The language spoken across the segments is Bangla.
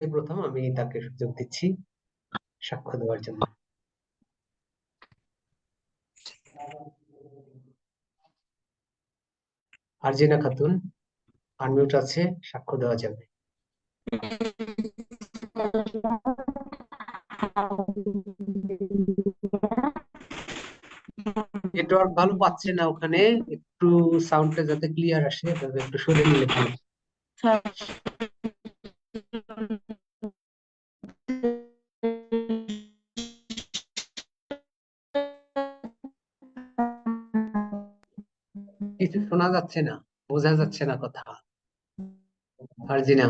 প্রথম আমি তাকে সুযোগ দিচ্ছি সাক্ষ্য দেওয়ার জন্য। আরজিনা খাতুন আনমিউট আছে, সাক্ষ্য দেওয়া যাবে। নেটওয়ার্ক ভালো পাচ্ছে না ওখানে, একটু সাউন্ডটা যাতে ক্লিয়ার আসে এভাবে একটু সরে নিলে ভালো। কিছু শোনা যাচ্ছে না, বোঝা যাচ্ছে না কথা। আরজিনা,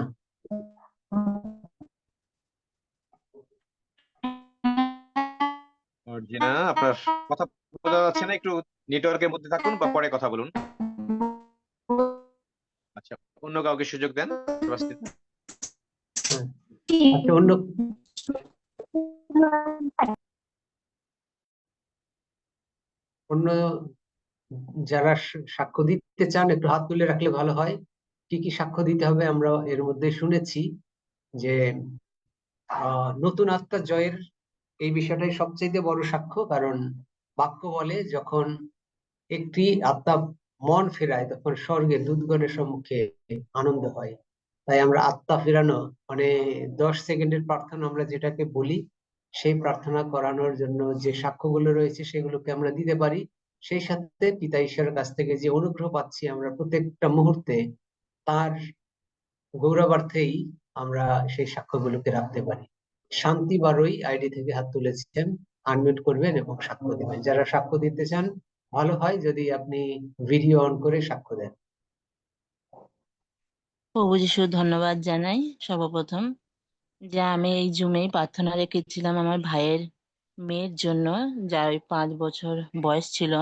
অর্জিনা, আপনার কথা বোঝা যাচ্ছে না, একটু নেটওয়ার্কের মধ্যে থাকুন বা পরে কথা বলুন। আচ্ছা, অন্য কাউকে সুযোগ দেন। সেবাস্টিন। হ্যাঁ, আচ্ছা অন্য অন্য যারা সাক্ষ্য দিতে চান একটু হাত তুলে রাখলে ভালো হয়। কি কি সাক্ষ্য দিতে হবে আমরা এর মধ্যে শুনেছি যে নতুন আত্মা জয়ের এই বিষয়টাই সবচেয়ে বড় সাক্ষ্য। কারণ বাক্য বলে যখন একটি আত্মা মন ফেরায় তখন স্বর্গে দূতগণের সম্মুখে আনন্দ হয়। তাই আমরা আত্মা ফেরানো মানে 10 সেকেন্ডের প্রার্থনা আমরা যেটাকে বলি, সেই প্রার্থনা করানোর জন্য যে সাক্ষ্যগুলো রয়েছে সেগুলোকে আমরা দিতে পারি। সেই সাথে পিতা ঈশ্বরের কাছ থেকে যে অনুগ্রহ পাচ্ছি আমরা প্রত্যেকটা মুহূর্তে, তার গৌরবার্থেই আমরা সেই সাক্ষ্যগুলোকে রাখতে পারি। শান্তি বারোই আইডি থেকে হাত তুলেছেন, আনমিউট করবেন এবং সাক্ষ্য দিবেন। যারা সাক্ষ্য দিতে চান ভালো হয় যদি আপনি ভিডিও অন করে সাক্ষ্য দেন। প্রভু যিশু ধন্যবাদ জানাই সর্বপ্রথম যে আমি এই জুমেই প্রার্থনা রেখেছিলাম আমার ভাইয়ের মেয়ের জন্য, যার ওই 5 বছর বয়স ছিল।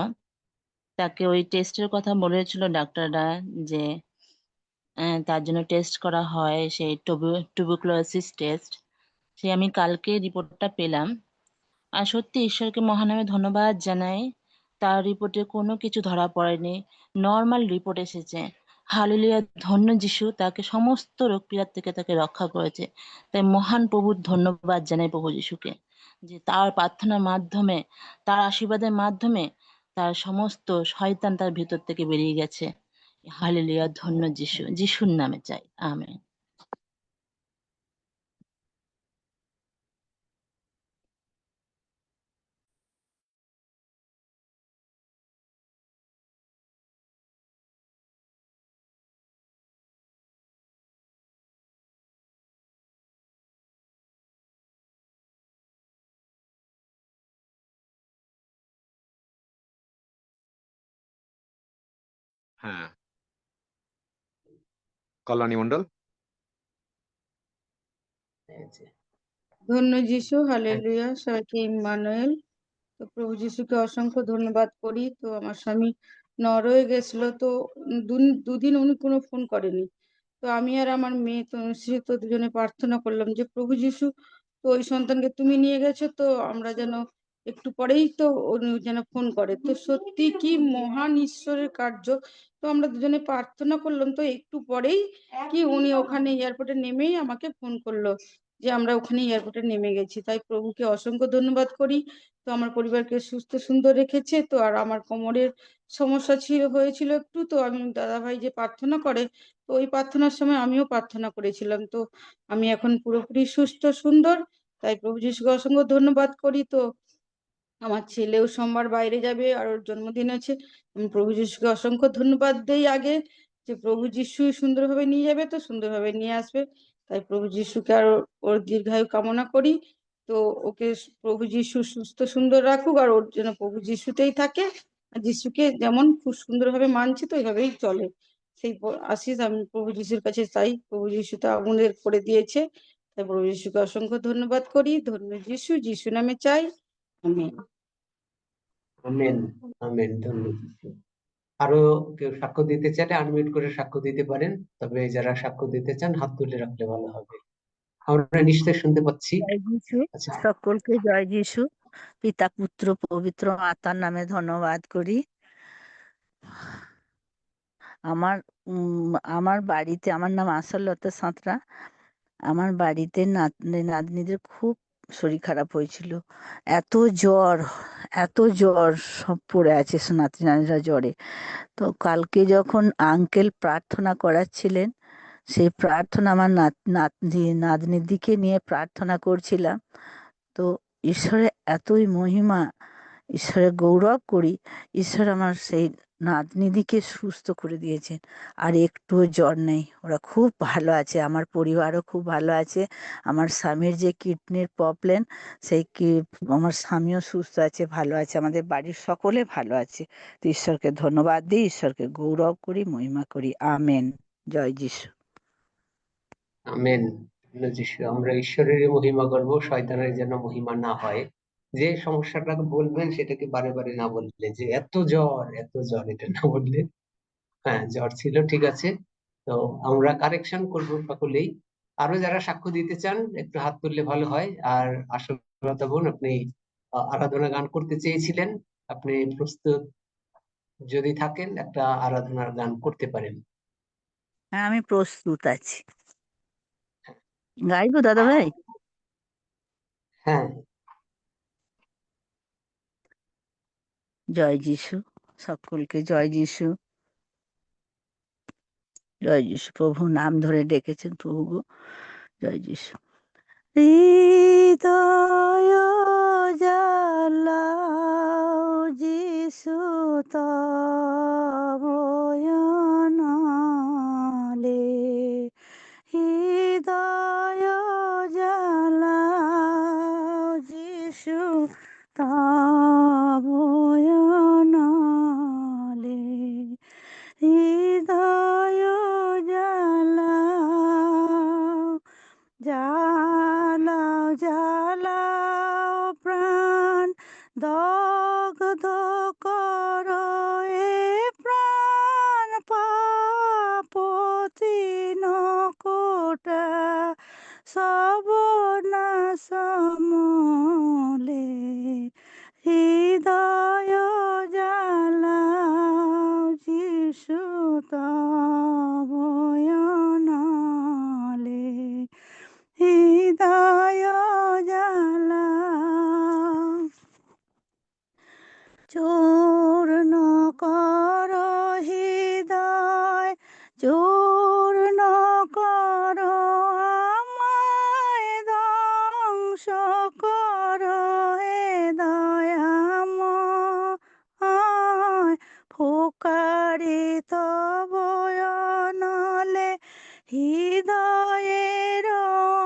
তাকে ওই টেস্টের কথা বলেছিল ডাক্তাররা যে তার জন্য টেস্ট করা হয়, সেই টুবারকুলোসিস টেস্ট। সে আমি কালকে রিপোর্টটা পেলাম। আর সত্যি ঈশ্বরকে মহানামে ধন্যবাদ জানাই, তার রিপোর্টে কোনো কিছু ধরা পড়েনি, নর্মাল রিপোর্ট এসেছে। হালেলুয়া, ধন্য যিশু, তাকে সমস্ত রোগ পীড়ার থেকে তাকে রক্ষা করেছে। তাই মহান প্রভুর ধন্যবাদ জানাই প্রভু যিশুকে, যে তার প্রার্থনার মাধ্যমে, তার আশীর্বাদের মাধ্যমে তার সমস্ত শয়তান তার ভিতর থেকে বেরিয়ে গেছে। হালেলুয়া, ধন্য যিশু, যিশুর নামে চাই, আমেন। হ্যাঁ, কল্যাণী মণ্ডল। ধন্য যিশু, হালেলুয়া, সবাইকে ইম্মানুয়েল। তো প্রভু যিশুকে অসংখ্য ধন্যবাদ করি। তো আমার স্বামী নরওয়ে গেছিল, তো দুদিন উনি কোনো ফোন করেনি। তো আমি আর আমার মেয়ে তনুশ্রী তো দুজনে প্রার্থনা করলাম যে প্রভু যিশু, তো ওই সন্তানকে তুমি নিয়ে গেছো, তো আমরা যেন একটু পরেই তো উনি যেন ফোন করে। তো সত্যি কি মহান ঈশ্বরের কার্য। তো আমরা দুজনে প্রার্থনা করলাম, তো একটু পরেই কি উনি ওখানে এয়ারপোর্টে নেমেই আমাকে ফোন করলো যে আমরা ওখানে এয়ারপোর্টে নেমে গেছি। তাই প্রভুকে অসংখ্য ধন্যবাদ করি। তো আমার পরিবারকে সুস্থ সুন্দর রেখেছে। তো আর আমার কোমরের সমস্যা হয়েছিল একটু, তো আমি দাদা ভাই যে প্রার্থনা করে, তো ওই প্রার্থনার সময় আমিও প্রার্থনা করেছিলাম। তো আমি এখন পুরোপুরি সুস্থ সুন্দর। তাই প্রভু যিশুকে অসংখ্য ধন্যবাদ করি। তো আমার ছেলেও সোমবার বাইরে যাবে আর ওর জন্মদিন আছে। আমি প্রভু যিশুকে অসংখ্য ধন্যবাদ দেই আগে, যে প্রভু যিশু সুন্দরভাবে নিয়ে যাবে, তো সুন্দরভাবে নিয়ে আসবে। তাই প্রভু যিশুকে আর ওর দীর্ঘায়ু কামনা করি। তো ওকে প্রভু যিশু সুস্থ সুন্দর রাখুক, আর ওর যেন প্রভু যিশুতেই থাকে, আর যিশুকে যেমন খুব সুন্দরভাবে মানছে তো এইভাবেই চলে। সেই আশিস আমি প্রভু যিশুর কাছে চাই। প্রভু যিশু তো আমাদের করে দিয়েছে। তাই প্রভু যিশুকে অসংখ্য ধন্যবাদ করি। ধন্য যিশু, যিশু নামে চাই, আমেন। আমেন, আমেন, ধন্যবাদ। আরো কেউ সাক্ষ্য দিতে চাইলে আনমিউট করে সাক্ষ্য দিতে পারেন, তবে যারা সাক্ষ্য দিতে চান হাত তুলে রাখলে ভালো হবে। আমরা নিশ্চয় শুনতে পাচ্ছি। জয় যিশু, আচ্ছা, সকলকে জয় যিশু। পিতা পুত্র পবিত্র আত্মার নামে ধন্যবাদ করি। আমার আমার বাড়িতে, আমার নাম আশালতা সাঁতরা। আমার বাড়িতে নাতনি নাতনিদের খুব শরীর খারাপ হয়েছিল। এত জ্বর, এত জ্বর, সব পড়ে আছে নাতনি নাতনিরা জ্বরে। তো কালকে যখন আঙ্কেল প্রার্থনা করাচ্ছিলেন, সেই প্রার্থনা আমার নাতনির দিকে নিয়ে প্রার্থনা করছিলাম। তো ঈশ্বরের এতই মহিমা, ঈশ্বরের গৌরব করি। ঈশ্বর আমার সেই নাতনিদিকে সুস্থ করে দিয়েছেন, আর একটুও জ্বর নেই। ওরা খুব ভালো আছে, আমার পরিবারও খুব ভালো আছে। আমার স্বামীর যে কিডনির প্রবলেম, সেই আমার স্বামীও সুস্থ আছে, ভালো আছে, আমাদের বাড়ির সকলে ভালো আছে। তো ঈশ্বরকে ধন্যবাদ দিই, ঈশ্বরকে গৌরব করি, মহিমা করি। আমেন। জয় যিশু। আমেন। যিশু, আমরা ঈশ্বরের মহিমা করব, শয়তানের যেন মহিমা না হয়। যে সমস্যাটা বলবেন সেটাকে বারে বারে না বললে, যে এত জ্বর এত জ্বর, এটা না বললে। হ্যাঁ, জ্বর ছিল, ঠিক আছে। তো আমরা কারেকশন করব সকলেই। আরো যারা সাক্ষ্য দিতে চান একটু হাত তুললে ভালো হয়। আর আশালতা বোন, আপনি আরাধনা গান করতে চেয়েছিলেন, আপনি প্রস্তুত যদি থাকেন একটা আরাধনার গান করতে পারেন। হ্যাঁ, আমি প্রস্তুত আছি। গাইবো দাদা ভাই? হ্যাঁ। জয় যিশু। সকলকে জয় যিশু। জয় যিশু। প্রভু নাম ধরে ডেকেছেন, প্রভু গো, জয় যিশু। হৃদয় জ্বালাও যিশু তব নালে, হৃদয় জ্বালাও যিশু তব নালে, হৃদয় জ্বালাও, জ্বালাও জ্বালাও প্রাণ, দগ্ধ করো এ প্রাণ, পাপ তৃণ কোটা সব নাশ মলে, হৃদয় জ্বালাও যিশু তব নালে, হৃদয় জ্বালাও। চূর্ণ কর হৃদয়, চূর্ণ কর আমায়, ধ্বংস কর হে দয়াময়, ফুকারিত বয়নলে, হৃদয়ের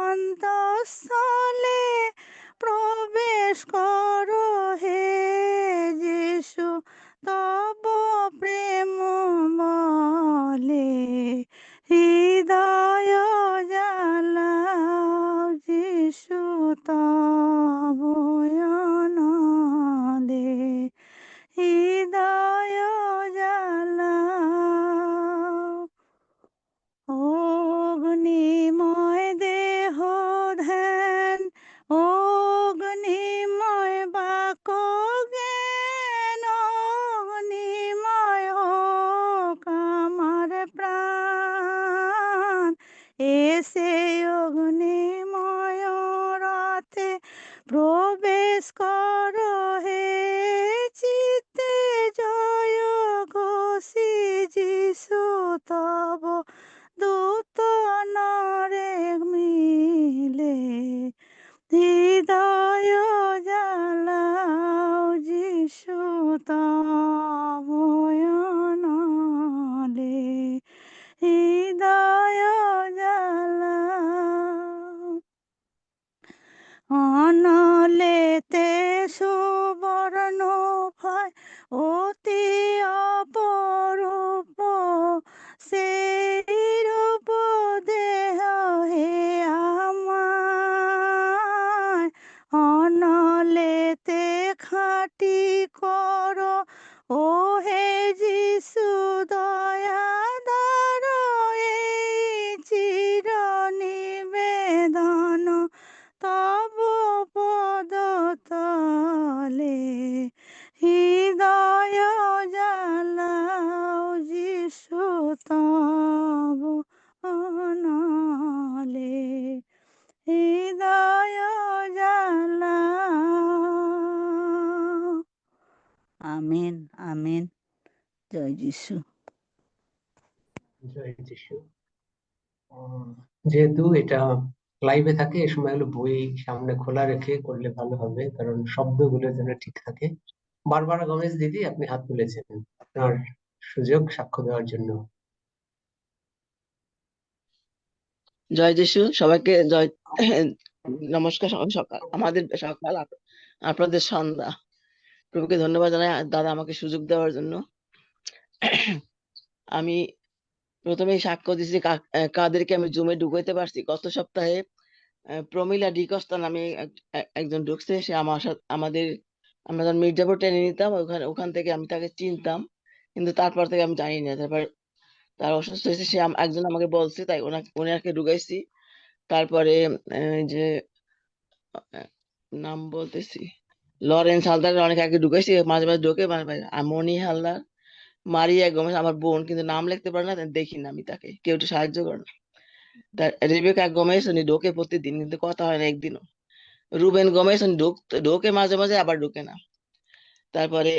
অন্তঃস্থলে প্রবেশ করো হে যিশু, তব প্রেম বলে, হৃদয় জ্বালাও যিশু তব নালে, হৃদয় জ্বালাও। অগ্নিময় দেহ ধ্যান, অগ্নিময় বাক জ্ঞান, অগ্নিময় হোক আমার প্রাণ, এসে অগ্নিময় রথে প্রবেশ কর হে চিত্তে, জয় ঘোষি যিশু তব দূত নরে মিলে, হৃদয় জ্বালাও যিশু তব নালে, হৃদয় জ্বালাও। অনলেতে সুবর্ণ ভয় অতি অপরূপ, সেই রূপ দেহ হে আমায়, অনলেতে খাঁটি কর ও হে যিশু দয়াদার, এই চির নিবেদন তব পদতলে, হৃদয় জ্বালাও যিশু তব নালে, জয় যিশু। জয় যিশু। যেহেতু এটা লাইভে থাকে, এ সময় হলো বই সামনে খোলা রেখে করলে ভালো হবে, কারণ শব্দগুলো যেন ঠিক থাকে। বারবারা গমেজ দিদি, আপনি হাত তুলেছেন, আপনার সুযোগ সাক্ষ্য দেওয়ার জন্য। জয় যিশু, সবাইকে জয়। নমস্কার, সকাল আমাদের সকাল, আপনাদের সন্ধ্যা। প্রভুকে ধন্যবাদ জানাই দাদা আমাকে সুযোগ দেওয়ার জন্য। আমি প্রথমেই সাক্ষ্য দিচ্ছি কাদেরকে আমি জুমে ঢুকাইতে পারছি। গত সপ্তাহে প্রমিলা ডিকস্তা নামে একজন ঢুকছে। সে আমার সাথে আমরা যখন মির্জাপুর ট্রেনে নিতাম, ওখান থেকে আমি তাকে চিনতাম, কিন্তু তারপর থেকে আমি জানি না। তারপর তার অসুস্থ হয়েছে, সে একজন আমাকে বলছে, তাই ওনাকে ঢুকাইছি। তারপরে যে আহ, নাম বলতেছি, লরেন্স হালদার অনেক আগে ঢুকেছি, মাঝে মাঝে ঢোকে মাঝে মাঝে। আর মনি হালদার, মারিয়া গোমেজ আমার বোন, কিন্তু নাম লিখতে পারে না, তাই দেখি না আমি তাকে, কেউ একটু সাহায্য করে না। তার রেবেকা গোমেজ, উনি ঢোকে প্রতিদিন, কিন্তু কথা হয় না একদিনও। রুবেন গোমেজ, উনি ঢোকে মাঝে মাঝে, আবার ঢোকে না। তারপরে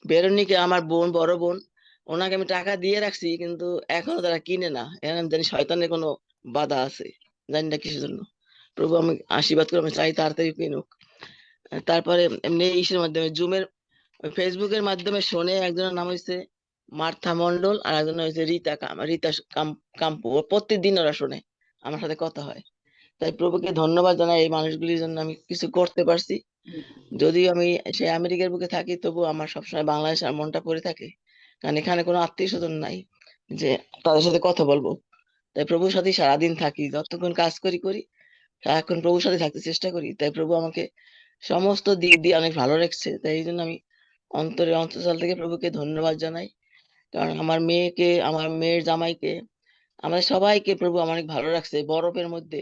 বেরোনিকা আমার বোন, বড় বোন, ওনাকে আমি টাকা দিয়ে রাখছি, কিন্তু এখনো তারা কিনে না। এখন আমি জানি শয়তানের কোনো বাধা আছে, জানি না কিসের জন্য। প্রভু আমি আশীর্বাদ করে, আমি চাই তাড়াতাড়ি কিনুক। তারপরে এমনি ইসের মাধ্যমে জুমের ফেসবুকের মাধ্যমে শোনে, একজনের নাম হয়েছে মার্থা মন্ডল, আর একজন হয়েছে রীতা কাম্পু। ও প্রত্যেকদিন ওরা শোনে, আমার সাথে কথা হয়। তাই প্রভুকে ধন্যবাদ জানাই, এই মানুষগুলির জন্য আমি কিছু করতে পারছি। যদিও আমি সে আমেরিকার বুকে থাকি, তবু আমার সবসময় বাংলাদেশ আর মনটা পড়ে থাকে, কারণ এখানে কোনো আত্মীয় স্বজন নাই যে তাদের সাথে কথা বলবো। তাই প্রভুর সাথে সারাদিন থাকি, যতক্ষণ কাজ করি সারাক্ষণ প্রভুর সাথে থাকতে চেষ্টা করি। তাই প্রভু আমাকে সমস্ত দিক দিয়ে অনেক ভালো রাখছে। তাই এই জন্য আমি অন্তঃস্থল থেকে প্রভুকে ধন্যবাদ জানাই। কারণ আমার মেয়েকে, আমার মেয়ের জামাইকে, আমাদের সবাইকে প্রভু আমার অনেক ভালো রাখছে। বরফের মধ্যে,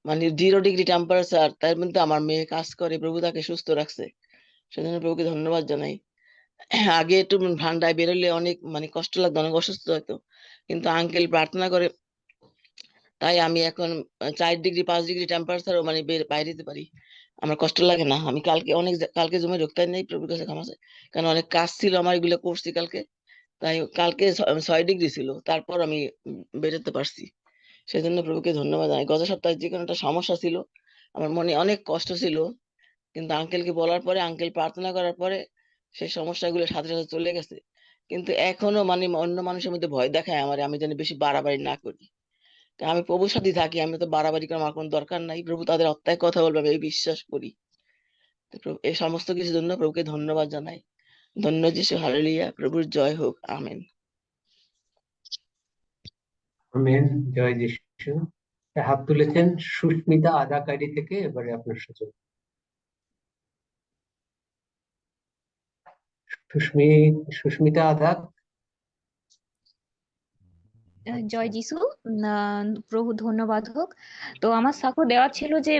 মানে 0 ডিগ্রি টেম্পারেচার, তার মধ্যে আমার মেয়ে কাজ করে, প্রভু তাকে সুস্থ রাখছে। সেজন্য প্রভুকে ধন্যবাদ জানাই। আগে একটু ঠান্ডায় বেরোলে অনেক মানে কষ্ট লাগতো, অনেক অসুস্থ হতো, কিন্তু আঙ্কেল প্রার্থনা করে, তাই আমি এখন 4 ডিগ্রি 5 ডিগ্রি টেম্পারেচারও মানে বাইরে যেতে পারি, আমার কষ্ট লাগে না। আমি কালকে জমে ঢুকতে নেই, প্রভুর কাছে ক্ষমা চাই, কারণ অনেক কাজ ছিল আমার, এগুলো করছি কালকে। তাই কালকে 6 ডিগ্রি ছিল, তারপর আমি বেরোতে পারছি। সেজন্য প্রভুকে ধন্যবাদ জানাই। গত সপ্তাহে যে কোনো একটা সমস্যা ছিল, আমার মনে অনেক কষ্ট ছিল, কিন্তু আঙ্কেলকে বলার পরে, আঙ্কেল প্রার্থনা করার পরে সেই সমস্যাগুলো সাথে সাথে চলে গেছে। কিন্তু এখনো মানে অন্য মানুষের মধ্যে ভয় দেখায় আমার, আমি যেন বেশি বাড়াবাড়ি না করি। তা আমি প্রভুর সাথে থাকি, আমি তো বাড়াবাড়ি করার আমার কোনো দরকার নাই। প্রভু তাদের আত্মায় কথা বলবে, আমি এই বিশ্বাস করি। তো এই সমস্ত কিছুর জন্য প্রভুকে ধন্যবাদ জানাই। ধন্য যিশু, হালেলুয়া, প্রভুর জয় হোক, আমেন। আমেন। জয় যিশু। হাত তুলেছেন সুস্মিতা আদাকারি থেকে, এবারে আপনার সুযোগ। সুস্মিতা আদা। জয় যিশু। প্রভু ধন্যবাদ হোক। তো আমার সাক্ষ্য দেওয়া ছিল যে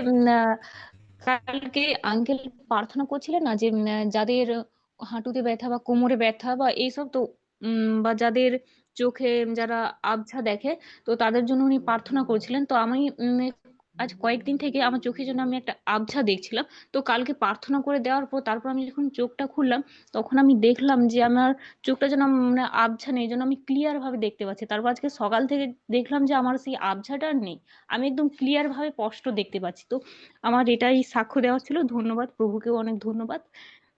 কালকে আঙ্কেল প্রার্থনা করছিলেন না, যে যাদের হাঁটুতে ব্যথা বা কোমরে ব্যথা বা এইসব, তো বা যাদের চোখে যারা আবছা দেখে, তো তাদের জন্য উনি প্রার্থনা করছিলেন। তো আমি আজ কয়েকদিন থেকে আমার চোখের জন্য আমি একটা আবছা দেখছিলাম। তো কালকে প্রার্থনা করে দেওয়ার পর তারপর আমি যখন চোখটা খুললাম, তখন আমি দেখলাম যে আমার চোখটা যেন মানে আবছা নেই, যেন আমি ক্লিয়ার ভাবে দেখতে পাচ্ছি। তারপর আজকে সকাল থেকে দেখলাম যে আমার সেই আবছাটা আর নেই, আমি একদম ক্লিয়ার ভাবে স্পষ্ট দেখতে পাচ্ছি। তো আমার এটাই সাক্ষ্য দেওয়া ছিল। ধন্যবাদ, প্রভুকেও অনেক ধন্যবাদ।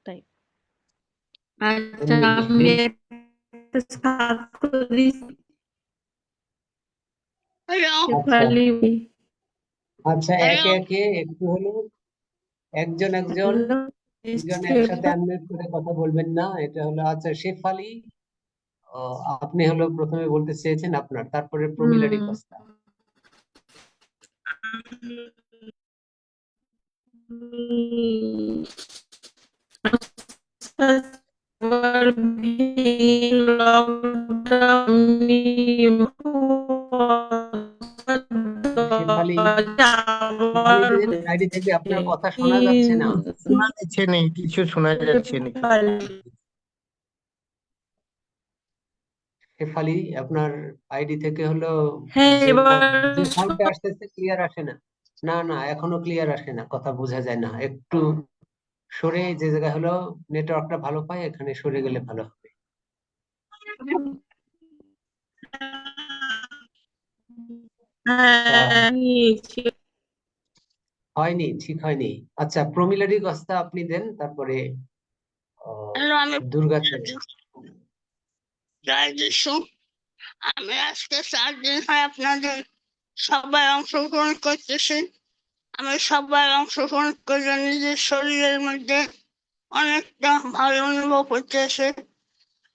তাই আচ্ছা, আমি একটা সাক্ষ্য দিচ্ছি। আচ্ছা শেফালি, আচ্ছা, একে একে একটু হলো একজন একজন দুজন একসাথে আনমিউট করে কথা বলবেন না, এটা হলো। আচ্ছা, শেফালি, আপনি হলো প্রথমে বলতে চেয়েছেন আপনার, তারপরে প্রমিলা ডিকোস্তা। শেফালি, শেফালি আইডি থেকে আপনার কথা শোনা যাচ্ছে না। শোনা যাচ্ছে নেই, কিছু শোনা যাচ্ছে না। শেফালি, আপনার আইডি থেকে হলো হ্যাঁ, যে এবার যে সাউন্ডটা আসতেছে ক্লিয়ার আসে না। না না, এখনো ক্লিয়ার আসে না, কথা বোঝা যায় না। একটু সরে, যে জায়গায় হলো নেটওয়ার্কটা ভালো পায়, এখানে সরে গেলে ভালো হবে। আচ্ছা, নিয়েছি। হয়নি, ঠিক হয়নি। আচ্ছা, প্রমিলারি গস্তা আপনি দেন, তারপরে আমি দুর্গাচরণ। জয় যিশু। আমি আজকে 4 দিন হয় আপনাদের সবাই অংশগ্রহণ করতেছি। আমি সবাই অংশগ্রহণ করে নিজের শরীরের মধ্যে অনেকটা ভালো অনুভব করতেছে।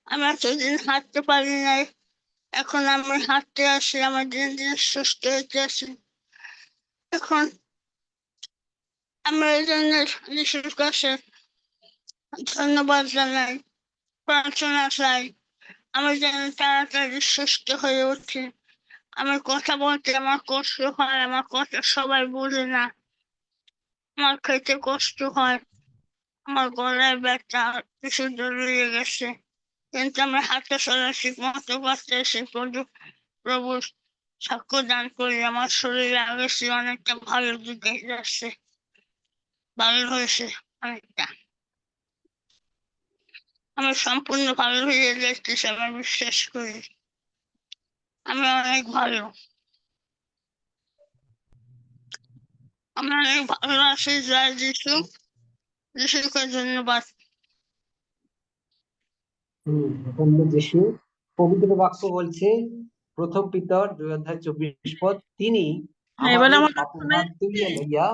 আমি এতদিন হাঁটতে পারি নাই, এখন আমি হাঁটতে আসি, আমার দিন দিন সুস্থ হইতে আসি। এখন আমি এই জন্য যিশুর কাছে ধন্যবাদ জানাই, প্রার্থনা চাই আমি যেন তাড়াতাড়ি সুস্থ হয়ে উঠি। আমার কথা বলতে আমার কষ্ট হয়, আমার কথা সবাই বোঝে না, আমার খেতে কষ্ট হয়, আমার গলায় ব্যথা কিছু জড়িয়ে গেছে, কিন্তু আমি হাঁটা চলা ঠিক মতো পারতেছি। প্রভু সাক্ষ্য দান করি আমার শরীরে আগের চেয়ে অনেকটা ভালো দিকে যাচ্ছে, ভালো হয়েছে অনেকটা। আমি সম্পূর্ণ ভালো হয়ে যাচ্ছি, আমি বিশ্বাস করি আমি অনেক ভালো, আমি অনেক ভালো আছি। জয় যিশু, যিশুকে ধন্যবাদ। ধন্যবাদ যিশু। পবিত্র বাক্য বলছে, প্রথম পিতর 2 অধ্যায় 24 পদ, এবার আমাদের আমার পাপভার তুলিয়া লইয়া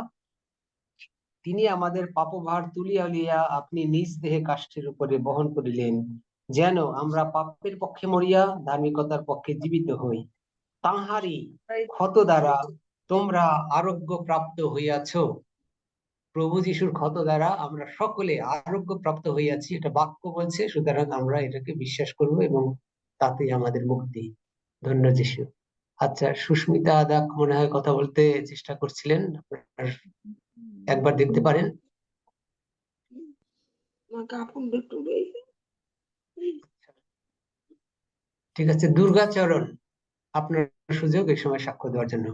আমাদের পাপভার তুলিয়া লইয়া আপনি নিজ দেহে কাষ্ঠের উপরে বহন করিলেন, যেন আমরা পাপের পক্ষে মরিয়া ধার্মিকতার পক্ষে জীবিত হই। তাহারই ক্ষত দ্বারা তোমরা আরোগ্য প্রাপ্ত হইয়াছ। প্রভু যিশুর ক্ষত দ্বারা আমরা সকলে আরোগ্য প্রাপ্ত হইয়াছি, এটা বাক্য বলছে, সুতরাং আমরা এটাকে বিশ্বাস করব এবং তাতেই আমাদের মুক্তি। ধন্য যিশু। আচ্ছা, সুস্মিতা আদা মনে হয় কথা বলতে চেষ্টা করছিলেন, আপনার একবার দেখতে পারেন। ঠিক আছে, দুর্গাচরণ, আপনার সুযোগ এই সময় সাক্ষ্য দেওয়ার জন্য।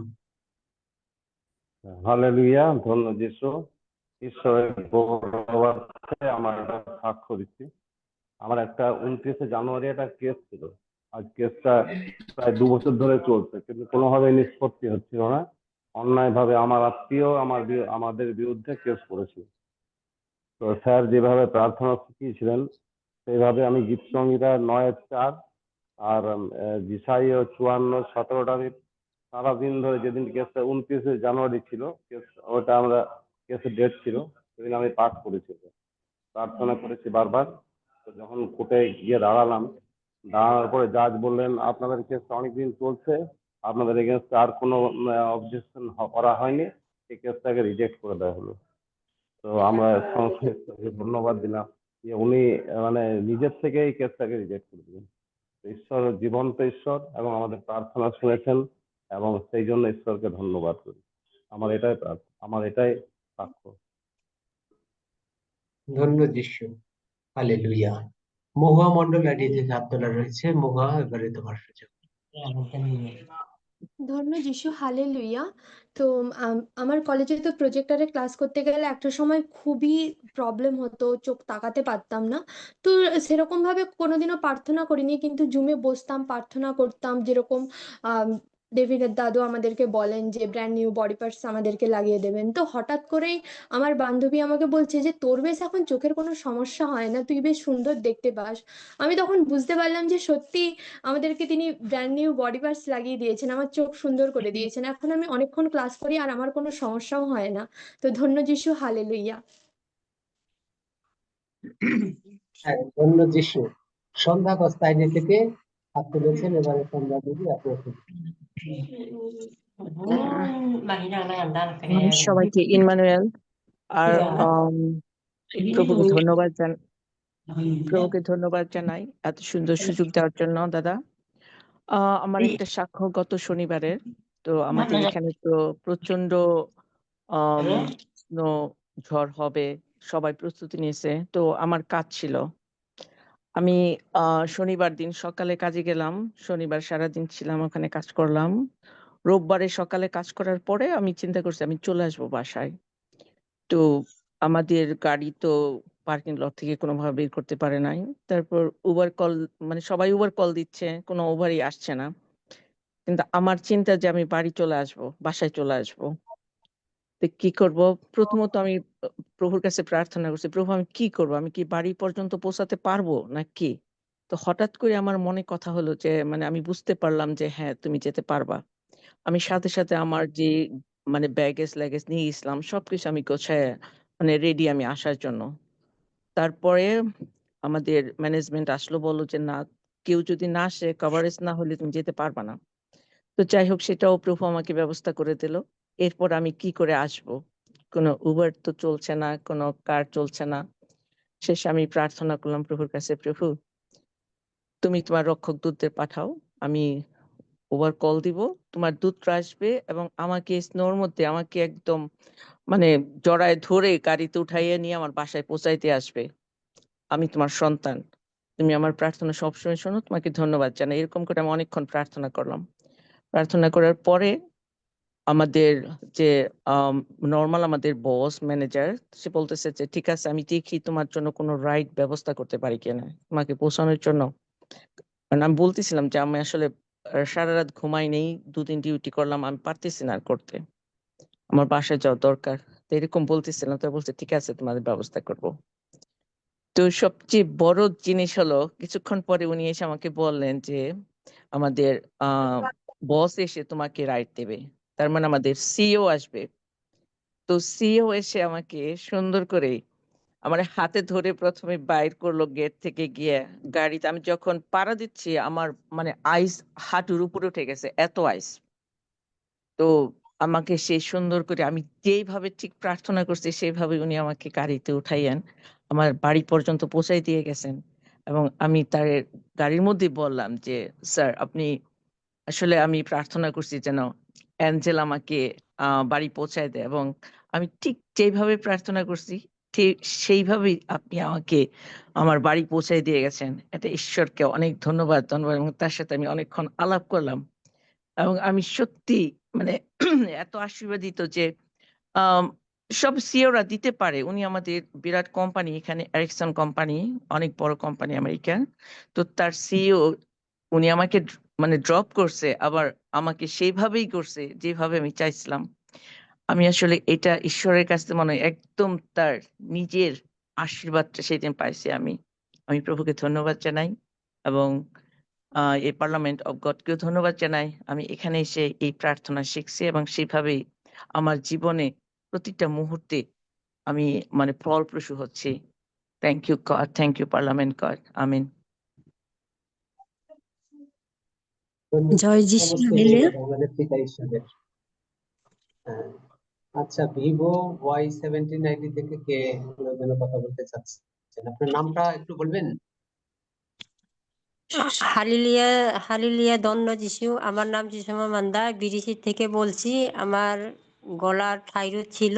হালেলুয়া, ধন্য যিশু। ঈশ্বরের গৌরবার্থে আমার একটা সাক্ষ্য দিচ্ছি। আমার একটা 29শে জানুয়ারি একটা কেস ছিল। আজ কেসটা প্রায় 2 বছর ধরে চলছে, কিন্তু কোনোভাবে নিষ্পত্তি হচ্ছিল না। অন্যায়ভাবে আমার আত্মীয় আমাদের বিরুদ্ধে কেস করেছিল। তো স্যার যেভাবে প্রার্থনা শিখিয়েছিলেন সেইভাবে আমি গীত সংহিতা 9:4 আর জিসাইয় 54:17টা আমি সারাদিন ধরে, যেদিন কেসটা 29শে জানুয়ারি ছিল, কেস ওটা আমরা কেসের ডেট ছিল, সেদিন আমি পাঠ করেছি, প্রার্থনা করেছি বারবার। তো যখন কোর্টে গিয়ে দাঁড়ানোর পরে জাজ বললেন, আপনাদের কেসটা অনেকদিন চলছে, আপনাদের এগেনস্টে আর কোনো অবজেকশন করা হয়নি, এই কেসটাকে রিজেক্ট করে দেওয়া হলো। তো আমরা সংশ্লিষ্টকে ধন্যবাদ দিলাম যে উনি মানে নিজের থেকে এই কেসটাকে রিজেক্ট করে দিলেন। ঈশ্বর জীবন্ত ঈশ্বর এবং আমাদের প্রার্থনা শুনেছেন, এবং সেই জন্য ঈশ্বরকে ধন্যবাদ করি। আমার এটাই সাক্ষ্য। ধন্য যিশু। হালেলুয়া। মহুয়া মন্ডল আইডি থেকে হাত তোলা রয়েছে। মহুয়া, এবারে তোমার সুযোগ। ধন্য যিশু, হালেলুয়া। তো আমার কলেজে তো প্রজেক্টরে ক্লাস করতে গেলে একটা সময় খুবই প্রবলেম হতো, চোখ তাকাতে পারতাম না। তো সেরকম ভাবে কোনোদিনও প্রার্থনা করিনি, কিন্তু জুমে বসতাম, প্রার্থনা করতাম, যেরকম ডেভিডের দাদু আমাদেরকে বলেন যে ব্র্যান্ড নিউ বডি পার্টস আমাদেরকে লাগিয়ে দেবেন। তো হঠাৎ করেই আমার বান্ধবী আমাকে বলছে যে তোর বেশ এখন চোখের কোনো সমস্যা হয় না, তুই বেশ সুন্দর দেখতে পাস। আমি তখন বুঝতে পারলাম যে সত্যি আমাদেরকে তিনি ব্র্যান্ড নিউ বডি পার্টস লাগিয়ে দিয়েছেন, আমার চোখ সুন্দর করে দিয়েছেন। এখন আমি অনেকক্ষণ ক্লাস করি আর আমার কোনো সমস্যাও হয় না। তো ধন্য যিশু, হালেলুইয়া। হ্যাঁ, ধন্য যিশু। সন্ধ্যা কস্তা আইডি থেকে হাত তুলেছেন, এবারে সন্ধ্যা দিদি আপনার সুযোগ। সবাইকে ইম্মানুয়েল আর প্রভুকে ধন্যবাদ জানাই এত সুন্দর সুযোগ দেওয়ার জন্য। দাদা, আমার একটা সাক্ষ্য গত শনিবারের। তো আমাদের এখানে তো প্রচন্ড স্নো ঝড় হবে, সবাই প্রস্তুতি নিয়েছে। তো আমার কাজ ছিল, আমি শনিবার দিন সকালে কাজে গেলাম, শনিবার সারাদিন ছিলাম ওখানে, কাজ করলাম। রোববারে সকালে কাজ করার পরে আমি চিন্তা করছি আমি চলে আসবো বাসায়। তো আমাদের গাড়ি তো পার্কিং লট থেকে কোনোভাবে বের করতে পারে নাই। তারপর উবার কল, মানে সবাই উবার কল দিচ্ছে, কোনো উবারই আসছে না। কিন্তু আমার চিন্তা যে আমি বাড়ি চলে আসবো, বাসায় চলে আসবো। তো কি করব? প্রথমত আমি প্রভুর কাছে প্রার্থনা করছি, প্রভু আমি কি করব? আমি কি বাড়ি পর্যন্ত পৌঁছাতে পারবো না কি? তো হঠাৎ করে আমার মনে কথা হলো যে, মানে আমি বুঝতে পারলাম যে হ্যাঁ, তুমি যেতে পারবা। আমি সাথে, সাথে আমার যে মানে ব্যাগেজ-ল্যাগেজ নিয়ে গেছিলাম সবকিছু আমি গোছায় মানে রেডি আমি আসার জন্য। তারপরে আমাদের ম্যানেজমেন্ট আসলো, বলল যে, "না, কেউ যদি না আসে, কভারেজ না হলে তুমি যেতে পারবা না।" তো যাই হোক সেটাও প্রভু আমাকে ব্যবস্থা করে দিল। এরপর আমি কি করে আসবো? কোনো উবার তো চলছে না, কোনো কার চলছে না। শেষে আমি প্রার্থনা করলাম প্রভুর কাছে, "প্রভু, তুমি তোমার রক্ষক দূতদের পাঠাও। আমি উবার কল দিব। তোমার দূতরা আসবে এবং আমাকে স্নোর মধ্যে আমাকে একদম মানে জড়ায় ধরে গাড়িতে উঠাইয়া নিয়ে আমার বাসায় পৌঁছাইতে আসবে। আমি তোমার সন্তান। তুমি আমার প্রার্থনা সবসময় শোনো। তোমাকে ধন্যবাদ জানাই।" এরকম করে আমি অনেকক্ষণ প্রার্থনা করলাম। প্রার্থনা করার পরে আমাদের যে নরমাল আমাদের বস, ম্যানেজার, সে বলতেছে যে, "ঠিক আছে, আমি দেখি তোমার জন্য কোনো রাইড ব্যবস্থা করতে পারি কিনা তোমাকে পৌঁছানোর জন্য।" কারণ আমি বলতেছিলাম যে, "আমি আসলে সারারাত ঘুমাই নেই। ২-৩ ডিউটি করলাম। আমি পারতেছি না আর করতে। আমার বাসায় যাওয়া দরকার।" তো এরকম বলতেছিলাম। তো বলছে, "ঠিক আছে, তোমাদের ব্যবস্থা করব।" তো সবচেয়ে বড় জিনিস হলো কিছুক্ষণ পরে উনি এসে আমাকে বললেন যে, "আমাদের আ বস এসে তোমাকে রাইড দেবে। তার মানে আমাদের সিইও আসবে।" তো সিইও এসে আমাকে সুন্দর করে আমার হাতে ধরে ১ম এ বাইর করলো গেট থেকে গিয়ে গাড়িতে। আমি যখন পাড়া দিচ্ছি আমার মানে আইস হাঁটুর উপরে উঠে গেছে, এত আইস। তো আমাকে সে সুন্দর করে আমি যেইভাবে ঠিক প্রার্থনা করছি সেভাবে উনি আমাকে গাড়িতে উঠাইয়েন আমার বাড়ি পর্যন্ত পৌঁছায় দিয়ে গেছেন। এবং আমি তার গাড়ির মধ্যেই বললাম যে, "স্যার, আপনি আসলে আমি প্রার্থনা করছি যেন অ্যাঞ্জেল আমাকে বাড়ি পৌঁছায় দেয় এবং আমি ঠিক যেইভাবে প্রার্থনা করছি ঠিক সেইভাবেই আপনি আমাকে আমার বাড়ি পৌঁছায় দিয়ে গেছেন। এটা ঈশ্বরকে অনেক ধন্যবাদ এবং তার সাথে আমি অনেকক্ষণ আলাপ করলাম। এবং আমি সত্যি মানে এত আশীর্বাদিত যে আম সব সিইওরা দিতে পারে। উনি আমাদের বিরাট কোম্পানি, এখানে এরিকসন কোম্পানি, অনেক বড় কোম্পানি আমেরিকান। তো তার সিইও উনি আমাকে মানে ড্রপ করছে, আবার আমাকে সেইভাবেই করছে যেভাবে আমি চাইছিলাম। আমি আসলে এটা ঈশ্বরের কাছ থেকে মনে হয় একদম তার নিজের আশীর্বাদটা সেদিন পাইছি আমি। আমি প্রভুকে ধন্যবাদ জানাই এবং এই পার্লামেন্ট অফ গডকেও ধন্যবাদ জানাই। আমি এখানে এসে এই প্রার্থনা শিখছি এবং সেভাবেই আমার জীবনে প্রতিটা মুহূর্তে আমি মানে ফলপ্রসূ হচ্ছি। Thank you God, thank you parliament God. আমিন। জয় যিশু সমস্ত মিলে ধন্যবাদ আমাদের পিতা ঈশ্বরের। হ্যাঁ। আচ্ছা, ভিভো Y7090 থেকে কে কোনো যেন কথা বলতে চাচ্ছেন? আপনার নামটা একটু বলবেন? হালিলিয়া হালিলিয়া দন্ন যিশু। আমার নাম যিশুমা মান্দা, বিডিসি থেকে বলছি। আমার গলার থাইরয়েড ছিল,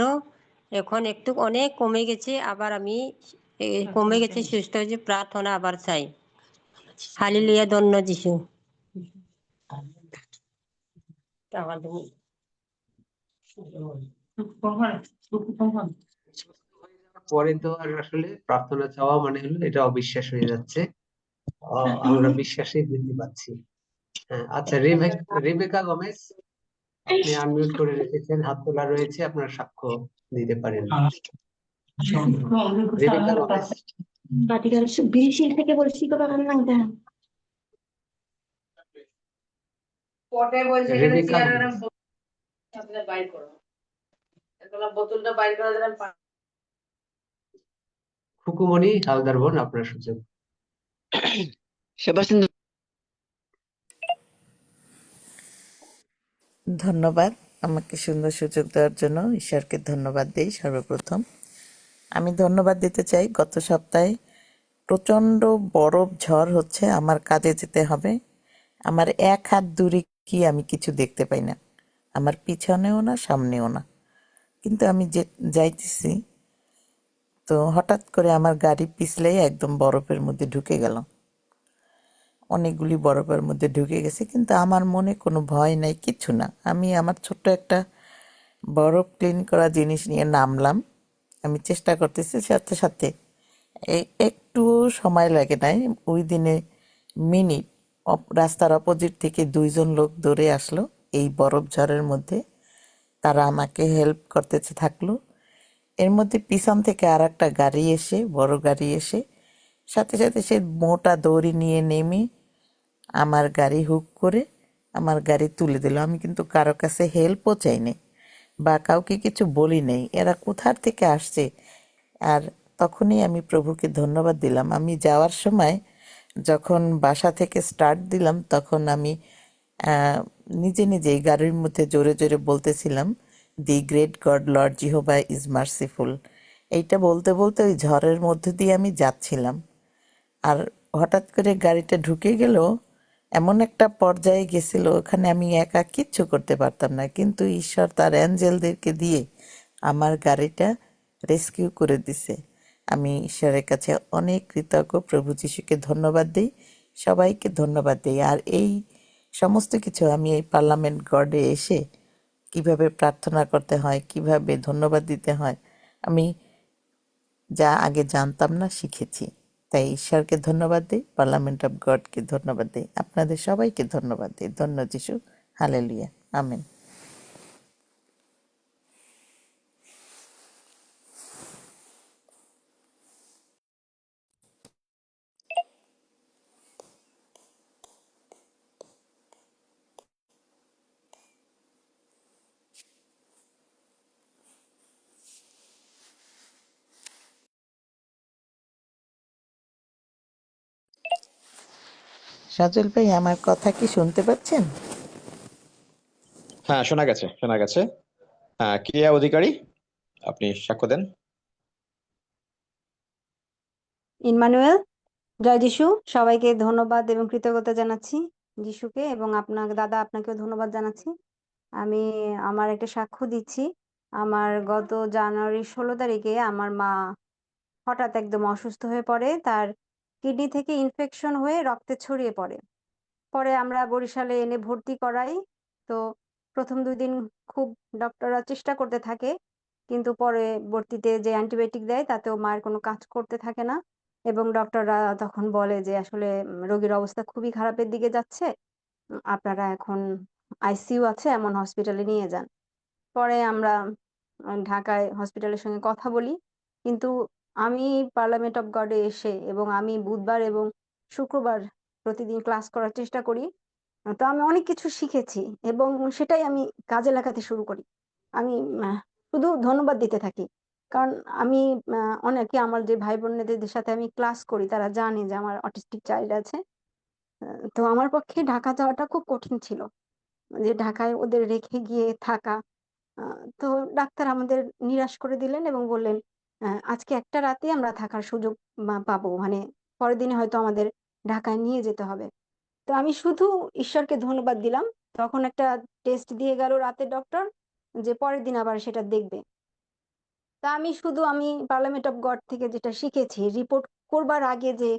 এখন একটু অনেক কমে গেছে। আবার আমি কমে গেছে, সুস্থ হয়েছে। প্রার্থনা আবার চাই। হালিলিয়া দন্ন যিশু। পরে তো আর আসলে প্রার্থনা চাওয়া মানে হলো এটা অবিশ্বাস হয়ে যাচ্ছে। আমরা বিশ্বাসে বৃদ্ধি পাচ্ছি। হ্যাঁ, আচ্ছা, রেবেকা গমেজ, আপনি আনমিউট করে রেখেছেন, হাত তোলা রয়েছে, আপনার সাক্ষ্য দিতে পারেন। রেবেকা গমেজ। বিদেশি থেকে বলছি তো বাগান লাগবে। রেবেকা গমেজ। খুকুমণি হালদার বোন, আপনার সুযোগ। সেবাস্টিন ধন্যবাদ আমাকে সুন্দর সুযোগ দেওয়ার জন্য। ঈশ্বরকে ধন্যবাদ দিই সর্বপ্রথম। আমি ধন্যবাদ দিতে চাই, গত সপ্তাহে প্রচণ্ড বরফ ঝড় হচ্ছে, আমার কাজে যেতে হবে। আমার 1 হাত দূরে কি আমি কিছু দেখতে পাই না, আমার পিছনেও না সামনেও না, কিন্তু আমি যে যাইতেছি তো হঠাৎ করে আমার গাড়ি পিছলেই একদম বরফের মধ্যে ঢুকে গেল। অনেকগুলি বরফের মধ্যে ঢুকে গেছে, কিন্তু আমার মনে কোনো ভয় নাই, কিচ্ছু না। আমি আমার ছোট্ট একটা বরফ ক্লিন করা জিনিস নিয়ে নামলাম। আমি চেষ্টা করতেছি সাথে সাথে একটু সময় লাগে নাই, ওই দিনে মিনিট রাস্তার অপোজিট থেকে 2জন লোক দৌড়ে আসলো এই বরফ ঝড়ের মধ্যে। তারা আমাকে হেল্প করতে থাকলো। এর মধ্যে পিছন থেকে আর একটা গাড়ি এসে, বড় গাড়ি এসে সাথে সাথে সে মোটা দড়ি নিয়ে নেমে আমার গাড়ি হুক করে আমার গাড়ি তুলে দিল। আমি কিন্তু কারো কাছে হেল্পও চাইনি বা কাউকে কিছু বলি নাই, এরা কোথার থেকে আসছে। আর তখনই আমি প্রভুকে ধন্যবাদ দিলাম। আমি যাওয়ার সময় যখন বাসা থেকে স্টার্ট দিলাম, তখন আমি আহ, নিজে নিজেই গাড়ির মধ্যে জোরে জোরে বলতেছিলাম, the great God Lord Jehovah is merciful. এইটা বলতে বলতে ওই ঝড়ের মধ্যে দিয়ে আমি যাচ্ছিলাম। আর হঠাৎ করে গাড়িটা ঢুকে গেল, এমন একটা পর্যায়ে গেছিল ওখানে আমি একা কিচ্ছু করতে পারতাম না, কিন্তু ঈশ্বর তার অ্যাঞ্জেলদেরকে দিয়ে আমার গাড়িটা রেস্কিউ করে দিছে। আমি ঈশ্বরের কাছে অনেক কৃতজ্ঞ, প্রভু যিশুকে ধন্যবাদ দিই, সবাইকে ধন্যবাদ দিই। আর এই সমস্ত কিছু আমি এই পার্লামেন্ট গডে এসে কিভাবে প্রার্থনা করতে হয়, কিভাবে ধন্যবাদ দিতে হয়, আমি যা আগে জানতাম না শিখেছি। তাই ঈশ্বরকে ধন্যবাদ দিই, পার্লামেন্ট অফ গডকে ধন্যবাদ দিই, আপনাদের সবাইকে ধন্যবাদ দিই। ধন্য যিশু, হালেলুয়া, আমেন। সাজল ভাই, আমার কথা কি শুনতে পাচ্ছেন? হ্যাঁ, শোনা গেছে, শোনা গেছে। হ্যাঁ, ক্রিয়া অধিকারী, আপনি সাক্ষ্য দেন। ইম্মানুয়েল, জয় যিশু। সবাইকে ধন্যবাদ এবং কৃতজ্ঞতা জানাচ্ছি যিশুকে, এবং আপনাকে দাদা, আপনাকেও ধন্যবাদ জানাচ্ছি। আমি আমার একটা সাক্ষ্য দিচ্ছি। আমার গত জানুয়ারির 16 তারিখে আমার মা হঠাৎ একদম অসুস্থ হয়ে পড়ে। তার কিডনি থেকে ইনফেকশন হয়ে রক্তে ছড়িয়ে পড়ে। পরে আমরা বরিশালে এনে ভর্তি করাই। তো প্রথম 2 দিন খুব ডক্টররা চেষ্টা করতে থাকে, কিন্তু পরবর্তীতে যে অ্যান্টিবায়োটিক দেয় তাতেও মায়ের কোনো কাজ করতে থাকে না, এবং ডক্টররা তখন বলে যে আসলে রোগীর অবস্থা খুবই খারাপের দিকে যাচ্ছে, আপনারা এখন আইসিইউ আছে এমন হসপিটালে নিয়ে যান। পরে আমরা ঢাকায় হসপিটালের সঙ্গে কথা বলি, কিন্তু আমি পার্লামেন্ট অফ গডে এসে এবং আমি বুধবার এবং শুক্রবার প্রতিদিন ক্লাস করার চেষ্টা করি। তো আমি অনেক কিছু শিখেছি এবং সেটাই আমি কাজে লাগাতে শুরু করি। আমি শুধু ধন্যবাদ দিতে থাকি, কারণ আমি অনেকে আমার যে ভাই বোনেদের সাথে আমি ক্লাস করি তারা জানে যে আমার অটিস্টিক চাইল্ড আছে। তো আমার পক্ষে ঢাকা যাওয়াটা খুব কঠিন ছিল, যে ঢাকায় ওদের রেখে গিয়ে থাকা। তো ডাক্তার আমাদের নিরাশ করে দিলেন এবং বললেন, আজকে একটা রাতে আমরা থাকার সুযোগ পাবো, মানে পরের দিনে হয়তো আমাদের ঢাকায় নিয়ে যেতে হবে। তো আমি শুধু ঈশ্বরকে ধন্যবাদ দিলাম। তখন একটা টেস্ট দিয়ে গেল রাতে ডক্টর, যে পরের দিন আবার সেটা দেখবে। তা আমি পার্লামেন্ট অফ গড থেকে যেটা শিখেছি, রিপোর্ট করবার আগে যে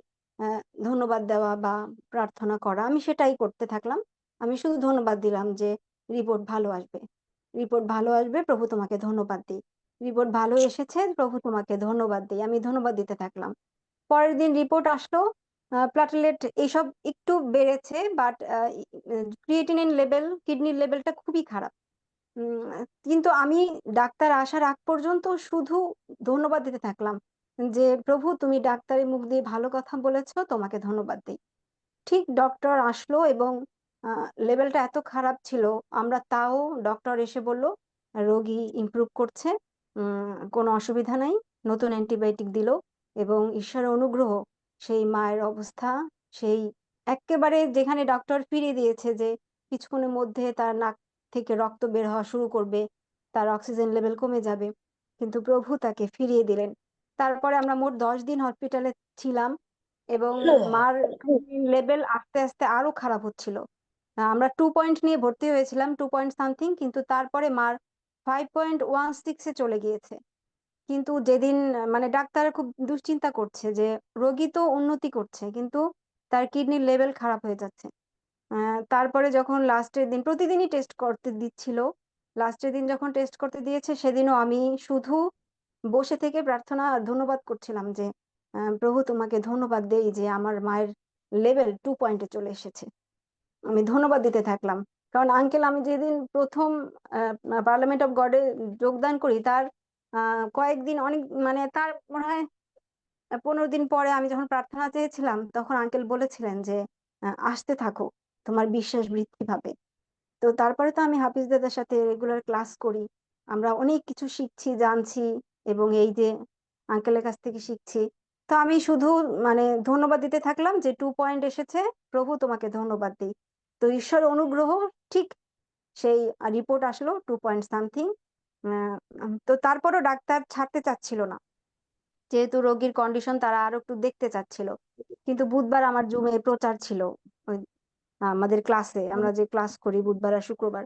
ধন্যবাদ দেওয়া বা প্রার্থনা করা, আমি সেটাই করতে থাকলাম। আমি শুধু ধন্যবাদ দিলাম যে রিপোর্ট ভালো আসবে, রিপোর্ট ভালো আসবে, প্রভু তোমাকে ধন্যবাদ দিই। রিপোর্ট ভালো এসেছে, প্রভু তোমাকে ধন্যবাদ দিই। আমি ধন্যবাদ দিতে থাকলাম। পরের দিন রিপোর্ট আসলো, প্লাটেলেট এইসব একটু বেড়েছে, বাট ক্রিয়েটিনিন লেভেল, কিডনির লেভেলটা খুবই খারাপ। উম, কিন্তু আমি ডাক্তার আসার আগ পর্যন্ত শুধু ধন্যবাদ দিতে থাকলাম, যে প্রভু তুমি ডাক্তারের মুখ দিয়ে ভালো কথা বলেছো, তোমাকে ধন্যবাদ দিই। ঠিক ডক্টর আসলো এবং লেভেলটা এত খারাপ ছিল, আমরা তাও, ডক্টর এসে বলল রোগী ইমপ্রুভ করছে, কোনো অসুবিধা নাই, নতুন অ্যান্টিবায়োটিক দিল, এবং ঈশ্বরের অনুগ্রহ, সেই মায়ের অবস্থা, সেই এক্কেবারে যেখানে ডক্টর ফিরিয়ে দিয়েছে যে কিছুক্ষণের মধ্যে তার নাক থেকে রক্ত বের হওয়া শুরু করবে, তার অক্সিজেন লেভেল কমে যাবে, কিন্তু প্রভু তাকে ফিরিয়ে দিলেন। তারপরে আমরা মোট 10 দিন হসপিটালে ছিলাম, এবং মার লেভেল আস্তে আস্তে আরো খারাপ হচ্ছিল। আমরা 2 পয়েন্ট নিয়ে ভর্তি হয়েছিলাম, 2 পয়েন্ট সামথিং, কিন্তু তারপরে মার 5.16-এ চলে গিয়েছে। কিন্তু যেদিন মানে ডাক্তার খুব দুশ্চিন্তা করছে যে রোগী তো উন্নতি করছে, কিন্তু তার কিডনির লেভেল খারাপ হয়ে যাচ্ছে। তারপরে যখন লাস্টের দিন, প্রতিদিনই টেস্ট করতে দিচ্ছিল, লাস্টের দিন যখন টেস্ট করতে দিয়েছে সেদিনও আমি শুধু বসে থেকে প্রার্থনা আর ধন্যবাদ করছিলাম যে প্রভু তোমাকে ধন্যবাদ দেই যে আমার মায়ের লেভেল 2 পয়েন্টে চলে এসেছে। আমি ধন্যবাদ দিতে থাকলাম, কারণ আঙ্কেল আমি যেদিন প্রথম পার্লামেন্ট অফ গডে যোগদান করি তার কয়েকদিন অনেক মানে তার মনে হয় 15 দিন পরে আমি যখন প্রার্থনা চেয়েছিলাম তখন আঙ্কেল বলেছিলেন যে আসতে থাকো, তোমার বিশ্বাস বৃদ্ধি পাবে। তো তারপরে তো আমি হাফিজ দাদার সাথে রেগুলার ক্লাস করি, আমরা অনেক কিছু শিখছি, জানছি, এবং এই যে আঙ্কেলের কাছ থেকে শিখছি। তো আমি শুধু মানে ধন্যবাদ দিতে থাকলাম যে 2 পয়েন্ট এসেছে, প্রভু তোমাকে ধন্যবাদ দিই। তো ঈশ্বর অনুগ্রহ, ঠিক সেই রিপোর্ট আসলো 2 পয়েন্ট সামথিং। তো তারপরও ডাক্তার ছাড়তে চাচ্ছিল না, যেহেতু রোগীর কন্ডিশন তারা আরো একটু দেখতে চাচ্ছিল। কিন্তু বুধবার আমার জুমে প্রচার ছিল, ওই আমাদের ক্লাসে আমরা যে ক্লাস করি বুধবার আর শুক্রবার।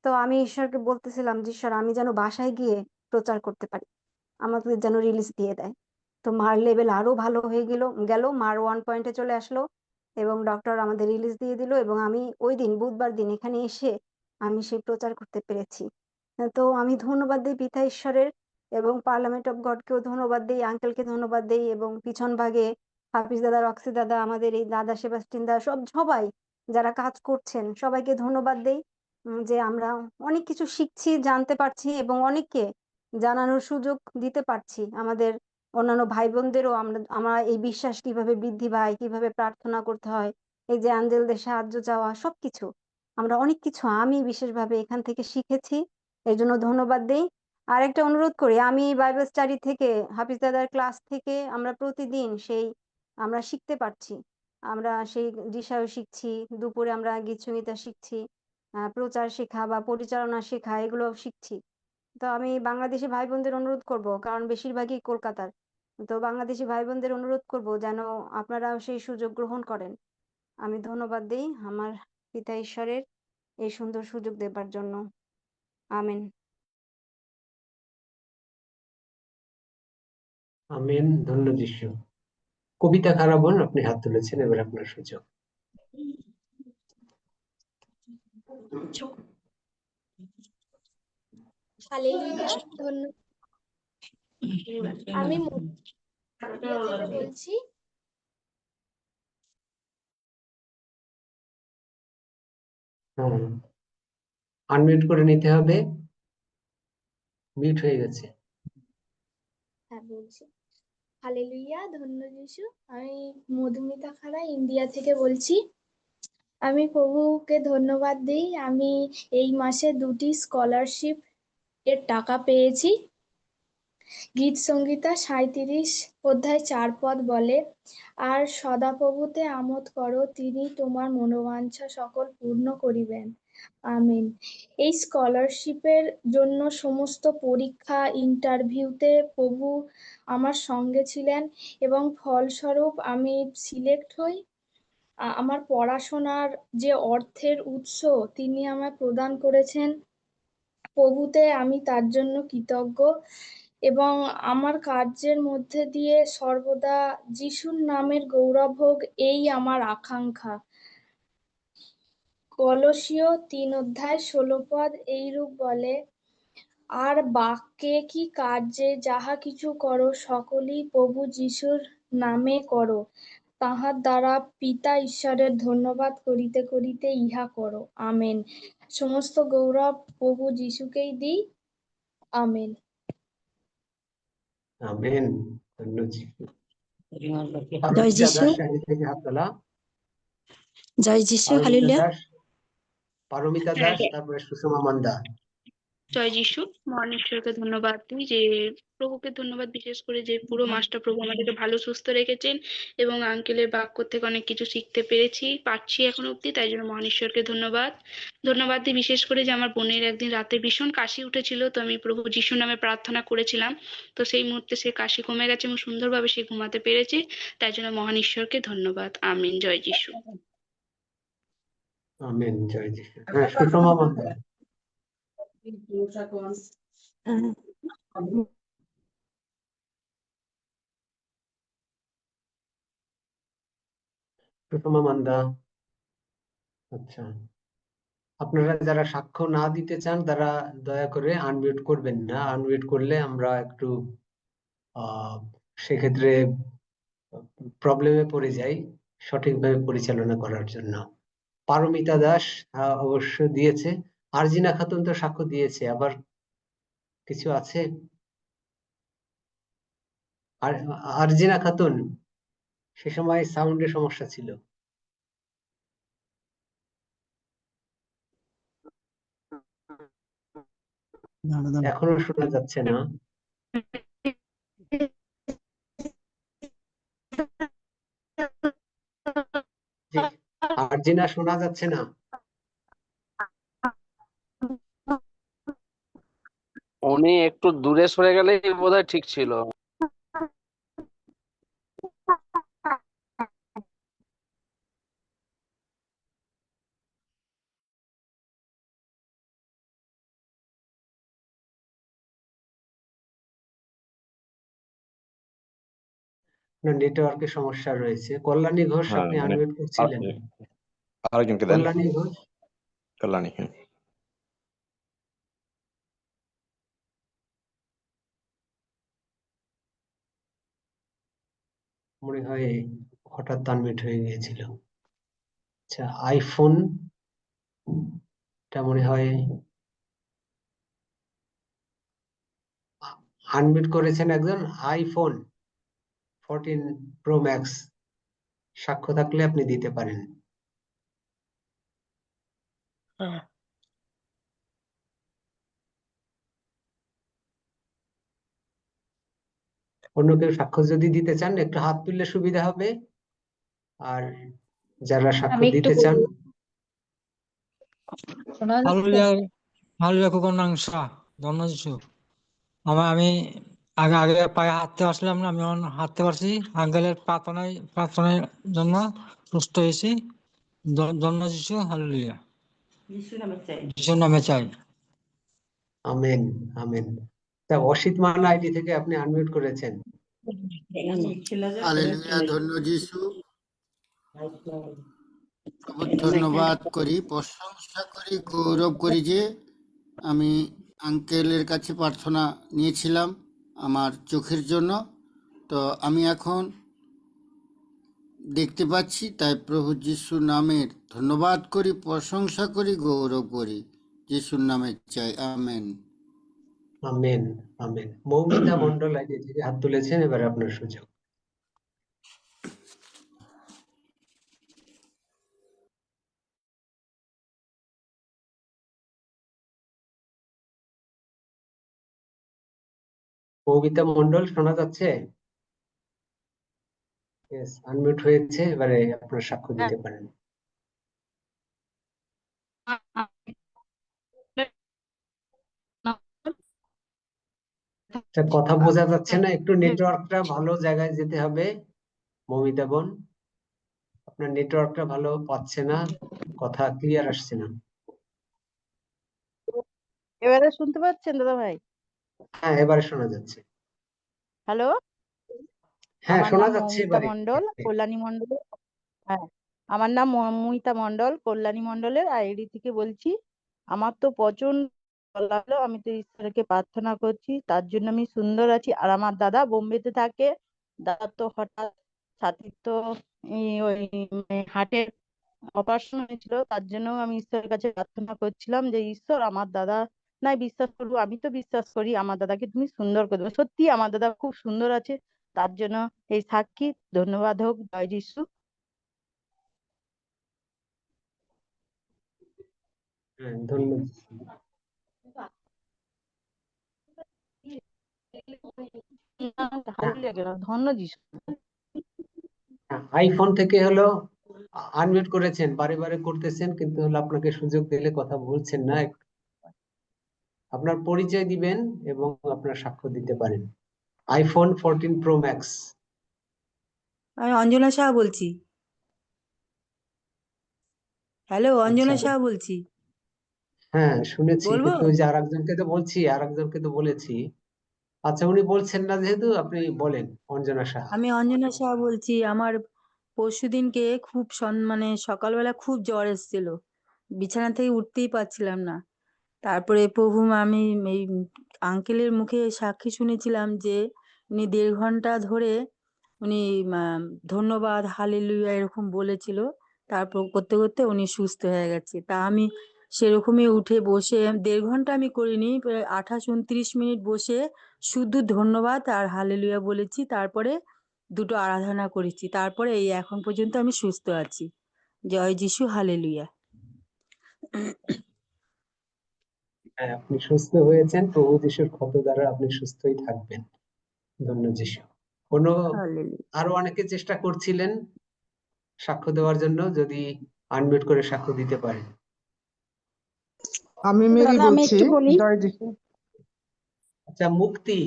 তো আমি ঈশ্বরকে বলতেছিলাম যে ঈশ্বর আমি যেন বাসায় গিয়ে প্রচার করতে পারি, আমাদের যেন রিলিজ দিয়ে দেয়। তো মার লেভেল আরো ভালো হয়ে গেল, মার 1 পয়েন্টে চলে আসলো এবং ডক্টর আমাদের রিলিজ দিয়ে দিল, এবং আমি ওই দিন বুধবার দিন এখানে এসে আমি সেই প্রচার করতে পেরেছি। তো আমি ধন্যবাদ দিই পিতা ঈশ্বরের, এবং পার্লামেন্ট অফ গডকেও ধন্যবাদ দিই, আঙ্কেলকে ধন্যবাদ দিই, এবং পিছন ভাগে হাফিজ দাদা, রক্সি দাদা, আমাদের এই দাদা সেবাস্টিন দা, সবাই যারা কাজ করছেন সবাইকে ধন্যবাদ দেই। যে আমরা অনেক কিছু শিখছি, জানতে পারছি, এবং অনেককে জানানোর সুযোগ দিতে পারছি। আমাদের অন্যান্য ভাই বোনদেরও আমরা এই বিশ্বাস কিভাবে বৃদ্ধি পায়, কিভাবে প্রার্থনা করতে হয়, এই যে অ্যাঞ্জেলদের সাহায্য চাওয়া, সবকিছু আমরা অনেক কিছু আমি বিশেষভাবে এখান থেকে শিখেছি, এর জন্য ধন্যবাদ দেই। আর একটা অনুরোধ করি, আমি বাইবেল স্টাডি থেকে, হাফিজ দাদার ক্লাস থেকে আমরা প্রতিদিন আমরা শিখতে পারছি, আমরা সেই দিশাও শিখছি, দুপুরে আমরা গীত সংগীতা শিখছি, প্রচার শেখা বা পরিচালনা শেখা এগুলো শিখছি। তো আমি বাংলাদেশি ভাই বোনদের অনুরোধ করব, কারণ বেশিরভাগই কলকাতার, তো বাংলাদেশি ভাই বোনদের অনুরোধ করব যেন আপনারাও সেই সুযোগ গ্রহণ করেন। আমি ধন্যবাদ দেই আমার পিতা ঈশ্বরের এই সুন্দর সুযোগ দেবার জন্য। আমেন। আমেন। ধন্য যিশু। কবিতা খারাপন, আপনি হাত তুলেছেন, এবার আপনার সুযোগ। হালেলুয়া। আমি মধ্যপ্রাচ্য থেকে বলছি। হ্যাঁ, আনমিউট করে নিতে হবে, মিউট হয়ে গেছে। হ্যাঁ বলছি। হালেলুয়া, ধন্য যিশু। আমি মধুমিতা খাড়া ইন্ডিয়া থেকে বলছি। আমি প্রভুকে ধন্যবাদ দিই, আমি এই মাসে 2টি স্কলারশিপ এর টাকা পেয়েছি। গীত সংগীতা 37 অধ্যায় 4 পদ বলে, আর সদাপ্রভুতে আমোদ করো, তিনি তোমার মনোবাঞ্ছা সকল পূর্ণ করিবেন। আমিন। এই স্কলারশিপের জন্য সমস্ত পরীক্ষা, ইন্টারভিউতে প্রভু আমার সঙ্গে ছিলেন, এবং ফলস্বরূপ আমি সিলেক্ট হই। আমার পড়াশোনার যে অর্থের উৎস তিনি আমায় প্রদান করেছেন, প্রভুতে আমি তার জন্য কৃতজ্ঞ, এবং আমার কার্যের মধ্যে দিয়ে সর্বদা যিশুর নামের গৌরব হোক, এই আমার আকাঙ্ক্ষা। কলসীয় 3 অধ্যায় 16 পদ এইরূপ বলে, আর বাক্যে কি কার্যে যাহা কিছু করো, সকলই প্রভু যিশুর নামে করো, তাহার দ্বারা পিতা ঈশ্বরের ধন্যবাদ করিতে করিতে ইহা করো। আমেন। সমস্ত গৌরব প্রভু যিশুকেই দিই। আমেন। আমেন। ধন্য যিশু। জয় পারমিতা যিশু। দাস শাড়ি থেকে হাত তোলা। জয় যিশু। পারমিতা হালেলুয়া। দাস, পারমিতা দাস, তারপরে সুষমা মান্দা। জয় যিশু। মহান ঈশ্বরকে ধন্যবাদ দিই, যে প্রভুকে ধন্যবাদ বিশেষ করে যে পুরো মাসটা প্রভু আমাদেরকে ভালো সুস্থ রেখেছেন, এবং আঙ্কেলের বাক্য থেকে অনেক কিছু শিখতে পারছি এখন অব্দি, তাই জন্য মহান ঈশ্বরকে ধন্যবাদ দিই বিশেষ করে যে আমার বোনের একদিন রাতে ভীষণ কাশি উঠেছিল, তো আমি প্রভু যিশুর নামে প্রার্থনা করেছিলাম, তো সেই মুহূর্তে সে কাশি কমে গেছে এবং সুন্দরভাবে সে ঘুমাতে পেরেছে, তাই জন্য মহান ঈশ্বরকে ধন্যবাদ। আমিন। জয় যিশু। আমেন। জয় যিশু। হ্যাঁ, সুষমা মান্দা। সুষমা মান্দা। আচ্ছা, আপনারা যারা সাক্ষ্য না দিতে চান তারা দয়া করে আনমিউট করবেন না, আনমিউট করলে আমরা একটু সেক্ষেত্রে প্রবলেমে পড়ে যাই সঠিকভাবে পরিচালনা করার জন্য। পারমিতা দাস অবশ্য দিয়েছে। আরজিনা খাতুন তো সাক্ষ্য দিয়েছে, আবার কিছু আছে? আর আরজিনা খাতুন, সে সময় সাউন্ডের সমস্যা ছিল। এখনো শোনা যাচ্ছে না। জি, আরজিনা শোনা যাচ্ছে না। উনি একটু দূরে সরে গেলেই বোধহয় ঠিক ছিল। নেটওয়ার্কের সমস্যা রয়েছে। কল্যাণী ঘোষ, হ্যাঁ আপনি মানে আনমিউট করছিলেন। আরেকজনকে দেন। কল্যাণী ঘোষ, কল্যাণী, হ্যাঁ। মনে হয় হঠাৎ আনমিউট হয়ে গিয়েছিল। আচ্ছা, আইফোন টা মনে হয় আনমিউট করেছেন একজন। আইফোন 14 প্রো ম্যাক্স, সাক্ষ্য থাকলে আপনি দিতে পারেন। অন্য কেউ সাক্ষ্য যদি দিতে চান একটু হাত তুললে সুবিধা হবে। আর যারা সাক্ষ্য আমি একটু দিতে চান, শোনা যাচ্ছে? হালুলিয়া হালুলিয়া কুকুরনাং শাহ ধন্য যিশু। আমি আগে আগে পায়ে হাঁটতে পারছিলাম না, আমি এখন হাঁটতে পারছি। আঙ্কেলের প্রার্থনার জন্য সুস্থ হয়েছি। ধন্য যিশু, হালুলিয়া। যিশুর নামে চাই। Amen amen. তা অসিত মানা আইডি থেকে আপনি আনমিউট করেছেন। হালেলুয়া, ধন্য যিশু। প্রভু ধন্যবাদ করি, প্রশংসা করি, গৌরব করি যে আমি আঙ্কেলের কাছে প্রার্থনা নিয়েছিলাম আমার চোখের জন্য। তো আমি এখন দেখতে পাচ্ছি, তাই প্রভু যিশুর নামের ধন্যবাদ করি, প্রশংসা করি, গৌরব করি। যিশুর নামে চাই, amen. Amen amen. Moumita Mondal ID থেকে হাত তুলেছেন, এবার আপনার সুযোগ। মৌমিতা মন্ডল শোনা যাচ্ছে? ইয়েস, আনমিউট হয়েছে, এবারে আপনার সাক্ষ্য দিতে পারেন। আচ্ছা, কথা বোঝা যাচ্ছে না, একটু নেটওয়ার্কটা ভালো জায়গায় যেতে হবে। মৌমিতা বোন, আপনার নেটওয়ার্কটা ভালো পাচ্ছে না, কথা ক্লিয়ার আসছে না। এবারে শুনতে পাচ্ছেন দাদা ভাই? হ্যাঁ, এবারে শোনা যাচ্ছে। হ্যালো, হ্যাঁ, আমার শোনা নাম যাচ্ছে মৌমিতা এবারে। মণ্ডল, কল্যাণী মণ্ডল। হ্যাঁ, আমার নাম মৌমিতা মণ্ডল, কল্যাণী মণ্ডলের আইডি থেকে বলছি। আমার তো প্রচন্ড ভালো লাগলো, আমি তো ঈশ্বরকে প্রার্থনা করছি, তার জন্য আমি সুন্দর আছি। আর আমার দাদা বোম্বেতে থাকে, দাদা তো হঠাৎ ছাতির তো ওই হার্টের অপারেশন হয়েছিল, তার জন্য আমি ঈশ্বরের কাছে প্রার্থনা করছিলাম যে ঈশ্বর আমার দাদা নাই বিশ্বাস করবো, আমি তো বিশ্বাস করি আমার দাদাকে তুমি সুন্দর করে দেবে। সত্যি আমার দাদা খুব সুন্দর আছে, তার জন্য এই সাক্ষী। ধন্যবাদ হোক, জয় যিশু। হ্যাঁ, ধন্যবাদ। হালেলুয়া কেন, ধন্য যিশু। আইফোন থেকে হলো আনমিউট করেছেন, বারে বারে করতেছেন, কিন্তু হলো আপনাকে সুযোগ দিলে কথা বলছেন না। আপনার পরিচয় দিবেন এবং আপনার সাক্ষ্য দিতে পারেন। IPhone 14 pro max. আমি অঞ্জনা শাহ বলছি। হ্যালো, অঞ্জনা আচ্ছা, শাহ বলছি। হ্যাঁ শুনেছি, বলবো? কিন্তু ওই যে আরেকজনকে তো বলছি, আরেকজনকে তো বলেছি। আচ্ছা, উনি বলছেন না যেহেতু, আপনি বলেন। অঞ্জনা সাহা। আমি অঞ্জনা শাহ বলছি। আমার পরশুদিনকে খুব মানে সকালবেলা খুব জ্বর এসেছিল, বিছানা থেকে উঠতেই পারছিলাম না। তারপরে আমি এই আঙ্কেলের মুখে সাক্ষী শুনেছিলাম যে উনি 1.5 ঘন্টা ধরে উনি ধন্যবাদ হালেলুয়া এরকম বলেছিল, তারপর করতে করতে উনি সুস্থ হয়ে গেছে। তা আমি সেরকমই উঠে বসে 1.5 ঘন্টা আমি করিনি, প্রায় 28-29 মিনিট বসে শুধু ধন্যবাদ আর হালেলুয়া বলেছি, তারপরে দুটো আরাধনা করেছি, তারপরে এই এখন পর্যন্ত আমি সুস্থ আছি। জয় যিশু, হালেলুয়া। হ্যাঁ, আপনি সুস্থ হয়েছেন, প্রভু যিশুর ক্ষত দ্বারা আপনি সুস্থই থাকবেন। ধন্য যিশু। কোনো হালেলুয়া। আরো অনেকে চেষ্টা করছিলেন সাক্ষ্য দেওয়ার জন্য, যদি আনমিউট করে সাক্ষ্য দিতে পারেন। আমি মেরি দাদা আমি বলছি। একটু বলি। জয় যিশু। আচ্ছা, মুক্তি।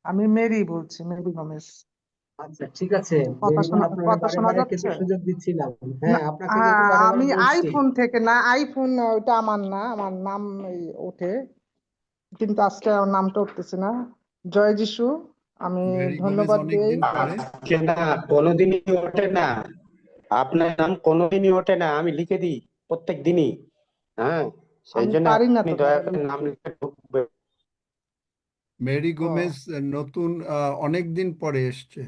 আমি মেরি বলছি, মেরি গোমেজ। আচ্ছা, ঠিক আছে। কথা মেরিগন, শোনা আপনাকে কথা বারে শোনা বারে কিন্তু যাচ্ছে? সুযোগ দিচ্ছিলাম। না, হ্যাঁ, আপনাকে হ্যাঁ, কিন্তু বারে বারে আমি বলছি। আইফোন থেকে না, আইফোন ওইটা আমার না, আমার নাম এই ওঠে, কিন্তু আজকে আমার নামটা উঠতেছে না। জয় যিশু। আমি মেরি গোমেজ ধন্যবাদ দিই। অনেকদিন পরে। আজকে না, কোনোদিনই ওঠে না, আপনার নাম কোনোদিনই ওঠে না, আমি লিখে দিই প্রত্যেক দিনই। হ্যাঁ, সেই আমি জন্য পারি না আপনি তো দয়া দাদা করে নাম লিখতে। লিখে ঢুকবেন। মেরি ও, গোমেজ নতুন অনেকদিন পরে এসছে।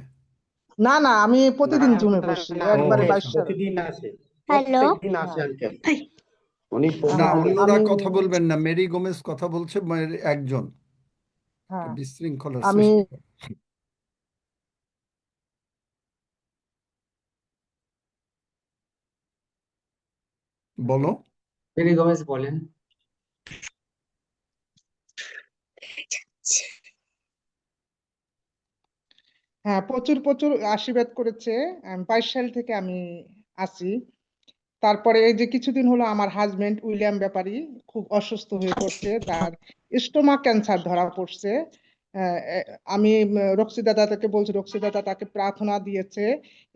না না, আমি না প্রতিদিন জুমে না বসি, না, ও একবারে আচ্ছা। 22 সাল। প্রতিদিন আসে, হ্যালো, প্রত্যেক দিন আসে হ্যাঁ, আঙ্কেল। উনি না, হ্যাঁ, অন্যরা আমি কথা বলবেন না, মেরি গোমেজ কথা বলছে, একজন হ্যাঁ, বিশৃঙ্খলার আমি সৃষ্টি করে। বলো। মেরি গোমেজ বলেন। হ্যাঁ, প্রচুর প্রচুর আশীর্বাদ করেছে। 22 সাল থেকে আমি আছি। তারপরে এই যে কিছুদিন হলো আমার হাজবেন্ড উইলিয়াম ব্যাপারী খুব অসুস্থ হয়ে পড়ছে, তার স্টোমাক ক্যান্সার ধরা পড়ছে। আমি রক্সি দাদা তাকে বলছি, রক্সি দাদা তাকে প্রার্থনা দিয়েছে,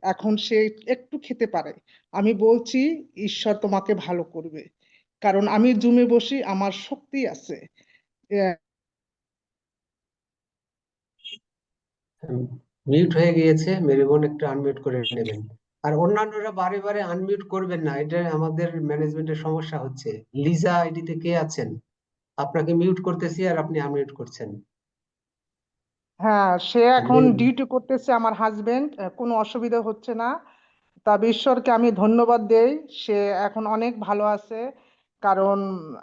এখন সে একটু খেতে পারে। আমি বলছি ঈশ্বর তোমাকে ভালো করবে, কারণ আমি জুমে বসি, আমার শক্তি আছে। মিউট হয়ে গিয়েছে, মেরিগন একটু আনমিউট করে নেবেন। আর অন্যান্যরা বারে বারে আনমিউট করবেন না, এটা আমাদের ম্যানেজমেন্টের সমস্যা হচ্ছে। লিজা আইডিতে কে আছেন? আপনাকে মিউট করতেছি আর আপনি আনমিউট করছেন। হ্যাঁ, সে এখন ডিউটি করতেছে আমার হাজবেন্ড, কোনো অসুবিধা হচ্ছে না। তবে ঈশ্বরকে আমি ধন্যবাদ দেই, সে এখন অনেক ভালো আছে। কারণ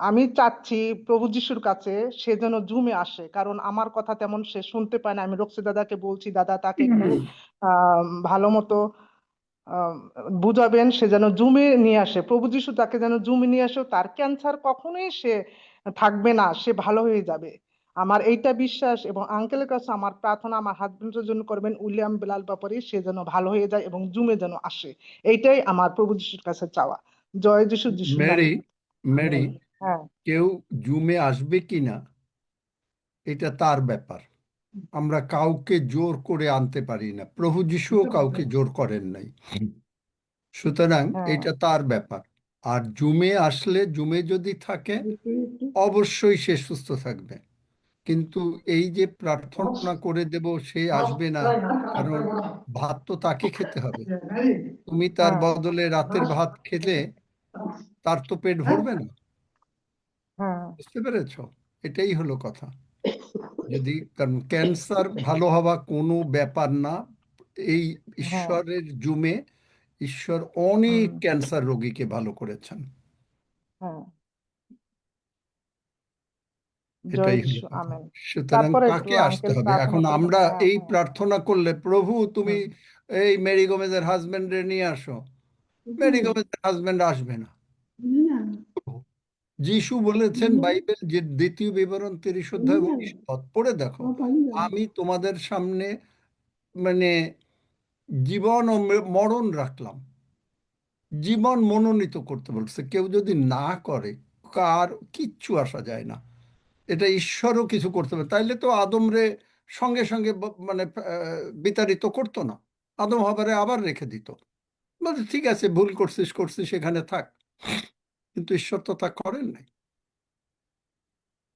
আমি চাচ্ছি প্রভু যিশুর কাছে সে যেন জুমে আসে, কারণ আমার কথা তেমন সে শুনতে পায় না। আমি রক্সি দাদাকে বলছি, দাদা তাকে একটু ভালো মতো আহ, বুঝাবেন, সে যেন জুমে নিয়ে আসে, প্রভু যিশু তাকে যেন জুমে নিয়ে আসে। তার ক্যান্সার কখনোই সে থাকবে না, সে ভালো হয়ে যাবে। আমার এইটা বিশ্বাস, এবং আঙ্কেলের কাছে আমার প্রার্থনা আমার হাজবেন্ডের জন্য করবেন, উইলিয়াম বেলাল ব্যাপারী, সে যেন ভালো হয়ে যায় এবং জুমে যেন আসে। এইটাই আমার প্রভু যিশুর কাছে চাওয়া। জয় যিশু, যিশুর নামে। মেরি মেরি হ্যাঁ, কেউ জুমে আসবে কিনা এটা তার ব্যাপার। আমরা কাউকে জোর করে আনতে পারি না, প্রভু যিশুও কাউকে জোর করেন নাই। সুতরাং হ্যাঁ, এটা তার ব্যাপার। আর জুমে আসলে, জুমে যদি থাকে, অবশ্যই সে সুস্থ থাকবে। কিন্তু এই যে প্রার্থনা করে দেব সে আসবে না, কারণ ভাত তো তাকে খেতে হবে। তুমি তার হ্যাঁ, বদলে রাতের ভাত খেলে তার তো পেট ভরবে না। হ্যাঁ, বুঝতে পেরেছ? এটাই হলো কথা। যদি, কারণ ক্যান্সার ভালো হওয়া কোনো ব্যাপার না। এই হ্যাঁ, ঈশ্বরের জুমে ঈশ্বর অনেক হুম, ক্যান্সার রোগীকে ভালো করেছেন। হ্যাঁ। জয় এটাই হলো যিশু, কথা। আমেন। সুতরাং তারপরে একটু কাকে আসতে আঙ্কেল হবে? প্রার্থনা এখন করবেন। আমরা হ্যাঁ, এই হ্যাঁ, প্রার্থনা করলে, প্রভু তুমি হুম, এই মেরি গোমেজের হাজবেন্ডে নিয়ে আসো, মেরি গোমেজের হাজবেন্ড আসবে না। যিশু বলেছেন বাইবেল যে 2 বিবরণ 30 অধ্যায় 19 পদ পড়ে দেখো, আমি তোমাদের সামনে মানে জীবন ও মরণ রাখলাম। জীবন মনোনীত করতে বলছে, কেউ যদি না করে কার কিচ্ছু আসা যায় না। এটা ঈশ্বরও কিছু করতে পারে, তাইলে তো আদমরে সঙ্গে সঙ্গে মানে বিতাড়িত করতো না। আদম হবারে আবার রেখে দিত, বলে ঠিক আছে ভুল করছিস করছিস এখানে থাক। কিন্তু ঈশ্বর তো তা করেন নাই।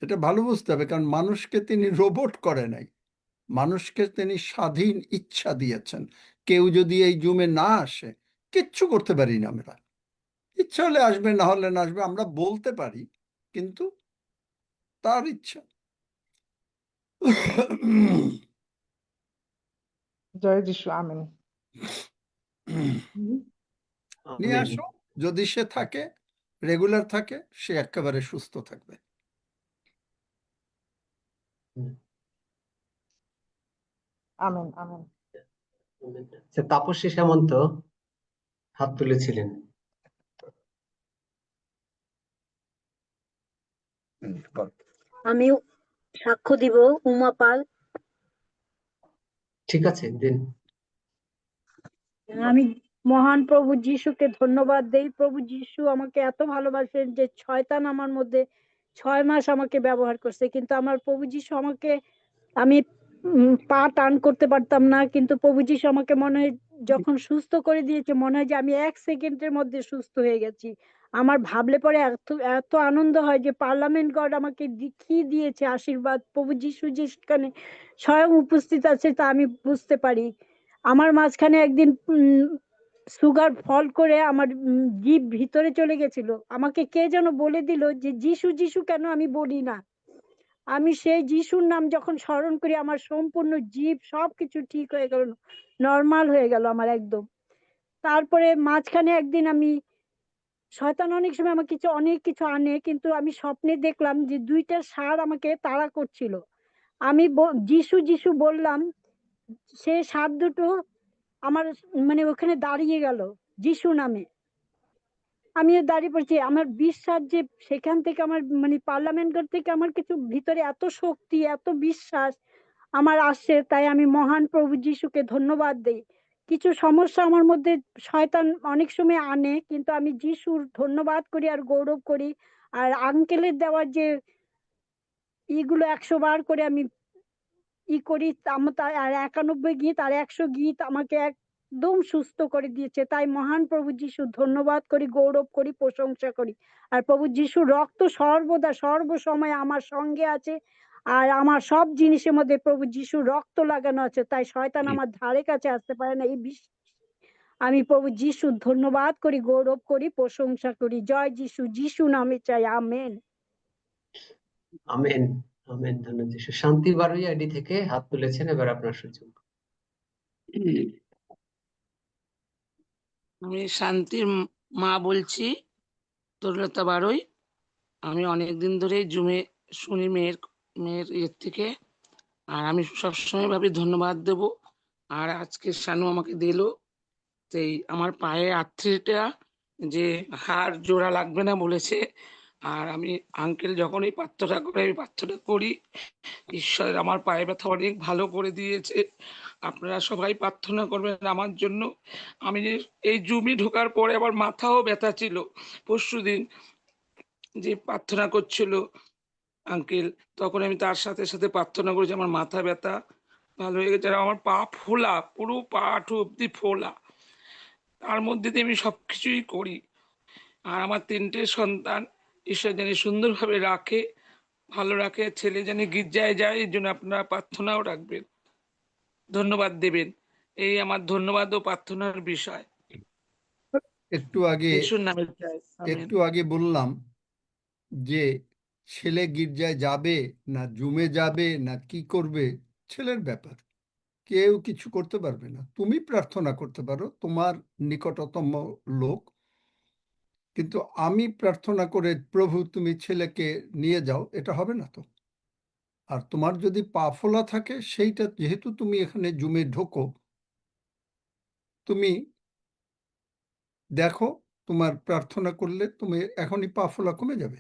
এটা ভালো বুঝতে হবে, কারণ মানুষকে তিনি রোবট করে নাই, মানুষকে তিনি স্বাধীন ইচ্ছা দিয়েছেন। কেউ যদি এই জুমে না আসে, কিচ্ছু করতে পারি না আমরা। ইচ্ছা হলে আসবে, না হলে না আসবে, আমরা বলতে পারি, কিন্তু তার ইচ্ছা। জয় যিশু, আমেন। নিয়ে আমেন। আসো, যদি সে থাকে, রেগুলার থাকে, সে একেবারে সুস্থ থাকবে। Amen, amen. আচ্ছা, তাপসী সামন্ত হাত তুলেছিলেন। আমি সাক্ষ্য দিব, উমা পাল। ঠিক আছে, দিন। আমি মহান প্রভু যিশুকে ধন্যবাদ দেই। প্রভু যিশু আমাকে এত ভালোবাসেন যে শয়তান আমার মধ্যে 6 মাস আমাকে ব্যবহার করছে, কিন্তু আমার প্রভু যিশু আমাকে, আমি পা টান করতে পারতাম না, কিন্তু প্রভু যিশু আমাকে মনে হয় যখন সুস্থ করে দিয়েছে, মনে হয় যে আমি 1 সেকেন্ডের মধ্যে সুস্থ হয়ে গেছি। আমার ভাবলে পরে এত এত আনন্দ হয় যে পার্লামেন্ট গড আমাকে কি দিয়েছে আশীর্বাদ। প্রভু যিশু যেখানে স্বয়ং উপস্থিত আছে তা আমি বুঝতে পারি। আমার মাঝখানে একদিন সুগার ফল করে আমার জিভ ভিতরে চলে গেছিল। আমাকে কে যেন বলে দিল যে যিশু যিশু কেন আমি বলি না। আমি সেই যিশুর নাম যখন স্মরণ করি, আমার সম্পূর্ণ জিভ সবকিছু ঠিক হয়ে গেল, নর্মাল হয়ে গেল আমার একদম। তারপরে মাঝখানে একদিন আমি, শয়তান অনেক সময় আমাকে অনেক কিছু আনে, কিন্তু আমি স্বপ্নে দেখলাম যে 2টা ষাঁড় আমাকে তাড়া করছিল। আমি যিশু যিশু বললাম, সে ষাঁড় দুটো আমার মানে ওখানে দাঁড়িয়ে গেল যিশু নামে। আমিও দাঁড়িয়ে পড়ছি। আমার বিশ্বাস যে সেখান থেকে আমার মানে পার্লামেন্ট থেকে আমার কিছু ভিতরে এত শক্তি, এত বিশ্বাস আমার আসছে, তাই আমি মহান প্রভু যিশুকে ধন্যবাদ দেই। কিছু সমস্যা আমার মধ্যে শয়তান অনেক সময় আনে, কিন্তু আমি যিশুর ধন্যবাদ করি আর গৌরব করি। আর আঙ্কেলের দেওয়ার যে ইগুলো 100 বার করে আমি করি, আর 91 গীত আর 100 গীত আমাকে একদম সুস্থ করে দিয়েছে। তাই মহান প্রভু যিশু ধন্যবাদ করি, গৌরব করি, প্রশংসা করি। আর প্রভু যিশুর রক্ত সর্বদা সর্বসময় আমার সঙ্গে আছে। আর আমার সব জিনিসের মধ্যে প্রভু যিশুর রক্ত লাগানো আছে, তাই শয়তান আমার ধারে কাছে আসতে পারে না। এই আমি প্রভু যিশুর ধন্যবাদ করি, গৌরব করি, প্রশংসা করি। জয় যিশু, যিশু নামে চাই, আমেন। Amen, amen. ধন্যবাদ যিশু। শান্তি বারুই আইডি থেকে হাত তুলেছেন, এবার আপনার সুযোগ। আমি শান্তির মা বলছি, তরুলতা বারুই। আমি অনেকদিন ধরে জুমে শুনি মেয়ের মেয়ের ইয়ের থেকে, আর আমি সবসময় ভাবি ধন্যবাদ দেব। আর আজকে শানু আমাকে দিল, সেই আমার পায়ে আর্থ্রিটা যে হাড় জোড়া লাগবে না বলেছে। আর আমি আঙ্কেল যখন এই পাথরটা করে, আমি পাথরটা করি, ঈশ্বর আমার পায়ে ব্যথা অনেক ভালো করে দিয়েছে। আপনারা সবাই প্রার্থনা করবেন আমার জন্য। আমি এই জুমি ঢোকার পরে আমার মাথাও ব্যথা ছিল। পরশুদিন যে প্রার্থনা করছিল আঙ্কেল, তখন আমি তার সাথে সাথে প্রার্থনা করেছি, আমার মাথা ব্যথা ভালো হয়ে গেছে। আর আমার পা ফোলা, পুরো পা হাঁটু অব্দি ফোলা, তার মধ্যে দিয়ে আমি সবকিছুই করি। আর আমার 3টে সন্তান ঈশ্বর জানি সুন্দরভাবে রাখে, ভালো রাখে। ছেলে জানি গির্জায় যায়, এই জন্য আপনারা প্রার্থনাও রাখবেন, ধন্যবাদ দেবেন। এই আমার ধন্যবাদ ও প্রার্থনার বিষয়। একটু আগে যিশুর নামে চাই, আমেন। একটু আগে বললাম যে ছেলে গির্জায় যাবে না জুমে যাবে না কি করবে, ছেলের ব্যাপার, কেউ কিছু করতে পারবে না। তুমি প্রার্থনা করতে পারো, তোমার নিকটতম লোক, কিন্তু আমি প্রার্থনা করে প্রভু তুমি ছেলেকে নিয়ে যাও, এটা হবে না তো। আর তোমার যদি পা ফোলা থাকে, সেইটা যেহেতু তুমি এখানে জুমে ঢোকো, তুমি দেখো তোমার প্রার্থনা করলে তুমি এখনই পা ফোলা কমে যাবে।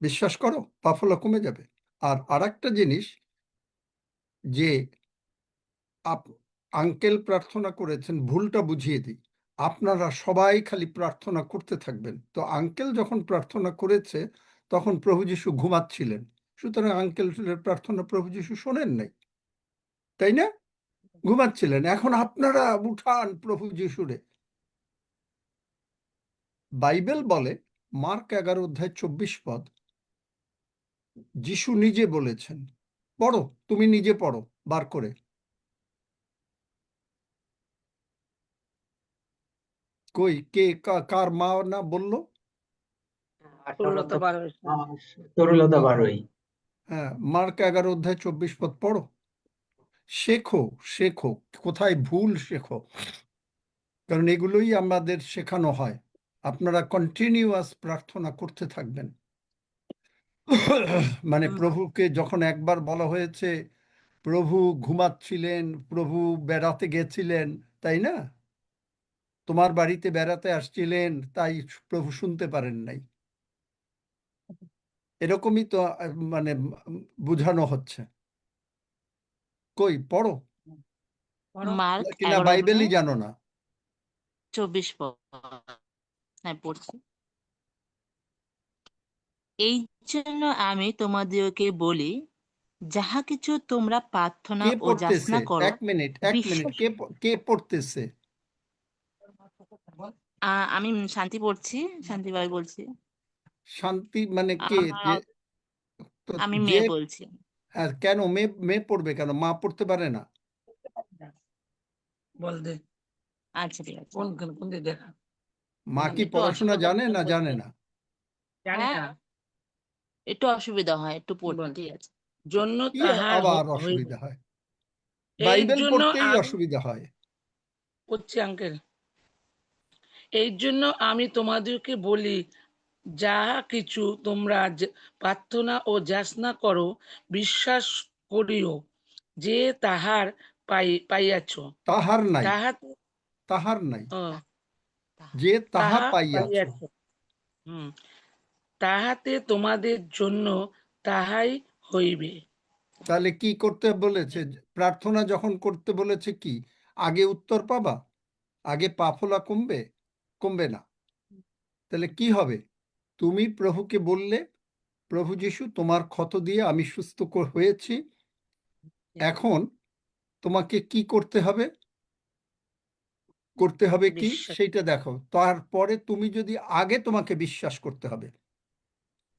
বিশ্বাস করো, পা ফোলা কমে যাবে। আর আরেকটা জিনিস, যে আঙ্কেল প্রার্থনা করেছেন, ভুলটা বুঝিয়ে দিই। আপনারা সবাই খালি প্রার্থনা করতে থাকবেন। তো আঙ্কেল যখন প্রার্থনা করেছে তখন প্রভু যিশু ঘুমাচ্ছিলেন, সুতরাং আঙ্কেলের প্রার্থনা প্রভু যিশু শোনেন নাই, তাই না? ঘুমাচ্ছিলেন। এখন আপনারা উঠান প্রভু যিশুরে। বাইবেল বলে, মার্ক 11 অধ্যায় 24 পদ, যিশু নিজে বলেছেন। পড়ো, তুমি নিজে পড়ো বার করে। কই কে কার মা না বললো? আর তরুলতা সর্বাত্মক বারোই। তরুলতা বাড়ই। হ্যাঁ, মার্ক 11 অধ্যায় 24 পদ পড়ো। শেখো, শেখো, কোথায় ভুল শেখো, কারণ এগুলোই আমাদের শেখানো হয়। আপনারা কন্টিনিউয়াস প্রার্থনা করতে থাকবেন। মানে প্রভুকে যখন একবার বলা হয়েছে প্রভু ঘুমাচ্ছিলেন, প্রভু বেড়াতে গেছিলেন, তাই না? তোমার বাড়িতে বেড়াতে আসছিলেন, তাই প্রভু শুনতে পারেন নাই। এরকমই তো মানে বোঝানো হচ্ছে। কই পড়ো, মার্ক কিনা 11 বাইবেলই অধ্যায় জানো না? 24 পদ। হ্যাঁ, পড়ছি। এই জন্য আমি তোমাদিওকে বলি, যাহা কিছু তোমরা প্রার্থনা কে ও পড়তেছে? যাচনা করো, এক মিনিট, বিশ্বাস। কে পড়তেছে? আমি শান্তি পড়ছি, শান্তি ভাই বলছি। শান্তি মানে কে? আমার তো আমি যে মেয়ে বলছি। হ্যাঁ, কেন মেয়ে পড়বে কেন? মা পড়তে পারে না? বল দে আচ্ছা, ঠিক আছে। কোন দিকে দেখা। মা কি একটু পড়াশোনা অসুবিধা জানে হয় না জানে বলতে। না? হ্যাঁ, একটু অসুবিধা হয়, একটু পড়তে। বল। ঠিক আছে। জন্য কি তাহার আবার হইল। অসুবিধা হয়? এই বাইবেল জন্য পড়তেই আমি অসুবিধা হয়। পড়ছি আঙ্কেল। এই জন্য আমি তোমাদেরকে বলি, যাহা কিছু তোমরা প্রার্থনা ও যাচনা করো, বিশ্বাস করিও যে তাহার পাইয়াছ, তাহার নাই, তাহাতে তাহার নাই, ও, যে তাহা তাহা পাইয়াছ। পাইয়াছ, তাহাতে তোমাদের জন্য তাহাই হইবে। তাহলে কি করতে বলেছে? প্রার্থনা যখন করতে বলেছে কি আগে উত্তর পাবা? আগে পাফলা কমবে? কমবে না। তাহলে কি হবে? তুমি প্রভুকে বললে, প্রভু যিশু তোমার ক্ষত দিয়ে আমি সুস্থ হয়েছি, এখন তোমাকে কি করতে হবে? করতে হবে কি বিশ্বাস। সেইটা দেখো। তারপরে তুমি যদি আগে তোমাকে বিশ্বাস করতে হবে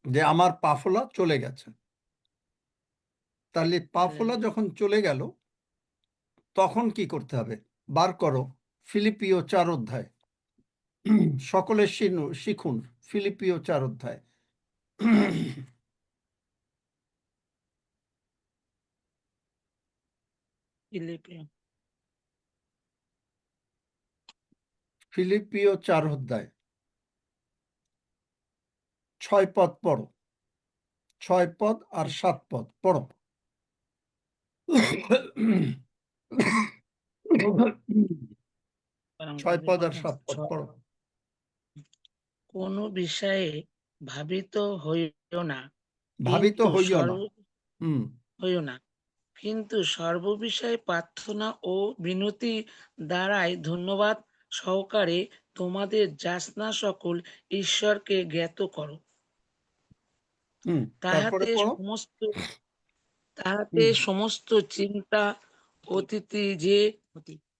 যে আমার পাফলা চলে গেছে, তাহলে পাফলা যখন চলে গেল তখন কি করতে হবে? বার করো ফিলিপিও 4 অধ্যায়। সকলে শিখুন ফিলিপিও 4 অধ্যায়। ফিলিপিও 4 অধ্যায় 6 পদ পড়ো, 6 পদ আর 7 পদ পড়ো। 6 পদ আর 7 পদ পড়ো। কোন বিষয়ে ভাবিত হইও না, ভাবিত কিন্তু হইও না। হইও না, কিন্তু সর্ববিষয়ে প্রার্থনা ও বিনতি দ্বারাই ধন্যবাদ সহকারে তোমাদের যাচনা সকল ঈশ্বরকে জ্ঞাত করো। তারপরে পড়ো। তাহাতে সমস্ত চিন্তা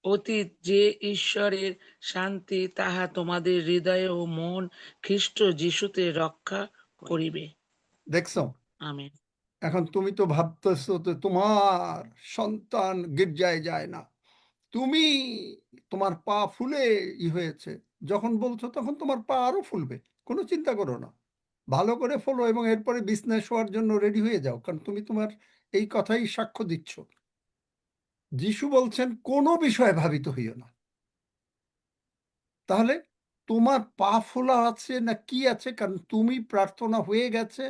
অতীত যে ঈশ্বরের শান্তি তাহা তোমাদের হৃদয় ও মন খ্রিস্ট যিশুতে রক্ষা করিবে। দেখছো? আমেন। এখন তুমি তো ভাবতেছো তো তোমার সন্তান গির্জায় যায় না, তুমি তোমার পা ফুলে হয়েছে। যখন বলছো তখন তোমার পা আরো ফুলবে, কোনো চিন্তা করো না। ভালো করে ফলো এবং এরপরে বিজনেস হওয়ার জন্য রেডি হয়ে যাও, কারণ তুমি তোমার এই কথাই সাক্ষ্য দিচ্ছ। যিশু বলছেন কোনো বিষয়ে ভাবিত হইও না। তাহলে তোমার পা ফোলা আছে না কি আছে? কারণ তুমি প্রার্থনা হয়ে গেছে।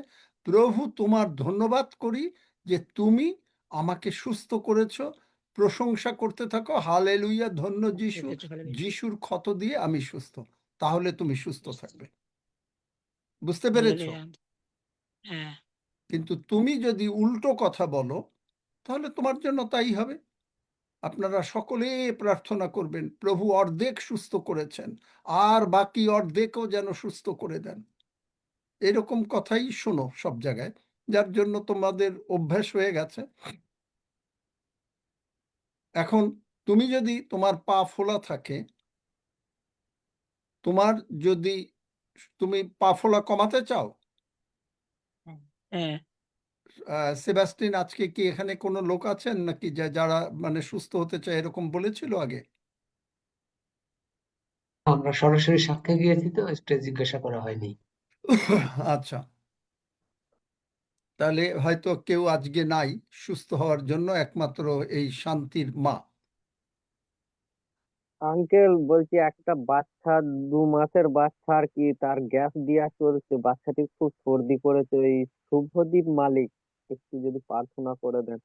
প্রভু তোমার ধন্যবাদ করি যে তুমি আমাকে সুস্থ করেছো। প্রশংসা করতে থাকো, হালেলুয়া, ধন্য যিশু, যিশুর ক্ষত দিয়ে আমি সুস্থ। তাহলে তুমি সুস্থ থাকবে। বুঝতে পেরেছো? হ্যাঁ। কিন্তু তুমি যদি উল্টো কথা বলো তাহলে তোমার জন্য তাই হবে। আপনারা সকলে প্রার্থনা করবেন প্রভু অর্ধেক সুস্থ করেছেন, আর বাকি অর্ধেকও যেন সুস্থ করে দেন। এরকম কথাই শোনো সব জায়গায়, যার জন্য তোমাদের অভ্যাস হয়ে গেছে। এখন তুমি যদি তোমার পা ফোলা থাকে, তুমি পা ফোলা কমাতে চাও, সেবাস্টিন, আজকে কি এখানে কোনো লোক আছেন নাকি যারা মানে সুস্থ হতে চায় এরকম বলেছিল আগে? আমরা সরাসরি সাক্ষ্য গিয়েছি তো, এটা জিজ্ঞাসা করা হয়নি। আচ্ছা, তাহলে হয়তো কেউ আজকে নাই সুস্থ হওয়ার জন্য, একমাত্র এই শান্তির মা। আঙ্কেল বলছি, একটা বাচ্চা 2 মাসের বাচ্চা আর কি, তার গ্যাস দিয়া চলছে, বাচ্চাটি খুব সর্দি করেছে, ওই শুভদীপ মালিক, একটু যদি প্রার্থনা করে দেন।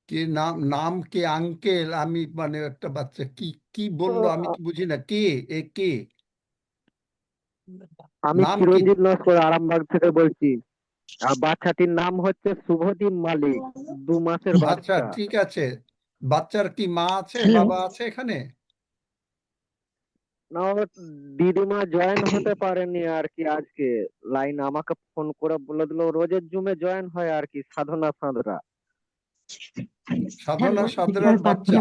কে নাম, নাম কে আঙ্কেল? আমি মানে একটা বাচ্চা কি কি বললো আমি তো বুঝি না, কে এ কে? আমি নাম কি? চিরঞ্জিত নস্কর আরামবাগ থেকে বলছি, আর বাচ্চাটির নাম হচ্ছে শুভদীপ মালিক, 2 মাসের আচ্ছা, বাচ্চা। ঠিক আছে। বাচ্চার কি মা আছে, হ্যালো বাবা আছে এখানে? না, ওর দিদিমা জয়েন হতে পারেনি আর কি আজকে, লাইন আমাকে ফোন করে বলে দিল, রোজের জুমে জয়েন হয় আর কি, সাধনা সাঁতরা। সাধনা সাদরার বাচ্চা?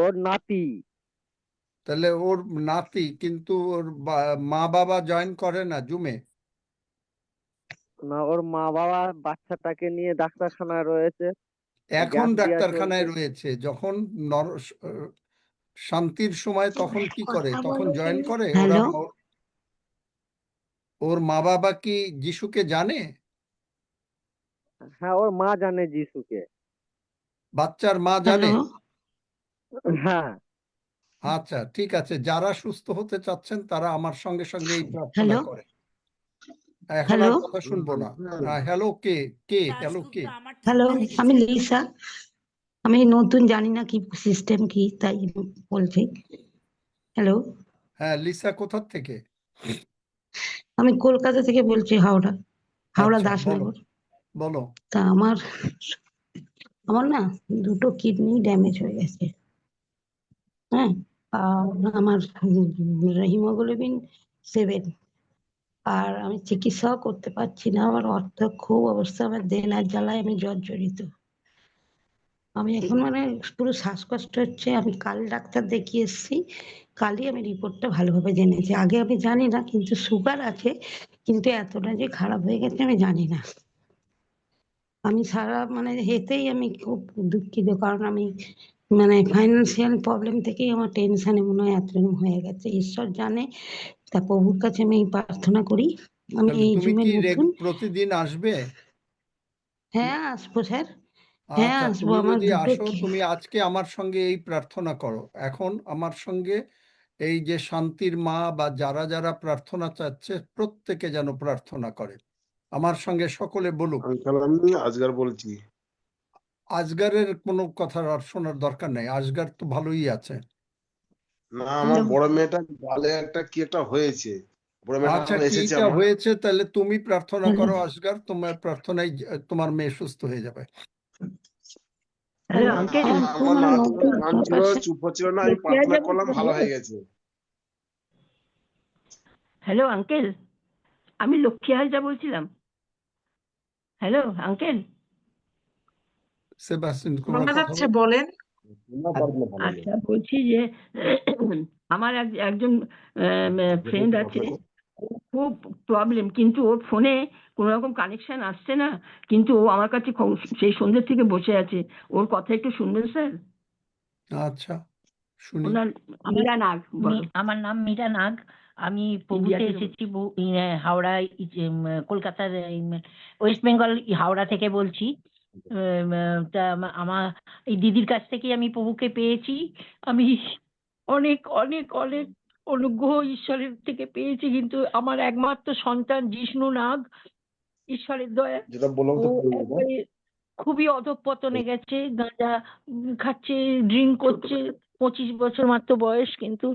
ওর নাতি। তাহলে ওর নাতি, কিন্তু ওর মা বাবা জয়েন করে না জুমে? না, ওর মা বাবা বাচ্চাটাকে নিয়ে ডাক্তারখানায় রয়েছে, এখন গ্যাস দিয়া ডাক্তারখানায় চলছে। রয়েছে, যখন শান্তির সময় তখন কি করে? তখন জয়েন করে ওরা? হ্যালো ওর মা বাবা কি যিশুকে জানে? হ্যাঁ, ওর মা জানে যিশুকে। বাচ্চার মা হ্যালো জানে? হ্যাঁ। আচ্ছা, ঠিক আছে। যারা সুস্থ হতে চাচ্ছেন তারা আমার সঙ্গে সঙ্গে এই প্রার্থনা হ্যালো করে। এখন হ্যালো আর কথা শুনবো না। হ্যালো, কে কে হ্যালো কে? হ্যালো আমি লিসা। আমি নতুন, জানি না কি সিস্টেম কি, তাই বলছি। হ্যালো, হ্যাঁ, লিসা কোথা থেকে? আমি কলকাতা থেকে বলছি, হাওড়া আচ্ছা, বলো দাসনগর। বলো। তা আমার আমার না 2টো কিডনি ড্যামেজ হয়ে গেছে। হ্যাঁ, আর আমার হিমোগ্লোবিন 7, আর আমি চিকিৎসাও করতে পারছি না। আমার অর্থ খুব অবস্থা, আমার দেনার জ্বালায় আমি জর্জরিত। আমি এখন মানে পুরো শ্বাসকষ্ট হচ্ছে। আমি কাল ডাক্তার দেখিয়ে এসেছি, কালই আমি রিপোর্টটা ভালোভাবে জেনেছি। আগে আমি জানি না, কিন্তু সুগার আছে, কিন্তু এতটা যে খারাপ হয়ে গেছে আমি জানি না। আমি সারা মানে হেতেই আমি খুব দুঃখিত, কারণ আমি মানে ফাইন্যান্সিয়াল প্রবলেম থেকেই আমার টেনশনে মনে হয় এতরকম হয়ে গেছে। ঈশ্বর জানে। তা প্রভুর কাছে আমি প্রার্থনা করি। আমি তাহলে এই তুমি জুমে কি নতুন। প্রতিদিন আসবে? হ্যাঁ আসবো স্যার, হ্যাঁ আচ্ছা, আসবো। তুমি আমার যদি 2টো আসো, তুমি আজকে আমার সঙ্গে এই প্রার্থনা করো। এখন আমার সঙ্গে এই যে শান্তির মা বা যারা যারা প্রার্থনা চাচ্ছে, প্রত্যেকে যেন প্রার্থনা করে। আমার সঙ্গে সকলে বলুক। আঙ্কেল আমি আজগার বলছি। আজগারের কোনো কথা আর শোনার দরকার নেই, আজগার তো ভালোই আছে। না, আমার বড় মেয়েটা গালে একটা কি একটা হয়েছে, বড় মেয়েটা আচ্ছা, এখন এসেছে কিটা আমার। হয়েছে তাহলে তুমি প্রার্থনা করো আজগার, তোমার প্রার্থনায় তোমার মেয়ে সুস্থ হয়ে যাবে। হ্যালো আঙ্কেল, আমার নাতনি কাঁদছিল, চুপ হচ্ছিল না, আমি প্রার্থনা করলাম, ভালো হয়ে গেছে। হ্যালো আঙ্কেল, আমি লক্ষ্মী হাজরা বলছিলাম। হ্যালো আঙ্কেল, সেবাস্টিন, কোনো শোনা কথা যাচ্ছে? বলো। বলেন। ভালো আচ্ছা, বলছি যে আমার একজন ফ্রেন্ড আছে, খুব প্রবলেম, কিন্তু ওর ফোনে কোনো রকম কানেকশন আসছে না, কিন্তু ও আমার কাছে সেই সন্ধ্যে থেকে বসে আছে। ওর কথা একটু শুনবেন স্যার? আচ্ছা, শুনি। ওনার মীরা নাগ বলো। আমার নাম মীরা নাগ। আমি প্রভুতে এসেছি হাওড়ায়, কলকাতার ওয়েস্ট বেঙ্গল হাওড়া থেকে বলছি। তা আমার এই দিদির কাছ থেকে আমি প্রভুকে পেয়েছি। আমি অনেক অনেক অনেক অনুগ্রহ ঈশ্বরের থেকে পেয়েছি, কিন্তু আমার একমাত্র সন্তান জিষ্ণু নাগ, ঈশ্বরের দয়া, যেটা বললাম ও তো করবো না। একবারে খুবই অধঃপতনে গেছে। গাঁজা খাচ্ছে, ড্রিঙ্ক করছে, 25 বছর মাত্র বয়স, কিন্তু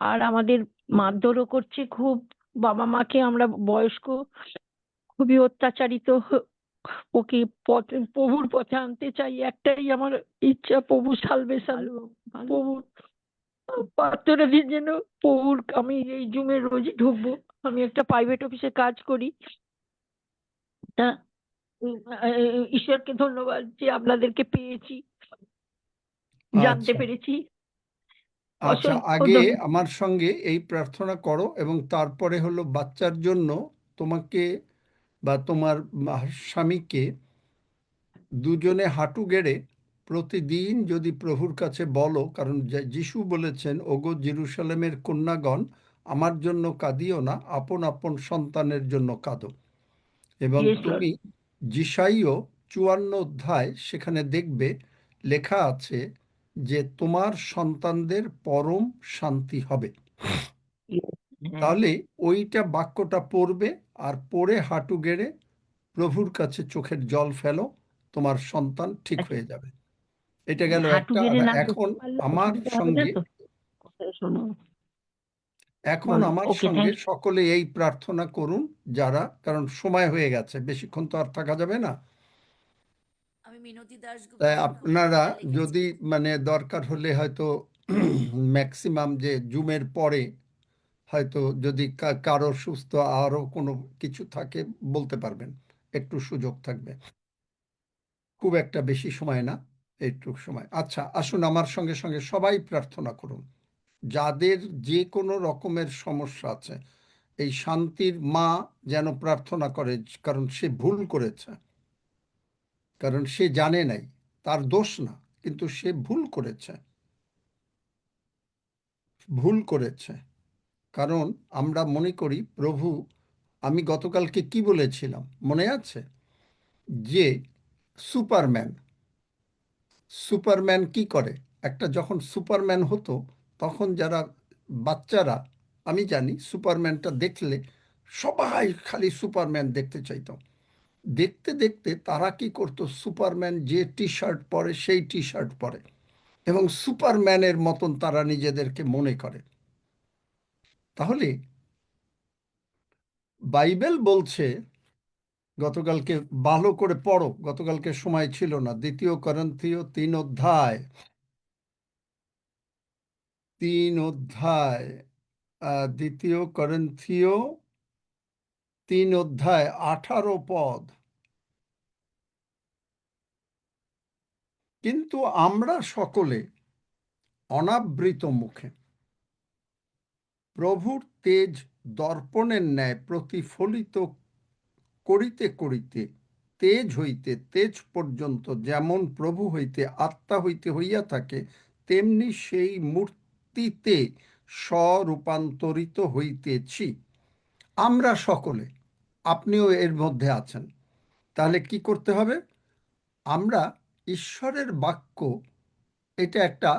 আর আমাদের মারধরও করছে খুব। বাবা মাকে, আমরা বয়স্ক, খুবই অত্যাচারিত। ওকে প্রভুর পথে আনতে চাই, একটাই আমার ইচ্ছা, প্রভু সালভেশন, প্রভুর প্রার্থনা দিন যেন প্রভুর। আমি এই জুমে রোজই ঢুকবো। আমি একটা প্রাইভেট অফিসে কাজ করি। তা ঈশ্বরকে ধন্যবাদ যে আপনাদেরকে পেয়েছি, জানতে আচ্ছা পেরেছি। আচ্ছা, অসংখ্য আগে ধন্যবাদ। আমার সঙ্গে এই প্রার্থনা করো, এবং তারপরে হলো বাচ্চার জন্য তোমাকে বা তোমার স্বামীকে দুজনে হাঁটু গেড়ে প্রতিদিন যদি প্রভুর কাছে বলো, কারণ যিশু বলেছেন, ওগো জেরুসালেমের কন্যাগণ, আমার জন্য কাঁদিও না, আপন আপন সন্তানের জন্য কাঁদো। এবং Yes, Lord. তুমি যিশাইও 54 অধ্যায় সেখানে দেখবে লেখা আছে যে তোমার সন্তানদের পরম শান্তি হবে। Yes. হ্যাঁ তাহলে ওইটা বাক্যটা পড়বে, আর পড়ে হাঁটু গেড়ে প্রভুর কাছে চোখের জল ফেলো, তোমার সন্তান ঠিক আচ্ছা, হয়ে যাবে। এটা গেল হাঁটু একটা। আর গেড়ে না এখন করতে পারলে আমার অসুবিধা হবে না সঙ্গে তো? শোনো, এখন বলো। আমার ওকে, সঙ্গে থ্যাংক সকলে এই প্রার্থনা করুন যারা, কারণ সময় হয়ে গেছে, বেশিক্ষণ তো আর থাকা যাবে না। তাই আপনারা যদি মানে দরকার হলে হয়তো ম্যাক্সিমাম যে জুমের পরে হয়তো যদি কারো সুস্থ আরো কোনো কিছু থাকে বলতে পারবেন, একটু সুযোগ থাকবে। খুব একটা বেশি সময় না, এইটুকু সময়। আচ্ছা, আসুন আমার সঙ্গে সঙ্গে সবাই প্রার্থনা করুন যাদের যে কোনো রকমের সমস্যা আছে। এই শান্তির মা যেন প্রার্থনা করে, কারণ সে ভুল করেছে, কারণ সে জানে নাই, তার দোষ না, কিন্তু সে ভুল করেছে, ভুল করেছে। কারণ আমরা মনে করি প্রভু, আমি গতকালকে কি বলেছিলাম মনে আছে, যে সুপারম্যান, সুপারম্যান কি করে, একটা যখন সুপারম্যান হতো তখন যারা বাচ্চারা, আমি জানি সুপারম্যানটা দেখলে সবাই খালি সুপারম্যান দেখতে চাইতো। দেখতে দেখতে তারা কি করতো, সুপারম্যান যে টি শার্ট পরে সেই টি শার্ট পরে এবং সুপারম্যানের মতন তারা নিজেদেরকে মনে করে। তাহলে বাইবেল বলছে, গতকালকে ভালো করে পড়ো, গতকালকে সময় ছিল না, 2 করিন্থীয় 3 অধ্যায় 3 অধ্যায় 2 করিন্থীয় 3 অধ্যায় 18 পদ। কিন্তু আমরা সকলে অনাবৃত মুখে প্রভুর তেজ দর্পণের ন্যায় প্রতিফলিত করিতে করিতে তেজ হইতে তেজ পর্যন্ত যেমন প্রভু হইতে আত্মা হইতে হইয়া থাকে, তেমনি সেই মূর্তিতে স্বরূপান্তরিত হইতেছি। আমরা সকলে, আপনিও এর মধ্যে আছেন। তাহলে কি করতে হবে? আমরা ঈশ্বরের বাক্য, এটা একটা,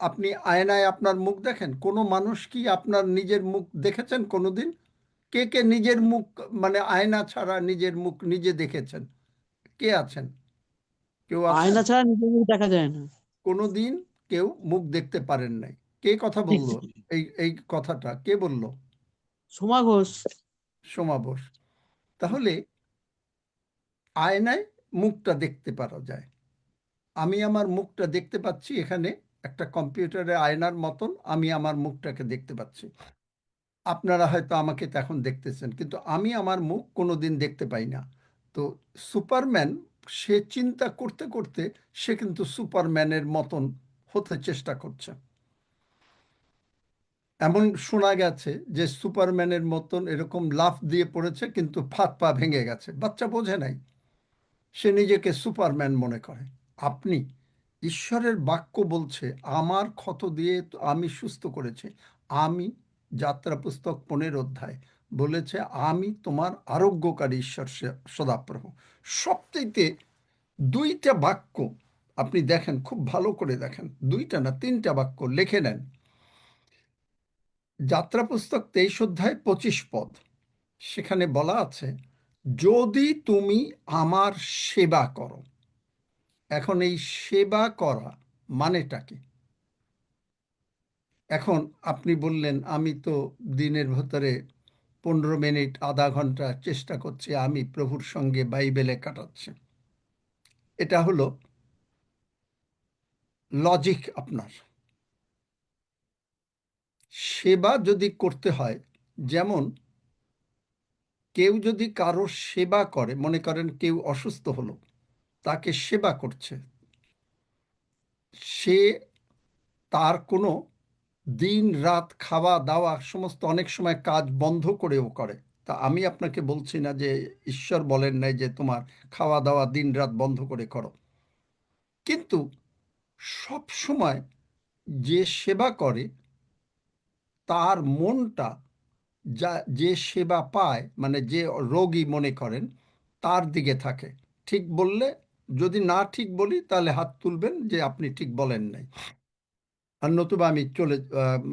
আপনি আয়নায় আপনার মুখ দেখেন, কোনো মানুষ কি আপনার নিজের মুখ দেখেছেন কোনোদিন? কে কে নিজের মুখ, মানে আয়না ছাড়া নিজের মুখ নিজে দেখেছেন? কে আছেন? কেউ আছেন? আয়না ছাড়া নিজের মুখ দেখা যায় না। কোনোদিন কেউ মুখ দেখতে পারেন নাই? কে কথা বললো? এই এই কথাটা কে বললো? সোমা ঘোষ। সোমা বোস। তাহলে আয়নায় মুখটা দেখতে পারা যায়। আমি আমার মুখটা দেখতে পাচ্ছি, এখানে একটা কম্পিউটারে আয়নার মতন আমি আমার মুখটাকে দেখতে পাচ্ছি। আপনারা হয়তো আমাকে এখন দেখতেছেন, কিন্তু আমি আমার মুখ কোনোদিন দেখতে পাই না। তো সুপারম্যান, সে চিন্তা করতে করতে সে কিন্তু সুপারম্যানের মতন হতে চেষ্টা করছে। এমন শোনা গেছে যে সুপারম্যানের মতন এরকম লাফ দিয়ে পড়েছে, কিন্তু হাত পা ভেঙে গেছে, বাচ্চা বোঝে নাই, সে নিজেকে সুপারম্যান মনে করে। আপনি, ঈশ্বরের বাক্য বলছে আমার ক্ষত দিয়ে আমি সুস্থ করেছি। আমি, যাত্রা পুস্তক 15 অধ্যায় বলেছে, আমি তোমার আরোগ্যকারী ঈশ্বর সদাপ্রভু। সবচেয়ে 2টা বাক্য আপনি দেখেন, খুব ভালো করে দেখেন, 2টা না 3টা বাক্য লিখে নেন। যাত্রা পুস্তক 23 অধ্যায় 25 পদ, সেখানে বলা আছে, যদি তুমি আমার সেবা করো। এখন এই সেবা করা মানেটা কি? এখন আপনি বললেন, আমি তো দিনের ভেতরে 15 মিনিট আধা ঘন্টা চেষ্টা করছি আমি প্রভুর সঙ্গে বাইবেলে কাটাচ্ছি। এটা হলো লজিক আপনার। সেবা যদি করতে হয়, যেমন কেউ যদি কারো সেবা করে, মনে করেন কেউ অসুস্থ হলো, তাকে সেবা করছে, সে তার কোনো দিন রাত খাওয়া দাওয়া সমস্ত অনেক সময় কাজ বন্ধ করেও করে। তা আমি আপনাকে বলছি না যে ঈশ্বর বলেন নাই যে তোমার খাওয়া দাওয়া দিন রাত বন্ধ করে করো, কিন্তু সব সময় যে সেবা করে তার মনটা যে সেবা পায়, মানে যে রোগী মনে করেন, তার দিকে থাকে। ঠিক বললে, যদি না ঠিক বলি তাহলে হাত তুলবেন যে আপনি ঠিক বলেন নাই, আর নতুবা আমি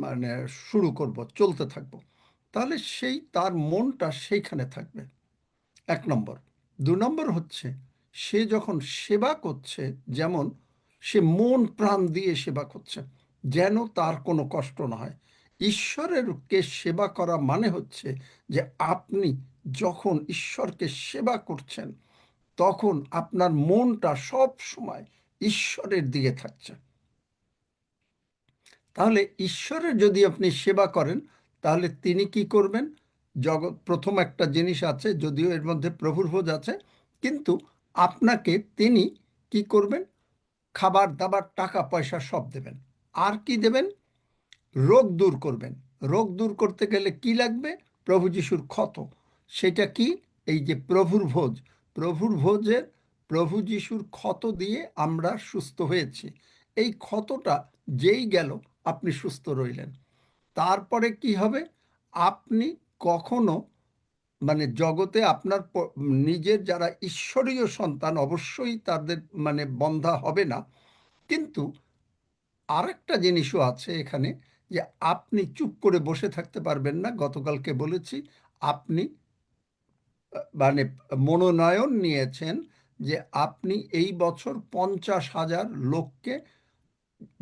মানে শুরু করব, চলতে থাকবো। তাহলে সেই তার মনটা সেইখানে থাকবে, 1 নম্বর। 2 নম্বর হচ্ছে, সে যখন সেবা করছে, যেমন সে মন প্রাণ দিয়ে সেবা করছে, যেন তার কোনো কষ্ট না হয়। ঈশ্বরেরকে সেবা করা মানে হচ্ছে যে আপনি যখন ঈশ্বরকে সেবা করছেন, তখন আপনার মনটা সব সময় ঈশ্বরের দিকে থাকছে। তাহলে ঈশ্বরের যদি আপনি সেবা করেন, তাহলে তিনি কি করবেন? প্রথম একটা জিনিস আছে, যদিও এর মধ্যে প্রভুর ভোজ আছে, কিন্তু আপনাকে তিনি কি করবেন? খাবার দাবার, টাকা পয়সা সব দেবেন। আর কি দেবেন? রোগ দূর করবেন। রোগ দূর করতে গেলে কি লাগবে? প্রভু যিশুর ক্ষত। সেটা কি? এই যে প্রভুর ভোজ, প্রভুর ভোজের প্রভু যিশুর ক্ষত দিয়ে আমরা সুস্থ হয়েছি। এই ক্ষতটা যেই গেল, আপনি সুস্থ রইলেন। তারপরে কি হবে? আপনি কখনো, মানে জগতে আপনার নিজের যারা ঈশ্বরীয় সন্তান, অবশ্যই তাদের মানে বন্ধা হবে না, কিন্তু আরেকটা জিনিসও আছে এখানে, যে আপনি চুপ করে বসে থাকতে পারবেন না। গতকালকে বলেছি, আপনি মানে মনোনয়ন নিয়েছেন যে আপনি এই বছর 50,000 লোককে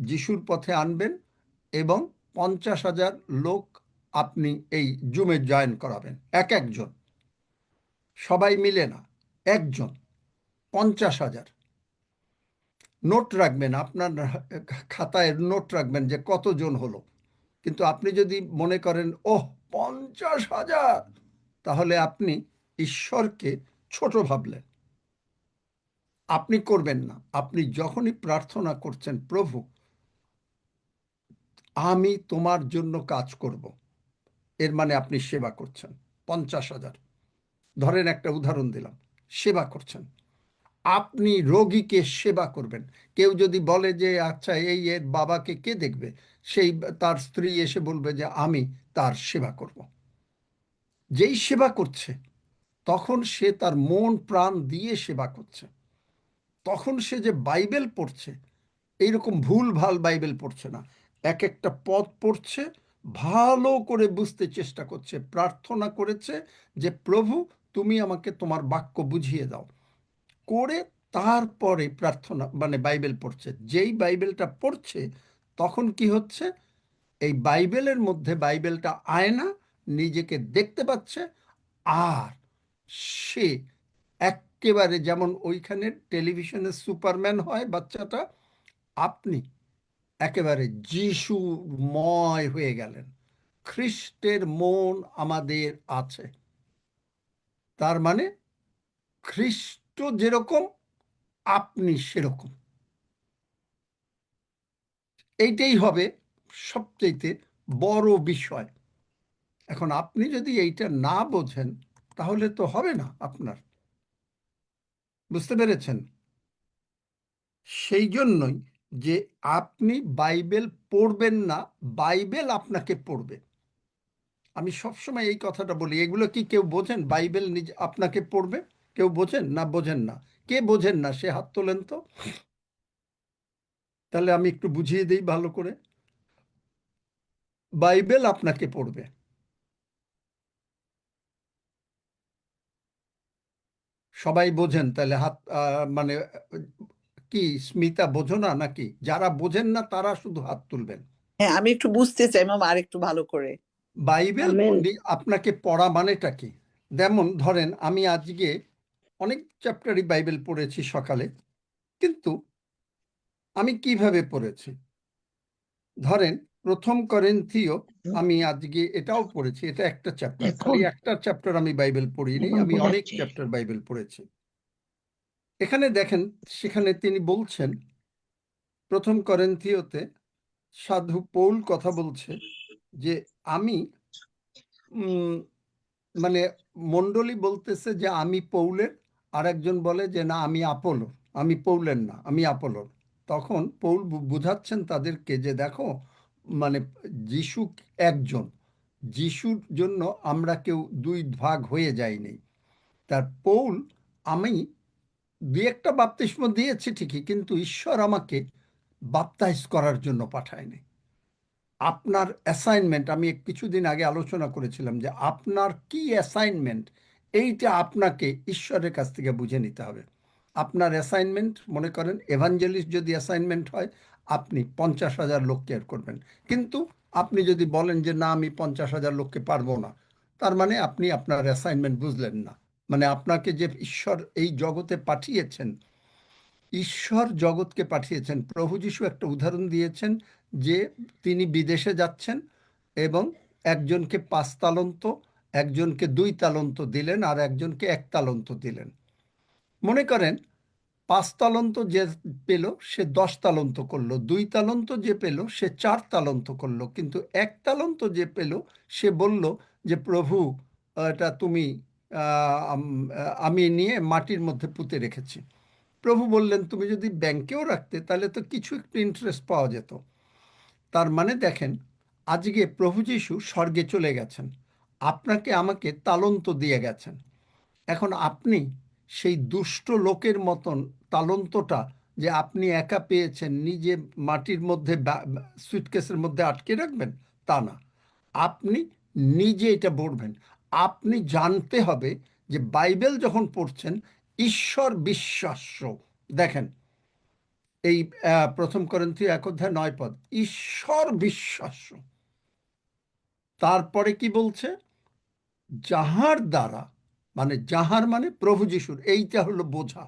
যিশুর পথে আনবেন, এবং 50,000 লোক আপনি এই জুমে জয়েন করাবেন। একজন, সবাই মিলে না, একজন। 50,000 নোট রাখবেন, আপনার খাতায় নোট রাখবেন যে কতজন হলো। কিন্তু আপনি যদি মনে করেন, ওহ 50,000, তাহলে আপনি ঈশ্বরকে ছোট ভাবলেন। আপনি করবেন না। আপনি যখনই প্রার্থনা করছেন, প্রভু আমি তোমার জন্য কাজ করব, এর মানে আপনি সেবা করছেন। 50,000, ধরেন একটা উদাহরণ দিলাম, সেবা করছেন। আপনি রোগীকে সেবা করবেন। কেউ যদি বলে যে আচ্ছা এই এর বাবাকে কে দেখবে, সেই তার স্ত্রী এসে বলবে যে আমি তার সেবা করব। যেই সেবা করছে, তখন সে তার মন প্রাণ দিয়ে সেবা করছে। তখন সে যে বাইবেল পড়ছে, এইরকম ভুল ভাল বাইবেল পড়ছে না, এক একটা পদ পড়ছে, ভালো করে বুঝতে চেষ্টা করছে, প্রার্থনা করেছে যে প্রভু তুমি আমাকে তোমার বাক্য বুঝিয়ে দাও, করে তারপরে প্রার্থনা মানে বাইবেল পড়ছে। যেই বাইবেলটা পড়ছে, তখন কি হচ্ছে? এই বাইবেলের মধ্যে, বাইবেলটা আয়না, নিজেকে দেখতে পাচ্ছে। আর সে একেবারে যেমন ওইখানে টেলিভিশনে সুপারম্যান হয় বাচ্চাটা, আপনি একেবারে যিশুময় হয়ে গেলেন। খ্রিস্টের মন আমাদের আছে। তার মানে খ্রিস্ট যেরকম, আপনি সেরকম। এইটাই হবে সবচেয়ে বড় বিষয়। এখন আপনি যদি এইটা না বোঝেন, তাহলে তো হবে না আপনার। বুঝতে পেরেছেন? সেই জন্যই যে আপনি বাইবেল পড়বেন না, বাইবেল আপনাকে পড়বে। আমি সবসময় এই কথাটা বলি। এগুলো কি কেউ বোঝেন? বাইবেল নিজে আপনাকে পড়বে? কেউ বোঝেন না? বোঝেন না? কে বোঝেন না সে হাত তোলেন তো। তাহলে আমি একটু বুঝিয়ে দিই ভালো করে। বাইবেল আপনাকে পড়বে। সবাই বোঝেন? তাহলে হাত মানে কি স্মিতা বোঝো না নাকি? যারা বোঝেন না তারা শুধু হাত তুলবেন। হ্যাঁ, আমি একটু বুঝতে চাই মামা, আর একটু ভালো করে। Bible amen. আপনাকে পড়া মানেটা কি? যেমন ধরেন, আমি আজকে অনেক চ্যাপ্টারই বাইবেল পড়েছি সকালে, কিন্তু আমি কিভাবে পড়েছি? ধরেন 1 করিন্থীয়, আমি আজকে এটাও পড়েছি, এটা একটা চ্যাপ্টার, খালি একটা চ্যাপ্টার আমি বাইবেল পড়িনি, আমি অনেক চ্যাপ্টার বাইবেল পড়েছি। এখানে দেখেন, সেখানে তিনি বলছেন 1 করিন্থীয়তে সাধু পৌল কথা বলছে যে আমি মানে মণ্ডলী বলতেছে যে আমি পৌলের, আর একজন বলে যে না আমি আপোলোর, আমি পৌলের না, আমি আপোলোর। তখন পৌল বুঝাচ্ছেন তাদেরকে যে দেখো, মানে যিশু একজন, যিশুর জন্য আমরা কেউ দুই ভাগ হয়ে যাইনি। তার পৌল, আমি দুই একটা বাপ্তিস্ম দিয়েছি ঠিকই, কিন্তু ঈশ্বর আমাকে বাপ্তাইজ করার জন্য পাঠায়নি। আপনার অ্যাসাইনমেন্ট, আমি কিছুদিন আগে আলোচনা করেছিলাম যে আপনার কি অ্যাসাইনমেন্ট, এইটা আপনাকে ঈশ্বরের কাছ থেকে বুঝে নিতে হবে। আপনার অ্যাসাইনমেন্ট, মনে করেন এভাঞ্জেলিস্ট যদি অ্যাসাইনমেন্ট হয়, আপনি 50,000 লোক কেয়ার করবেন, কিন্তু আপনি যদি বলেন যে না আমি 50,000 লোককে পারবো না, তার মানে আপনি আপনার অ্যাসাইনমেন্ট বুঝলেন না। মানে আপনাকে যে ঈশ্বর এই জগতে পাঠিয়েছেন, ঈশ্বর জগৎকে পাঠিয়েছেন। প্রভু যীশু একটা উদাহরণ দিয়েছেন যে তিনি বিদেশে যাচ্ছেন এবং একজনকে 5 তালন্ত, একজনকে 2 তালন্ত দিলেন, আর একজনকে 1 তালন্ত দিলেন। মনে করেন 5 তালন্ত যে পেল সে 10 তালন্ত করলো, 2 তালন্ত যে পেল সে 4 তালন্ত করলো, কিন্তু 1 তালন্ত যে পেল সে বলল যে প্রভু, এটা তুমি আমি নিয়ে মাটির মধ্যে পুঁতে রেখেছি। প্রভু বললেন তুমি যদি ব্যাংকেও রাখতে তাহলে তো কিছু একটু ইন্টারেস্ট পাওয়া যেত। তার মানে দেখেন, আজকে প্রভু যীশু স্বর্গে চলে গেছেন, আপনাকে আমাকে তালন্ত দিয়ে গেছেন। এখন আপনি সেই দুষ্ট লোকের মতন তালন্তটা যে আপনি একা পেয়েছেন নিজে মাটির মধ্যে সুটকেসের মধ্যে আটকে রাখবেন, তা না। আপনি নিজে এটা পড়বেন। আপনি জানতে হবে যে বাইবেল যখন পড়ছেন ঈশ্বর বিশ্বাস্য। দেখেন এই 1 করিন্থীয় 1:9 ঈশ্বর বিশ্বাস্য। তারপরে কি বলছে? যাহার দ্বারা, মানে যাহার মানে প্রভু যিশুর, এইটা হলো বোঝা।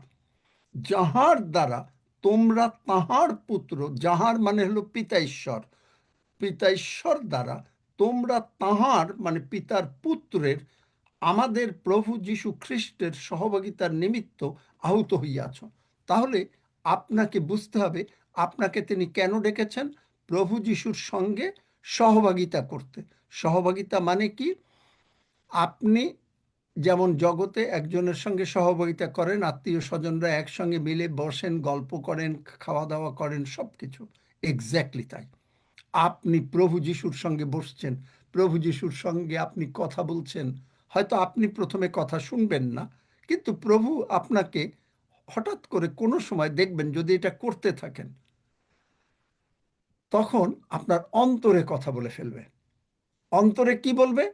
যাহার দ্বারা তোমরা তাহার পুত্র, যাহার মানে হলো পিতা ঈশ্বর, পিতা ঈশ্বর দ্বারা তোমরা তাহার মানে পিতার পুত্রের, আমাদের প্রভু যীশু খ্রিস্টের সহভাগিতার নিমিত্ত আহত হইয়াছ। তাহলে আপনাকে বুঝতে হবে আপনাকে তিনি কেন ডেকেছেন? প্রভু যীশুর সঙ্গে সহভাগিতা করতে। সহভাগিতা মানে কি? আপনি যেমন জগতে একজনের সঙ্গে সহভাগিতা করেন, আত্মীয় স্বজনরা একসঙ্গে মিলে বসেন, গল্প করেন, খাওয়া দাওয়া করেন, সব কিছু এক্স্যাক্টলি তাই। আপনি প্রভু যিশুর সঙ্গে বসছেন, প্রভু যিশুর সঙ্গে আপনি কথা বলছেন। হয়তো আপনি প্রথমে কথা শুনবেন না, কিন্তু প্রভু আপনাকে হঠাৎ করে কোনো সময় দেখবেন যদি এটা করতে থাকেন, তখন আপনার অন্তরে কথা বলে ফেলবে। অন্তরে কি বলবে?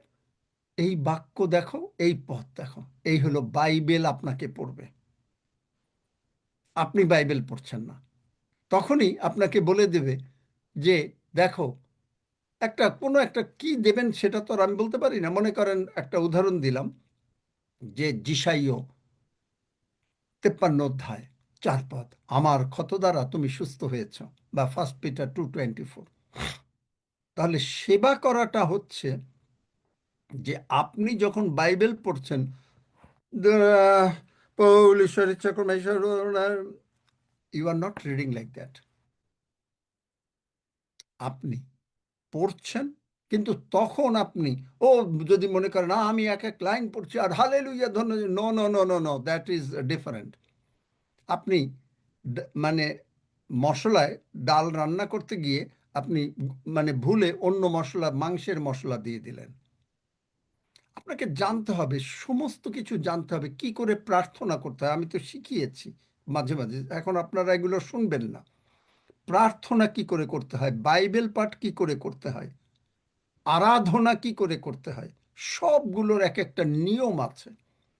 এই বাক্য দেখো, এই পথ দেখো। এই হলো বাইবেল আপনাকে পড়বে। আপনি বাইবেল পড়ছেন না, তখনই আপনাকে বলে দেবে যে দেখো, কোনো একটা কি দেবেন সেটা তো আর আমি বলতে পারি না। মনে করেন একটা উদাহরণ দিলাম যে যিশাইয় 53:4 আমার ক্ষত দ্বারা তুমি সুস্থ হয়েছ, বা 1 পিটার 2:24। তাহলে সেবা করাটা হচ্ছে যে আপনি যখন বাইবেল পড়ছেন, পৌল ঈশ্বর ইচ্ছা করবে, you are not reading like that. আপনি পড়ছেন, কিন্তু তখন আপনি যদি মনে করেন না আমি এক এক লাইন পড়ছি আর হালেলুয়া ধন্য, no no no no no, that is different. আপনি মানে মশলায় ডাল রান্না করতে গিয়ে আপনি মানে ভুলে অন্য মশলা, মাংসের মশলা দিয়ে দিলেন। আপনাকে জানতে হবে, সমস্ত কিছু জানতে হবে, কি করে প্রার্থনা করতে হয়। আমি তো শিখিয়েছি মাঝে মাঝে, এখন আপনারা এগুলো শুনবেন না। প্রার্থনা কি করে করতে হয়, বাইবেল পাঠ কি করে করতে হয়, আরাধনা কি করে করতে হয়, সবগুলোর এক একটা নিয়ম আছে।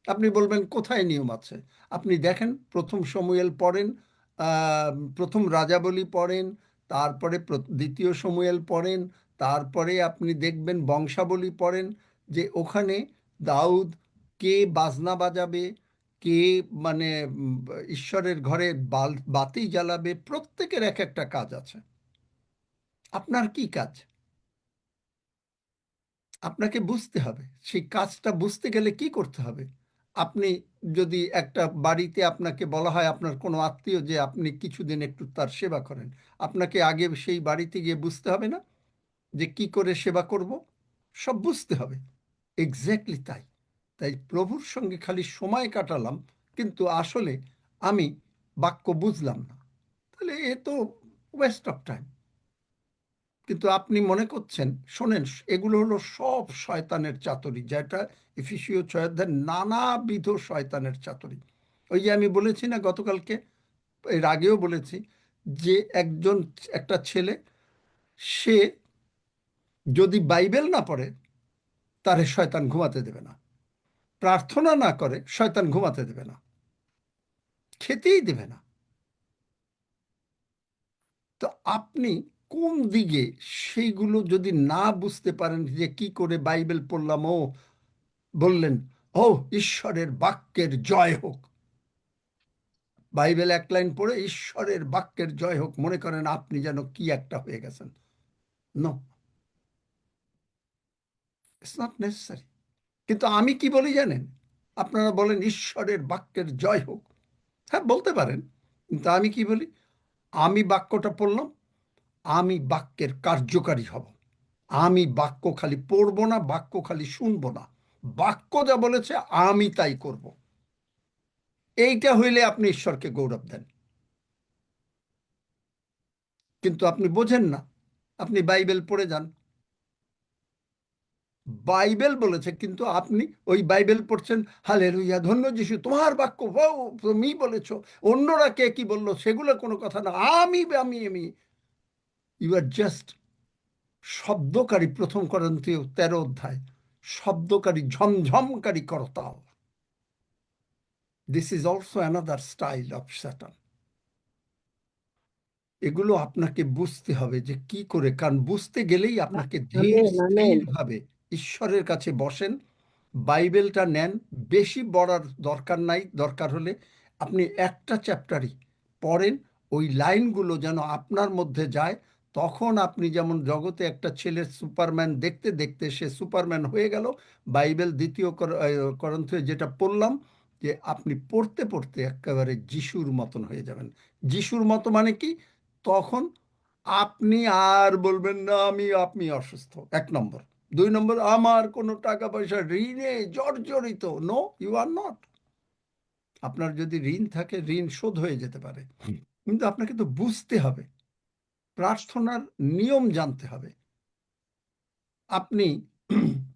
আপনি বলবেন কোথায় নিয়ম আছে? আপনি দেখেন, 1 শমূয়েল পড়েন, 1 রাজাবলী পড়েন, তারপরে 2 শমূয়েল পড়েন, তারপরে আপনি দেখবেন বংশাবলী পড়েন, যে ওখানে দাউদ কে বাজনা বাজাবে, কে মানে ঈশ্বরের ঘরে বাতি জ্বালাবে, প্রত্যেকের এক একটা কাজ আছে। আপনার কি কাজ? আপনাকে বুঝতে হবে। সেই কাজটা বুঝতে গেলে কি করতে হবে? আপনি যদি একটা বাড়িতে আপনাকে বলা হয় আপনার কোনো আত্মীয় যে আপনি কিছুদিন একটু তার সেবা করেন, আপনাকে আগে সেই বাড়িতে গিয়ে বুঝতে হবে না যে কি করে সেবা করব? সব বুঝতে হবে। এক্স্যাক্টলি তাই। তাই প্রভুর সঙ্গে খালি সময় কাটালাম, কিন্তু আসলে আমি বাক্য বুঝলাম না, তাহলে এ তো ওয়েস্ট অফ টাইম। কিন্তু আপনি মনে করছেন, শোনেন, এগুলো হলো সব শয়তানের চাতুরি, যেটা এফেসীয় 6 অধ্যায়ের নানাবিধ শয়তানের চাতুরি। ওই যে আমি বলেছি না গতকালকে, এর আগেও বলেছি, যে একটা ছেলে, সে যদি বাইবেল না পড়ে তারে শয়তান ঘুমাতে দেবে না, প্রার্থনা না করে শয়তান ঘুমাতে দেবে না, খেতেই দেবে না। তো আপনি কোন দিকে সেইগুলো যদি না বুঝতে পারেন, যে কি করে বাইবেল পড়লাম, ও বললেন ও ঈশ্বরের বাক্যের জয় হোক, বাইবেল এক লাইন পড়ে ঈশ্বরের বাক্যের জয় হোক মনে করেন আপনি যেন কি একটা হয়ে গেছেন। No, it's not necessary. কিন্তু আমি কি বলি জানেন? আপনারা বলেন ঈশ্বরের বাক্যের জয় হোক, হ্যাঁ বলতে পারেন, কিন্তু আমি কি বলি? আমি বাক্যটা পড়লাম, আমি বাক্যের কার্যকারী হব। আমি বাক্য খালি পড়বো না, বাক্য খালি শুনবো না, বাক্য যা বলেছে আমি তাই করব। এইটা হইলে আপনি ঈশ্বরকে গৌরব দেন। কিন্তু আপনি বোঝেন না, আপনি বাইবেল পড়ে যান, বাইবেল বলেছে, কিন্তু আপনি ওই বাইবেল পড়ছেন, হালেলুয়া, ধন্য যিশু, তোমার বাক্য, ও তুমি বলেছো, অন্যরা কে কি বললো সেগুলো কোনো কথা না, আমি আমি আমি ইউ আর জাস্ট শব্দকারী। 1 করন্থীয় 13 অধ্যায়, শব্দকারী, ঝমঝমকারী করতাল। This is also another style of Satan. এগুলো আপনাকে বুঝতে হবে যে কি করে, কারণ বুঝতে গেলেই আপনাকে ধীর স্থিরভাবে ঈশ্বরের কাছে বসেন, বাইবেলটা নেন, বেশি পড়ার দরকার নাই, দরকার হলে আপনি একটা চ্যাপ্টারই পড়েন, ওই লাইনগুলো যেন আপনার মধ্যে যায়। তখন আপনি যেমন জগতে একটা ছেলের সুপারম্যান দেখতে দেখতে সে সুপারম্যান হয়ে গেল, বাইবেল 2 করন্থীয় যেটা পড়লাম, যে আপনি পড়তে পড়তে একেবারে যিশুর মতন হয়ে যাবেন। যিশুর মতো মানে কি? তখন আপনি আর বলবেন না আপনি অসুস্থ, 1 নম্বর। 2 নম্বর, আমার কোনো টাকা পয়সা ঋণে জর্জরিত। No, you are not. আপনার যদি ঋণ থাকে, ঋণ শোধ হয়ে যেতে পারে, কিন্তু আপনাকে তো বুঝতে হবে, প্রার্থনার নিয়ম জানতে হবে। আপনি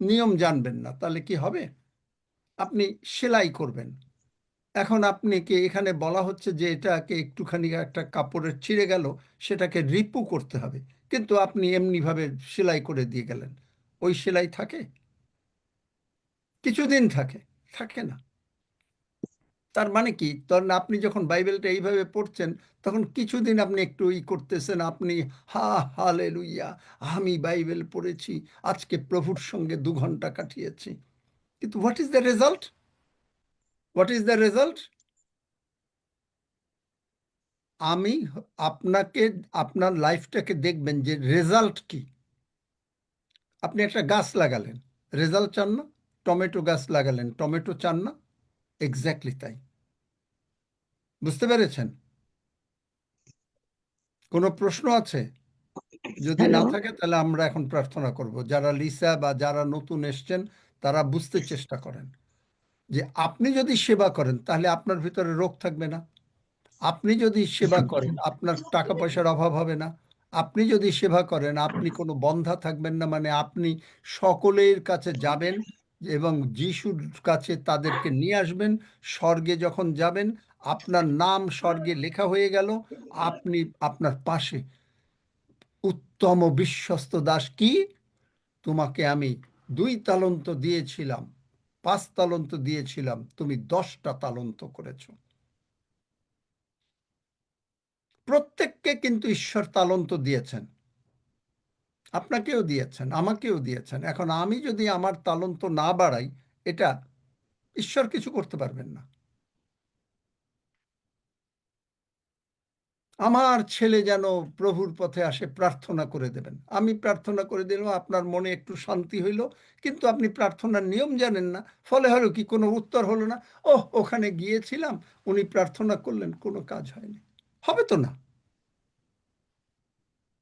নিয়ম জানবেন না, তাহলে কি হবে? আপনি সেলাই করবেন, এখন আপনাকে এখানে বলা হচ্ছে যে এটাকে একটুখানি একটা কাপড়ের ছিঁড়ে গেল, সেটাকে রিপু করতে হবে, কিন্তু আপনি এমনিভাবে সেলাই করে দিয়ে গেলেন, ওই সেলাই থাকে? কিছুদিন থাকে, থাকে না। তার মানে কি? তখন আপনি যখন বাইবেলটা এইভাবে পড়ছেন, তখন কিছুদিন আপনি একটু করতেছেন, আপনি হালেলুয়া, আমি বাইবেল পড়েছি, আজকে প্রভুর সঙ্গে 2 ঘন্টা কাটিয়েছি। কিন্তু what is the result? What is the result? আমি আপনাকে, আপনার লাইফটাকে দেখবেন যে রেজাল্ট কি। আপনি একটা গাছ লাগালেন, রেজাল্ট চান না? টমেটো গাছ লাগালেন, টমেটো চান না? এক্স্যাক্টলি তাই। বুঝতে পেরেছেন? কোনো প্রশ্ন আছে? যদি না থাকে তাহলে আমরা এখন প্রার্থনা করব। যারা লিসা বা যারা নতুন এসছেন তারা বুঝতে চেষ্টা করেন যে আপনি যদি সেবা করেন তাহলে আপনার ভিতরে রোগ থাকবে না। আপনি যদি সেবা করেন আপনার টাকা পয়সার অভাব হবে না। আপনি যদি সেবা করেন আপনি কোনো বন্ধা থাকবেন না, মানে আপনি সকলের কাছে যাবেন এবং যিশুর কাছে তাদেরকে নিয়ে আসবেন। স্বর্গে যখন যাবেন আপনার নাম স্বর্গে লেখা হয়ে গেল, আপনি আপনার পাশে উত্তম ও বিশ্বস্ত দাস, কি তোমাকে আমি 2 তালন্ত দিয়েছিলাম, 5 তালন্ত দিয়েছিলাম, তুমি 10টা তালন্ত করেছ। প্রত্যেককে কিন্তু ঈশ্বর তালন্ত দিয়েছেন, আপনাকেও দিয়েছেন, আমাকেও দিয়েছেন। এখন আমি যদি আমার তালন্ত না বাড়াই, এটা ঈশ্বর কিছু করতে পারবেন না। আমার ছেলে যেন প্রভুর পথে আসে, প্রার্থনা করে দেবেন। আমি প্রার্থনা করে দিলাম, আপনার মনে একটু শান্তি হইল, কিন্তু আপনি প্রার্থনার নিয়ম জানেন না, ফলে হলো কি? কোনো উত্তর হলো না। ওখানে গিয়েছিলাম, উনি প্রার্থনা করলেন, কোনো কাজ হয়নি, হবে তো না।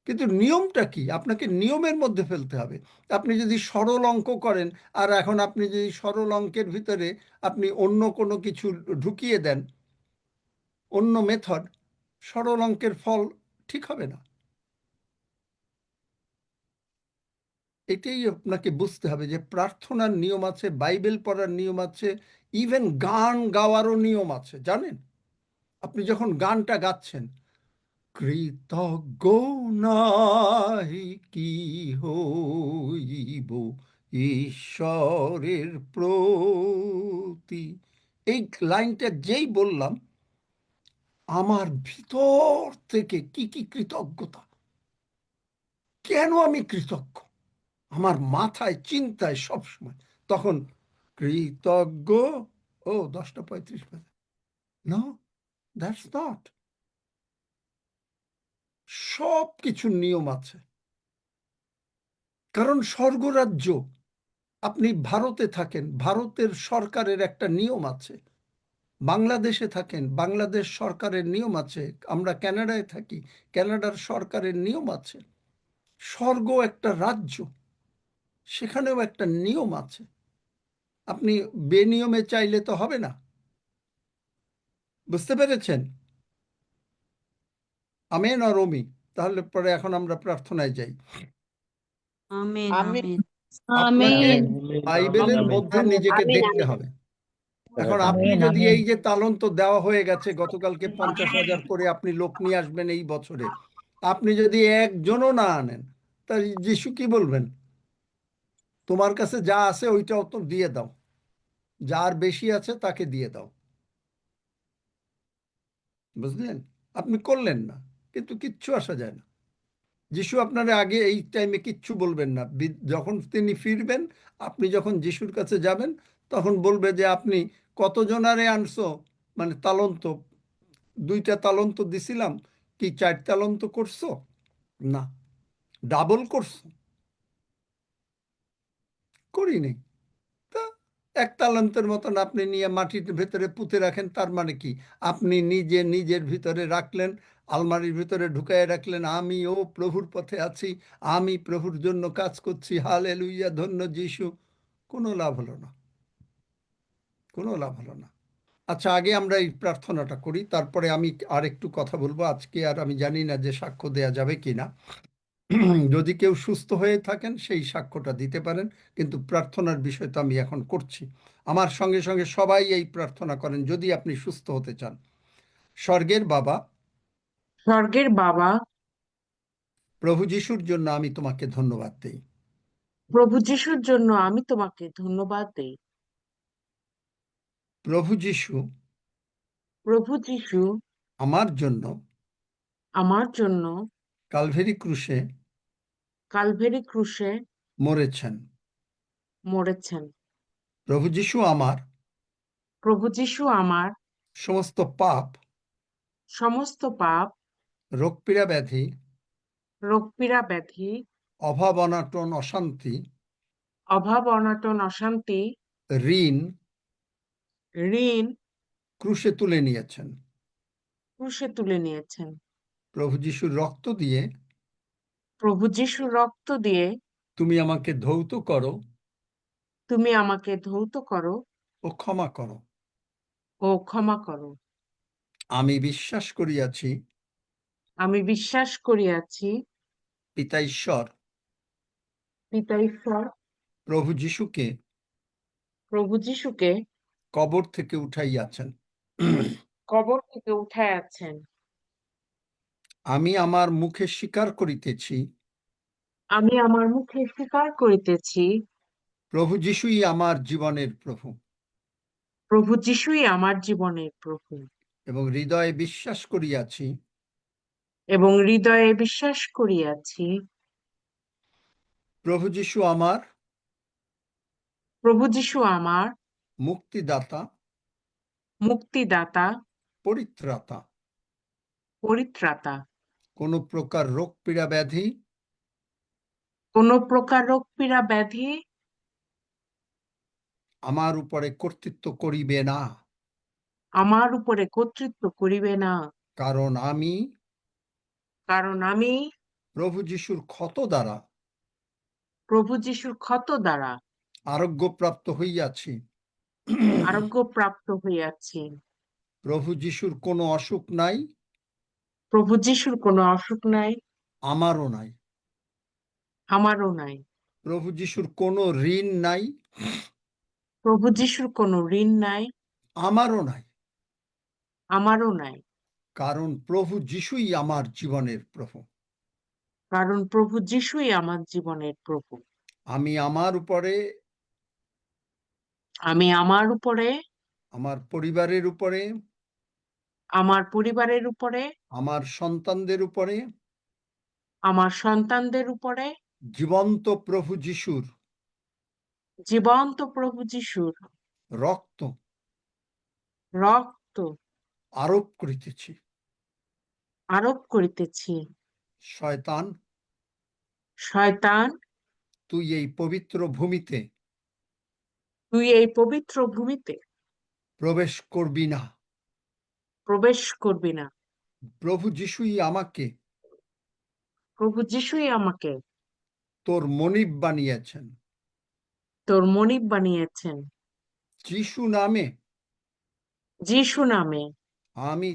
কিন্তু নিয়মটা কি? আপনাকে নিয়মের মধ্যে ফেলতে হবে। আপনি যদি সরল অঙ্ক করেন, আর এখন আপনি যদি সরল অঙ্কের ভিতরে আপনি অন্য কোনো কিছু ঢুকিয়ে দেন, অন্য মেথড, সরল অঙ্কের ফল ঠিক হবে না। এটাই আপনাকে বুঝতে হবে যে প্রার্থনার নিয়ম আছে, বাইবেল পড়ার নিয়ম আছে, ইভেন গান গাওয়ারও নিয়ম আছে, জানেন? আপনি যখন গানটা গাচ্ছেন, কৃতজ্ঞ নাহি কি হইব ঈশ্বরের প্রতি, এই লাইনটা যেই বললাম, আমার ভিতর থেকে কি কি কৃতজ্ঞতা, কেন আমি কৃতজ্ঞ, আমার মাথায় চিন্তায় সবসময় তখন কৃতজ্ঞ। ও 10:35 বাজে। No, that's not. সব কিছুর নিয়ম আছে, কারণ স্বর্গরাজ্য, আপনি ভারতে থাকেন, ভারতের সরকারের একটা নিয়ম আছে, বাংলাদেশে থাকেন, বাংলাদেশ সরকারের নিয়ম আছে, আমরা কানাডায় থাকি, কানাডার সরকারের নিয়ম আছে। স্বর্গ একটা রাজ্য, সেখানেও একটা নিয়ম আছে। আপনি বেনিয়মে চাইলে তো হবে না। বুঝতে পেরেছেন? আমেন আর রমি? তাহলে পরে এখন আমরা প্রার্থনায় যাই। আমেন আমিন। আমেন আপনাকে আমেন। বাইবেলের আমিন। মধ্যে নিজেকে আমিন, দেখতে আমিন। হবে। এখন আপনি আমেন যদি আমেন। এই যে তালন্ত দেওয়া হয়ে গেছে, গতকালকে 50,000 করে আপনি লোক নিয়ে আসবেন এই বছরে, আপনি যদি একজনও না আনেন, তা যিশু কি বলবেন? তোমার কাছে যা আছে ওইটাও তো দিয়ে দাও, যার বেশি আছে তাকে দিয়ে দাও। বুঝলেন? আপনি করলেন না, কিন্তু কিচ্ছু আসা যায় না। যিশু আপনারা আগে এই টাইমে কিচ্ছু বলবেন না। যখন তিনি ফিরবেন, আপনি যখন যিশুর কাছে যাবেন, তখন বলবে যে আপনি কতজনারে আনছো, মানে তালন্ত, 2টা তালন্ত দিছিলাম, কি 4 তালন্ত করছো? না, ডাবল করছো? করিনি। তা 1 তালান্তের মতন আপনি নিয়ে মাটির ভেতরে পুঁতে রাখেন, তার মানে কি? আপনি নিজে নিজের ভিতরে রাখলেন, আলমারির ভিতরে ঢুকায় রাখলেন, আমি ও প্রভুর পথে আছি, আমি প্রভুর জন্য কাজ করছি, হালেলুইয়া, ধন্য যিশু। কোনো লাভ হলো না, কোনো লাভ হলো না। আচ্ছা, আগে আমরা এই প্রার্থনাটা করি, তারপরে আমি আর একটু কথা বলবো। আজকে আর আমি জানি না যে সাক্ষ্য দেয়া যাবে কিনা। যদি কেউ সুস্থ হয়ে থাকেন সেই সাক্ষ্যটা দিতে পারেন, কিন্তু প্রার্থনার বিষয় তো আমি এখন করছি। আমার সঙ্গে সঙ্গে সবাই এই প্রার্থনা করেন যদি আপনি সুস্থ হতে চান। স্বর্গের বাবা, স্বর্গের বাবা, প্রভু যিশুর জন্য আমি তোমাকে ধন্যবাদ দেই। প্রভু যিশুর জন্য আমি তোমাকে ধন্যবাদ দেই। প্রভু যিশু প্রভু যিশু আমার জন্য আমার জন্য কালভেরি ক্রুশে কালভেরি ক্রুশে মরেছেন। মরেছেন। প্রভু যিশু আমার প্রভু যিশু আমার সমস্ত পাপ, সমস্ত পাপ, রোগপীড়া ব্যাধি, রোগপীড়া ব্যাধি, অভাব অনাটন অশান্তি, অভাব অনাটন অশান্তি, ঋণ ঋণ ক্রুশে তুলে নিয়েছেন। ক্রুশে তুলে নিয়েছেন। প্রভু যিশুর রক্ত দিয়ে প্রভু যিশুর রক্ত দিয়ে তুমি আমাকে ধৌত করো তুমি আমাকে ধৌত করো ও ক্ষমা করো। ও ক্ষমা করো। আমি বিশ্বাস করিয়াছি আমি বিশ্বাস করিয়াছি পিতা ঈশ্বর পিতা ঈশ্বর প্রভু যিশুকে প্রভু যিশুকে কবর থেকে উঠাইয়াছেন। কবর থেকে উঠায় আছেন। আমি আমার মুখে স্বীকার করিতেছি আমি আমার মুখে স্বীকার করিতেছি প্রভু যিশুই আমার জীবনের প্রভু, প্রভু যিশুই আমার জীবনের প্রভু, এবং হৃদয়ে বিশ্বাস করিয়াছি এবং হৃদয়ে বিশ্বাস করিয়াছি প্রভু যিশু আমার প্রভু যিশু আমার মুক্তিদাতা, মুক্তিদাতা, পরিত্রাতা। পরিত্রাতা। কোন প্রকার রোগ পীড়া ব্যাধি কোন প্রকার রোগ পীড়া ব্যাধি আমার উপরে কর্তৃত্ব করিবে না, আমার উপরে কর্তৃত্ব করিবে না, কারণ আমি প্রভু যিশুর ক্ষত দ্বারা প্রভু যিশুর ক্ষত দ্বারা আরোগ্যপ্রাপ্ত হইয়াছি। আরোগ্য প্রাপ্ত হইয়াছি। প্রভু যিশুর কোনো অসুখ নাই, প্রভু যিশুর কোনো অসুখ নাই, আমারও নাই। আমারও নাই। প্রভু যিশুর কোনো ঋণ নাই, প্রভু যিশুর কোনো ঋণ নাই, আমারও নাই, আমারও নাই, কারণ প্রভু যিশুই আমার জীবনের প্রভু। কারণ প্রভু যিশুই আমার জীবনের প্রভু। আমি আমার উপরে, আমি আমার উপরে, আমার পরিবারের উপরে, আমার পরিবারের উপরে, আমার সন্তানদের উপরে আমার সন্তানদের উপরে জীবন্ত প্রভু যিশুর জীবন্ত প্রভু যিশুর রক্ত রক্ত আরোপ করিতেছি। আরোপ করিতেছি। শয়তান, শয়তান, তুই এই পবিত্র ভূমিতে তুই এই পবিত্র ভূমিতে প্রবেশ করবি না। প্রবেশ করবি না। প্রভু যিশুই আমাকে প্রভু যিশুই আমাকে তোর মনিব বানিয়েছেন। তোর মনিব বানিয়েছেন। যিশু নামে যিশু নামে আমি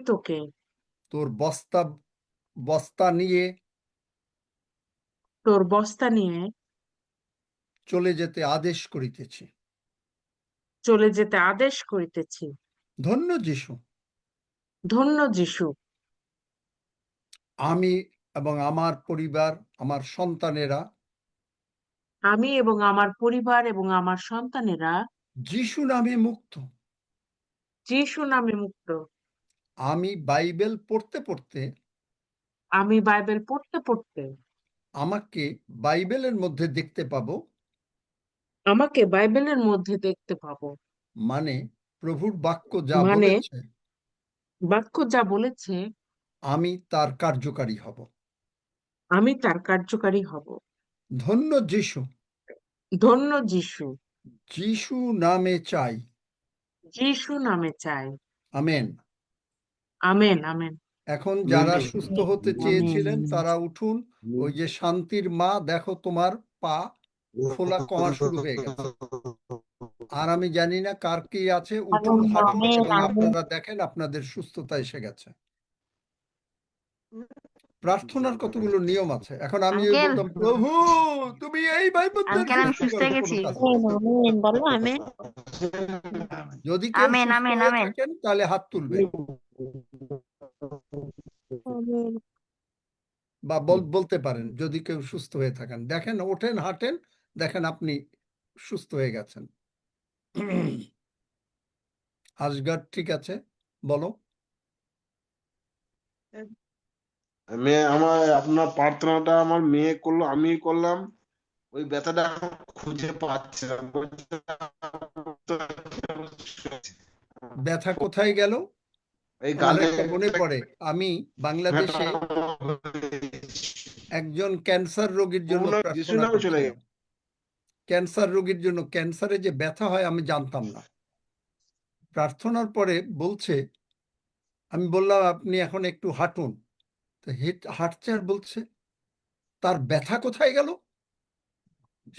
তোকে তোর বস্তা নিয়ে চলে যেতে আদেশ করিতেছি। ধন্য যিশু। ধন্য যিশু। আমি এবং আমার পরিবার, আমার সন্তানেরা আমি এবং আমার পরিবার এবং আমার সন্তানেরা যিশু নামে মুক্ত। যিশু নামে মুক্ত। আমি বাইবেল পড়তে পড়তে আমাকে বাইবেলের মধ্যে দেখতে পাবো। মানে প্রভুর বাক্য যা বলেছে আমি তার কার্যকারী হব। ধন্য যিশু। ধন্য যিশু। যিশু নামে চাই। যিশু নামে চাই। আমেন। আমেন। আমেন। এখন যারা সুস্থ হতে চেয়েছিলেন তারা উঠুন। ওই যে শান্তির মা, দেখো তোমার পা ফোলা কমা শুরু হয়ে গেছে। আর আমি জানি না কার কি আছে, উঠুন, হাঁটুন এবং আপনারা দেখেন আপনাদের সুস্থতা এসে গেছে। প্রার্থনার কতগুলো নিয়ম আছে। এখন আমি যদি বলতাম প্রভু তুমি এই ভাই বোনদের সুস্থ করো, কোনো কাজ হবে না। যদি কেউ সুস্থ হয়ে থাকেন তাহলে হাত তুলবেন বা বলতে পারেন যদি কেউ সুস্থ হয়ে থাকেন। দেখেন, ওঠেন, হাঁটেন, দেখেন আপনি সুস্থ হয়ে গেছেন। আসগার ঠিক আছে, বলো। আপনার প্রার্থনাটা আমার মেয়ে করলো, আমি করলাম, ওই ব্যথাটা খুঁজে পাচ্ছে না। ব্যথা কোথায় গেল? এই আমার গালে একটা মনে পড়ে, আমি বাংলাদেশে একজন ক্যান্সার রোগীর জন্য প্রার্থনা করছিলাম। ক্যান্সার রোগীর জন্য, ক্যান্সারে যে ব্যথা হয় আমি জানতাম না। প্রার্থনার পরে বলছে, আমি বললাম আপনি এখন একটু হাঁটুন, তো হাঁটছে আর বলছে তার ব্যথা কোথায় গেল।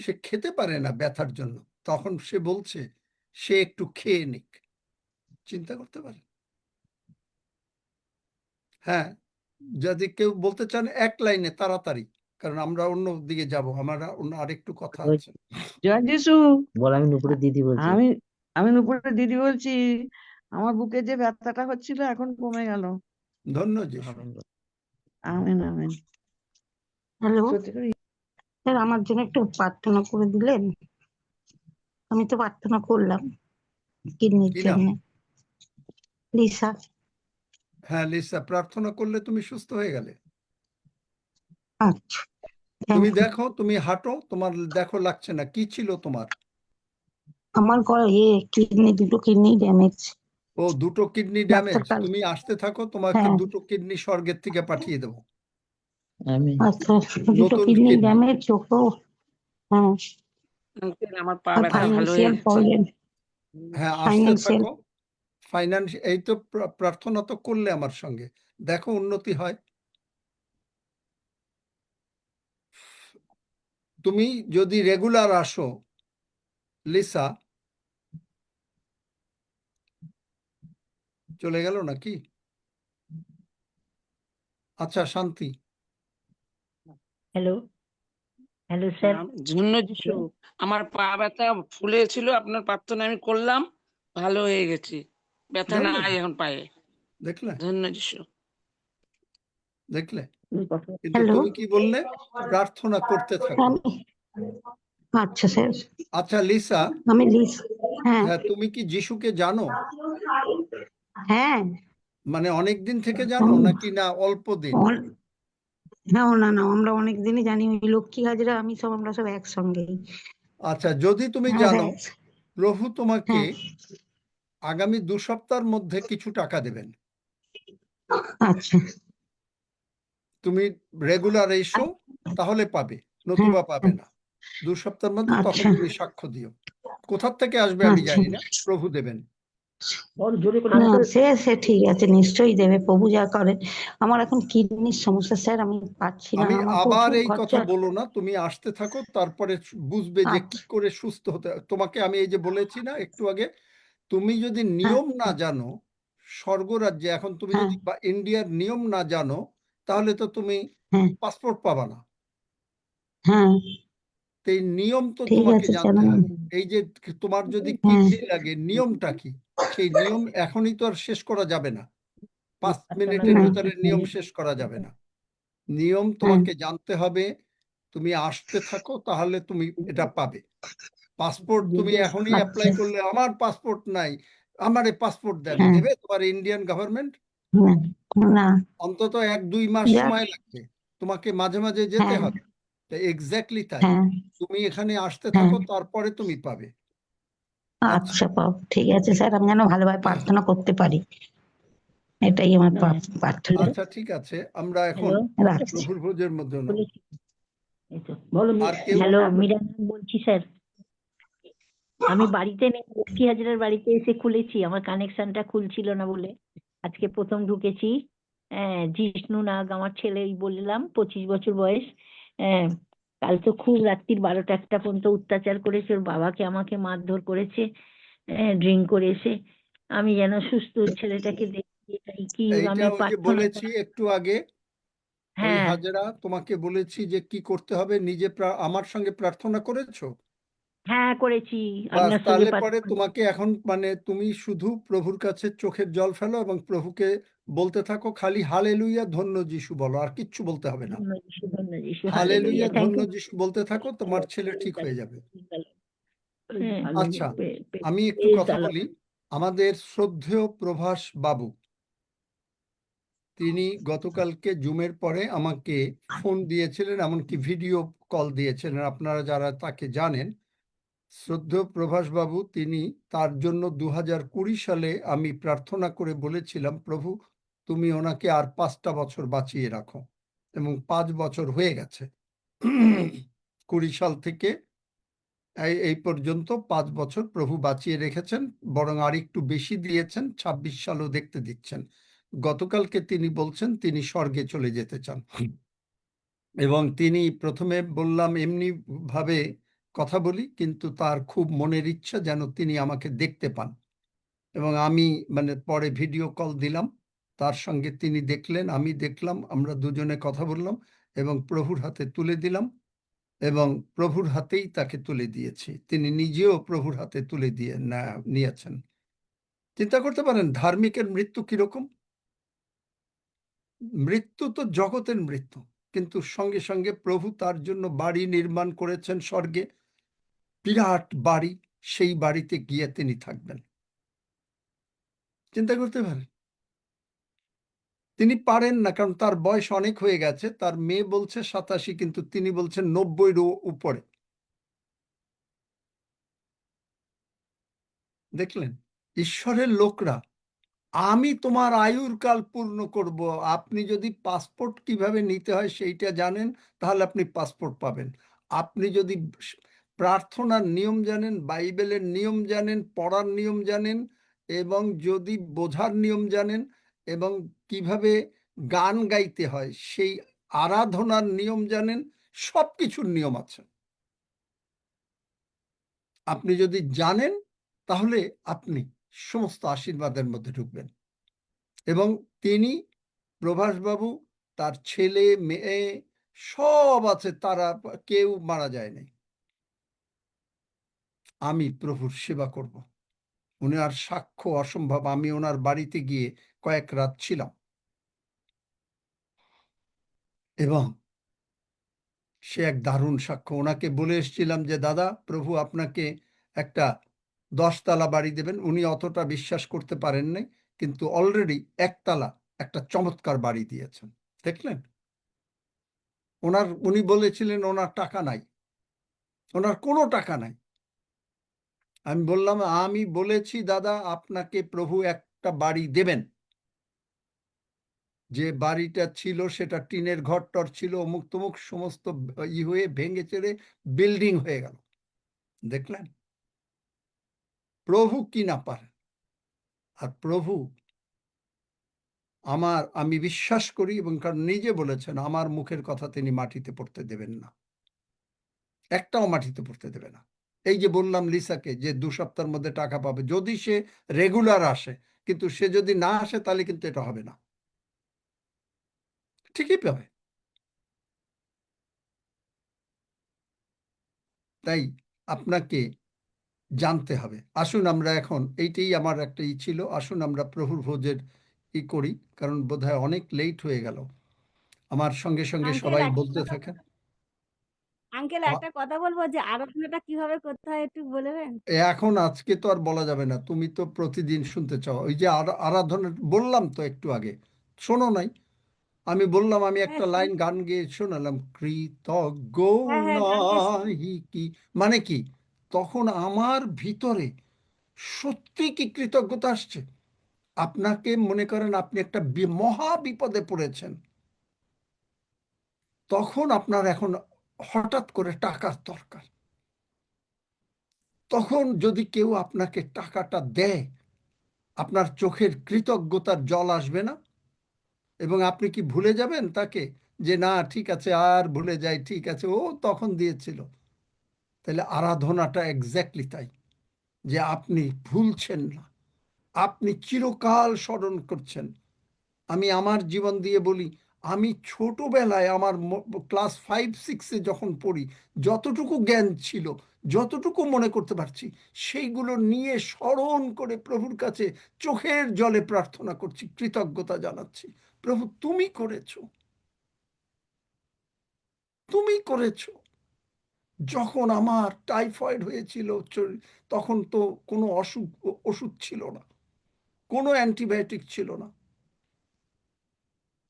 সে খেতে পারে না ব্যথার জন্য, তখন সে বলছে সে একটু খেয়ে নিক। চিন্তা করতে পারে। হ্যাঁ, যদি কেউ বলতে চান এক লাইনে তাড়াতাড়ি, কারণ আমরা অন্য দিকে যাব, আমার অন্য আরেকটু কথা আছে। জয় যিশু। আমি নুপুরের দিদি বলছি। আমি নুপুরের দিদি বলছি। আমার বুকে যে ব্যথাটা হচ্ছিল এখন কমে গেল। ধন্য যিশু। আমেন। আমেন। হ্যালো সত্যি করে স্যার, আমার জন্য একটু প্রার্থনা করে দিলেন? আমি তো প্রার্থনা করলাম কিডনির কি নাম? জন্য। লিসা। হ্যাঁ লিসা, প্রার্থনা করলে তুমি সুস্থ হয়ে গেলে। আচ্ছা, তুমি থ্যাংক ইউ। দেখো, তুমি হাঁটো, তোমার দেখো লাগছে না। কি ছিল তোমার? আমার কিডনি, দুটো কিডনি ড্যামেজ। ও, দুটো কিডনি ডাক্তার ড্যামেজ। কাল তুমি আসতে থাকো, তোমাকে হ্যাঁ দুটো কিডনি স্বর্গের থেকে পাঠিয়ে দেবো। আচ্ছা, দুটো নতুন কিডনি কিডনি। ড্যামেজ, চোখও। হ্যাঁ, আমার পা আর ব্যথা ভালো হয়ে ফাইন্যান্সিয়াল গেছে। প্রবলেম। হ্যাঁ, আসতে ফাইন্যান্সিয়াল থাকো। এই তো প্রার্থনা তো করলে আমার সঙ্গে, দেখো উন্নতি হয়। তুমি যদি রেগুলার আসো লিসা, চলে গেল নাকি? আচ্ছা, শান্তি। হ্যালো। Hello sir. ধন্য যিশু, আমার পা ব্যথা ফুলেছিল, আপনার প্রার্থনা আমি করলাম, ভালো হয়ে গেছি, ব্যথা দেখলে নাই এখন পায়ে। দেখলে ধন্য যিশু। দেখলে কিন্তু হ্যালো তুমি কি বললে? প্রার্থনা করতে থাকো। আচ্ছা স্যার আচ্ছা লিসা, আমি লিস হ্যাঁ হ্যাঁ, তুমি কি যিশুকে জানো? হ্যাঁ মানে অনেক দিন থেকে জানো নাকি না অল্প দিন? হ্যাঁ না না আমরা অনেক দিনই জানি, ওই লক্ষ্মী হাজরা আমি সব আমরা সব একসঙ্গেই। আচ্ছা, যদি তুমি হ্যাঁ জানো, স্যার প্রভু তোমাকে হ্যাঁ আগামী 2 সপ্তাহের মধ্যে কিছু টাকা দেবেন। আচ্ছা তুমি রেগুলার এসো, তাহলে পাবে, নতুবা পাবে না। 2 সপ্তাহের মধ্যে তখন আচ্ছা তুমি সাক্ষ্য দিও। কোথার থেকে আসবে আমি আচ্ছা জানি না, প্রভু দেবেন। না সে সে ঠিক আছে, নিশ্চয়ই দেবে প্রভু যা করেন। আমার এখন কিডনির সমস্যা স্যার, আমি পাচ্ছি না, আমি আমার আবার প্রচুর এই কথা খরচা। বলো না, তুমি আসতে থাকো, তারপরে বুঝবে যে কি আচ্ছা করে সুস্থ হতে। তোমাকে আমি এই যে বলেছি না একটু আগে, তুমি যদি হ্যাঁ নিয়ম না জানো স্বর্গরাজ্যে, এখন তুমি হ্যাঁ যদি ইন্ডিয়ার নিয়ম না জানো, তাহলে তো তুমি হ্যাঁ পাসপোর্ট পাবা না। হ্যাঁ তো এই নিয়ম তো ঠিক তোমাকে আছে জানতে জানান। হবে। এই যে তোমার যদি হ্যাঁ কিডনি লাগে, নিয়মটা কি? সেই নিয়ম এখনই তো আর শেষ করা যাবে না, 5 মিনিটের না ভিতরে নিয়ম শেষ করা যাবে না। নিয়ম হ্যাঁ তোমাকে জানতে হবে, তুমি আসতে থাকো, তাহলে তুমি এটা পাবে। পাসপোর্ট তুমি এখনই আচ্ছা অ্যাপ্লাই করলে, আমার পাসপোর্ট নাই, আমারে পাসপোর্ট দেন, হ্যাঁ দেবে তোমার ইন্ডিয়ান গভর্নমেন্ট? না না অন্তত 1-2 মাস যাক সময় লাগবে, তোমাকে মাঝে মাঝে যেতে হ্যাঁ হবে। এক্স্যাক্টলি তাই। হ্যাঁ তুমি এখানে আসতে হ্যাঁ থাকো, তারপরে তুমি পাবে। আচ্ছা, আচ্ছা পাবো, ঠিক আছে স্যার, আমি যেন ভালোভাবে প্রার্থনা করতে পারি, এটাই আমার প্রার্থনা। আচ্ছা, ঠিক আছে, আমরা এখন হ্যালো রাখছি। প্রভুর ভোজের মধ্যে নেব। এই তো বলো আর কেউ? হ্যালো মীরা বলছি স্যার। আমি বাড়িতে নেই, লক্ষ্মী হাজরার বাড়িতে এসে খুলেছি, আমার কানেকশনটা খুলছিল না বলে আজকে প্রথম ঢুকেছি। হ্যাঁ, জিষ্ণু নাগ আমার ছেলেই বললাম, 25 বছর বয়স। হ্যাঁ, কাল তো খুব রাত্রির 12টা-1টা পর্যন্ত অত্যাচার করেছে, ওর বাবাকে আমাকে মারধর করেছে, ড্রিঙ্ক করে এসে। আমি যেন সুস্থ ছেলেটাকে দেখি, এটাই কি এইটা আমি ওই যে প্রার্থনা বলেছি একটু আগে, ওই হ্যাঁ হাজেরা তোমাকে বলেছি যে কি করতে হবে, নিজে আমার সঙ্গে প্রার্থনা করেছো? হ্যাঁ করেছি, বাস, আপনার সঙ্গে তাহলে পরে প্রার্থনা। তোমাকে এখন মানে তুমি শুধু প্রভুর কাছে চোখের জল ফেলো এবং প্রভুকে বলতে থাকো, খালি হালেলুয়া ধন্য যিশু বলো, আর কিচ্ছু বলতে হবে না। ধন্য যিশু, ধন্য যিশু, হালেলুয়া হালেলুয়া, থ্যাংক ধন্য ইউ। যিশু বলতে থাকো, তোমার ছেলে ঠিক হয়ে যাবে। হ্যাঁ আচ্ছা, আমি একটু কথা বলি। আমাদের শ্রদ্ধেয় প্রভাস বাবু, তিনি গতকালকে জুমের পরে আমাকে ফোন দিয়েছিলেন, এমনকি ভিডিও কল দিয়েছিলেন। আপনারা যারা তাকে জানেন, শ্রদ্ধেয় প্রভাস বাবু, তিনি তার জন্য 2020 সালে আমি প্রার্থনা করে বলেছিলাম, প্রভু তুমি ওনাকে আর 5টা বছর বাঁচিয়ে রাখো, এবং 5 বছর হয়ে গেছে। 20 সাল থেকে এই পর্যন্ত 5 বছর প্রভু বাঁচিয়ে রেখেছেন, বরং আর একটু বেশি দিয়েছেন, 26 সালও দেখতে দিচ্ছেন। গতকালকে তিনি বলছেন তিনি স্বর্গে চলে যেতে চান, এবং তিনি প্রথমে বললাম এমনি ভাবে কথা বলি, কিন্তু তার খুব মনের ইচ্ছা যেন তিনি আমাকে দেখতে পান। এবং আমি মানে পরে ভিডিও কল দিলাম, তার সঙ্গে তিনি দেখলেন, আমি দেখলাম, আমরা দুজনে কথা বললাম এবং প্রভুর হাতে তুলে দিলাম, এবং প্রভুর হাতেই তাকে তুলে দিয়েছি। তিনি নিজেও প্রভুর হাতে তুলে দিয়ে নিয়েছেন। চিন্তা করতে পারেন ধার্মিকের মৃত্যু কিরকম। মৃত্যু তো জগতের মৃত্যু, কিন্তু সঙ্গে সঙ্গে প্রভু তার জন্য বাড়ি নির্মাণ করেছেন স্বর্গে, বিরাট বাড়ি, সেই বাড়িতে গিয়ে তিনি থাকবেন। চিন্তা করতে পারেন। তিনি পারেন না, কারণ তার বয়স অনেক হয়ে গেছে, তার মেয়ে বলছে 87, কিন্তু তিনি বলছেন 90-এর উপরে। দেখলেন, ঈশ্বরের লোকরা, আমি তোমার আয়ুর কাল পূর্ণ করব। আপনি যদি পাসপোর্ট কিভাবে নিতে হয় সেইটা জানেন, তাহলে আপনি পাসপোর্ট পাবেন। আপনি যদি প্রার্থনার নিয়ম জানেন, বাইবেলের নিয়ম জানেন, পড়ার নিয়ম জানেন, এবং যদি বোঝার নিয়ম জানেন, এবং কিভাবে গান গাইতে হয়, সেই আরাধনার নিয়ম জানেন, সব কিছুর নিয়ম আছে। আপনি যদি জানেন, তাহলে আপনি সমস্ত আশীর্বাদের মধ্যে ঢুকবেন। এবং তিনি প্রভাসবাবু, তার ছেলে মেয়ে সব আছে, তারা কেউ মারা যায়নি। আমি প্রভুর সেবা করব। উনার সাক্ষ্য অসম্ভব। আমি ওনার বাড়িতে গিয়ে কয়েক রাত ছিলাম এবং সে এক দারুণ সাক্ষ্য। ওনাকে বলে এসেছিলাম যে দাদা, প্রভু আপনাকে একটা 10 তলা বাড়ি দেবেন। উনি অতটা বিশ্বাস করতে পারেন নাই, কিন্তু অলরেডি 1 তলা একটা চমৎকার বাড়ি দিয়েছেন। দেখলেন, উনি বলেছিলেন ওনার টাকা নাই, ওনার কোনো টাকা নাই। আমি বললাম, আমি বলেছি দাদা আপনাকে প্রভু একটা বাড়ি দেবেন। যে বাড়িটা ছিল সেটা টিনের ঘর টর ছিল, অমুক তমুক সমস্ত হয়ে ভেঙে চেড়ে বিল্ডিং হয়ে গেল। দেখলেন প্রভু কি না পারেন। আর প্রভু আমি বিশ্বাস করি, এবং কারণ নিজে বলেছেন আমার মুখের কথা তিনি মাটিতে পড়তে দেবেন না, একটাও মাটিতে পড়তে দেবে না। এই যে বললাম লিসাকে যে 2 সপ্তাহের মধ্যে টাকা পাবে, যদি সে রেগুলার আসে, কিন্তু সে যদি না আসে তাহলে কিন্তু এটা হবে না, ঠিকই পাবে। তাই আপনাকে জানতে হবে। আসুন আমরা এখন, এইটাই আমার একটা ছিল, আসুন আমরা প্রভুর ভোজের করি, কারণ বোধহয় অনেক লেট হয়ে গেল। আমার সঙ্গে সঙ্গে আঙ্কেল সবাই একটা বলতে কথা, থাকেন। আঙ্কেল একটা কথা বলবো, যে আরাধনাটা কিভাবে করতে হয় একটু বলবেন? এখন আজকে তো আর বলা যাবে না, তুমি তো প্রতিদিন শুনতে চাও। ওই যে আরাধনা বললাম তো একটু আগে, শোনো নাই? আমি বললাম, আমি হ্যাঁ একটা লাইন গান গেয়ে শোনালাম, কৃতজ্ঞ হ্যাঁ হ্যাঁ গানটা নাহি কি, মানে কি, তখন আমার ভিতরে সত্যি কি কৃতজ্ঞতা আসছে। আপনাকে মনে করেন আপনি একটা মহা বিপদে পড়েছেন, তখন আপনার এখন হঠাৎ করে টাকার দরকার। তখন যদি কেউ আপনাকে টাকাটা দেয়, আপনার চোখের কৃতজ্ঞতার জল আসবে না? এবং আপনি কি ভুলে যাবেন তাকে, যে না ঠিক আছে আর ভুলে যাই, ঠিক আছে ও তখন দিয়েছিল? তাহলে আরাধনাটা এক্স্যাক্টলি তাই, যে আপনি ভুলছেন না, আপনি চিরকাল স্মরণ করছেন। আমি আমার জীবন দিয়ে বলি, আমি ছোটবেলায় আমার ক্লাস 5-6-এ যখন পড়ি, যতটুকু জ্ঞান ছিল, যতটুকু মনে করতে পারছি, সেইগুলো নিয়ে স্মরণ করে প্রভুর কাছে চোখের জলে প্রার্থনা করছি, কৃতজ্ঞতা জানাচ্ছি। প্রভু তুমি করেছো, তুমি করেছো। যখন আমার টাইফয়েড হয়েছিল, তখন তো কোনো ওষুধ ছিল না, কোনো অ্যান্টিবায়োটিক ছিল না,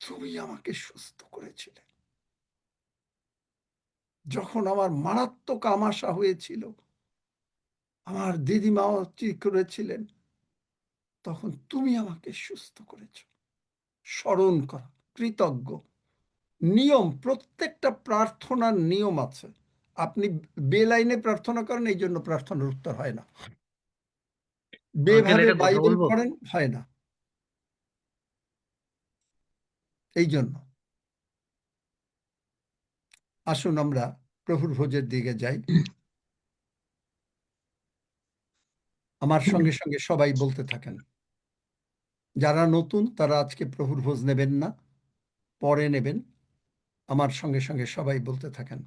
তুমি আমাকে সুস্থ করেছিলে। যখন আমার মারাত্মক আমাশা হয়েছিল, আমার দিদিমাও ঠিক করেছিলেন, তখন তুমি আমাকে সুস্থ করেছ। স্মরণ করা, কৃতজ্ঞ। নিয়ম, প্রত্যেকটা প্রার্থনার নিয়ম আছে। আপনি বেলাইনে প্রার্থনা করেন, এই জন্য প্রার্থনার উত্তর হয় না। বেভাবে বাইবেল পড়েন, হয় না। এই জন্য আসুন আমরা প্রভুর ভোজের দিকে যাই। আমার সঙ্গে সঙ্গে সবাই বলতে থাকেন। যারা নতুন তারা আজকে প্রভুর ভোজ নেবেন না, পরে নেবেন। আমার সঙ্গে সঙ্গে সবাই বলতে থাকেন।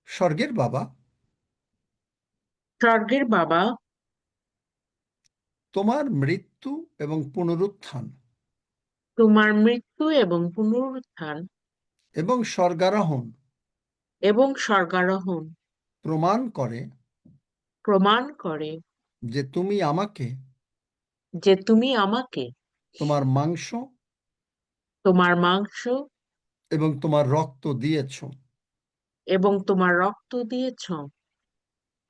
স্বর্গের বাবা, স্বর্গের বাবা, তোমার মৃত্যু এবং পুনরুত্থান তোমার মৃত্যু এবং পুনরুত্থান এবং স্বর্গারোহণ এবং স্বর্গারোহণ প্রমাণ করে যে তুমি আমাকে তোমার মাংস এবং তোমার রক্ত দিয়েছ।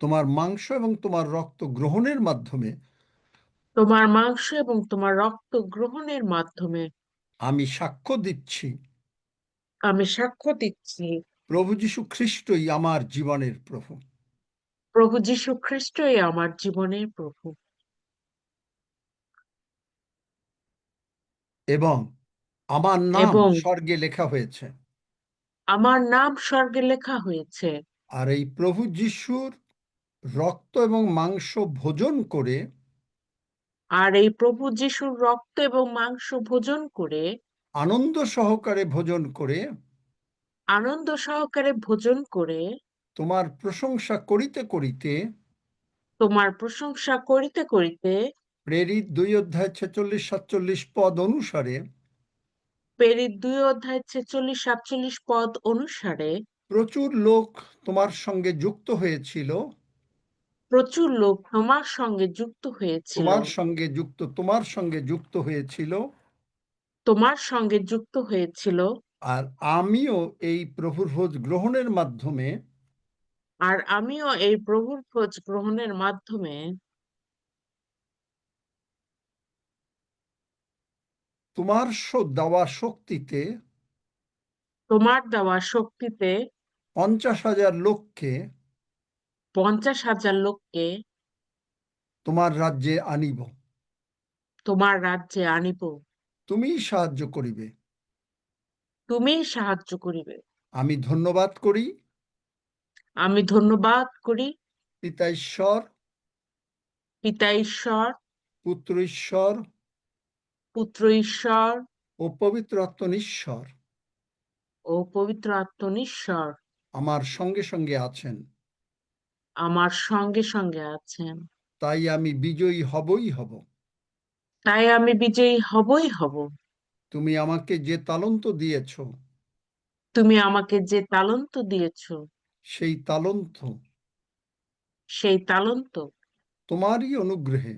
তোমার মাংস এবং তোমার রক্ত গ্রহণের মাধ্যমে আমি সাক্ষ্য দিচ্ছি, প্রভু যীশু খ্রিস্টই আমার জীবনের প্রভু। এবং আমার নাম স্বর্গে লেখা হয়েছে। আর এই প্রভু যীশুর রক্ত এবং মাংস ভোজন করে আনন্দ সহকারে ভোজন করে আনন্দ সহকারে ভোজন করে তোমার প্রশংসা করিতে করিতে তোমার প্রশংসা করিতে করিতে প্রেরিত 2 অধ্যায় 46-47 পদ অনুসারে প্রেরিত 2 অধ্যায় 46-47 পদ অনুসারে প্রচুর লোক তোমার সঙ্গে যুক্ত হয়েছিল, প্রচুর লোক তোমার সঙ্গে যুক্ত হয়েছিল, তোমার সঙ্গে যুক্ত হয়েছিল, তোমার সঙ্গে যুক্ত হয়েছিল, আর আমিও এই প্রভুর ভোজ গ্রহণের মাধ্যমে আর আমিও এই প্রভুর ভোজ গ্রহণের মাধ্যমে তোমার দেওয়া শক্তিতে তোমার দেওয়া শক্তিতে 50,000 লোককে 50,000 লোককে তোমার রাজ্যে আনিব। তোমার রাজ্যে আনিব। তুমিই সাহায্য করিবে। তুমিই সাহায্য করিবে। আমি ধন্যবাদ করি, আমি ধন্যবাদ করি পিতা ঈশ্বর, পিতা ঈশ্বর, পুত্র ঈশ্বর পুত্র ঈশ্বর ও পবিত্র আত্মনিশ্বর ও পবিত্র আত্মনিশ্বর আমার সঙ্গে সঙ্গে আছেন। আমার সঙ্গে সঙ্গে আছেন। তাই আমি বিজয়ী হবই হব। তাই আমি বিজয়ী হবই হব। তুমি আমাকে যে তালন্ত দিয়েছ, তুমি আমাকে যে তালন্ত দিয়েছ, সেই তালন্ত সেই তালন্ত তোমারই অনুগ্রহে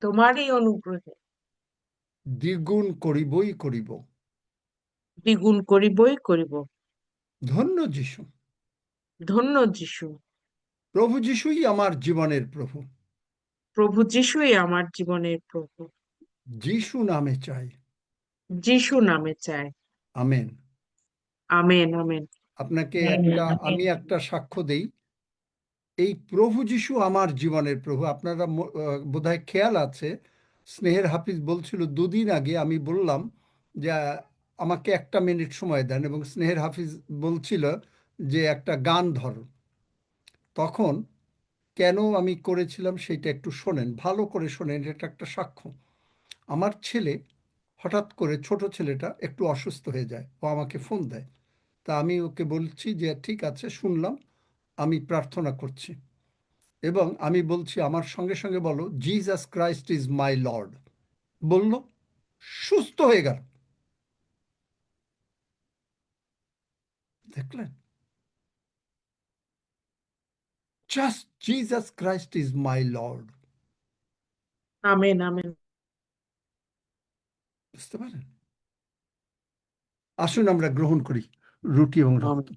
তোমারই অনুগ্রহে দ্বিগুণ করিবই করিব। দ্বিগুণ করিবই করিব। ধন্য যিশু, ধন্য যিশু। প্রভু যিশুই আমার জীবনের প্রভু। প্রভু যিশুই আমার জীবনের প্রভু। যিশু নামে চাই। যিশু নামে চাই। আমেন। আমেন। আমেন। আপনাকে আমি একটা সাক্ষ্য দেই। এই প্রভু যিশু আমার জীবনের প্রভু। আপনারা বোধহয় খেয়াল আছে, স্নেহের হাফিজ বলছিল 2 দিন আগে, আমি বললাম যে আমাকে 1 মিনিট সময় দেন, এবং স্নেহের হাফিজ বলছিল যে একটা গান ধরো। তখন কেন আমি করেছিলাম সেটা একটু শোনেন, ভালো করে শোনেন, এটা একটা সাক্ষ্য। আমার ছেলে হঠাৎ করে, ছোট ছেলেটা একটু অসুস্থ হয়ে যায়, ও আমাকে ফোন দেয়। তা আমি ওকে বলছি যে ঠিক আছে, শুনলাম, আমি প্রার্থনা করছি, এবং আমি বলছি আমার সঙ্গে সঙ্গে বলো, Jesus Christ is my lord. বলল, সুস্থ হয়ে গেল। দেখলেন? Just Jesus Christ is my lord. Amen. Amen. বুঝতে পারেন? আসুন আমরা গ্রহণ করি রুটি এবং রক্ত।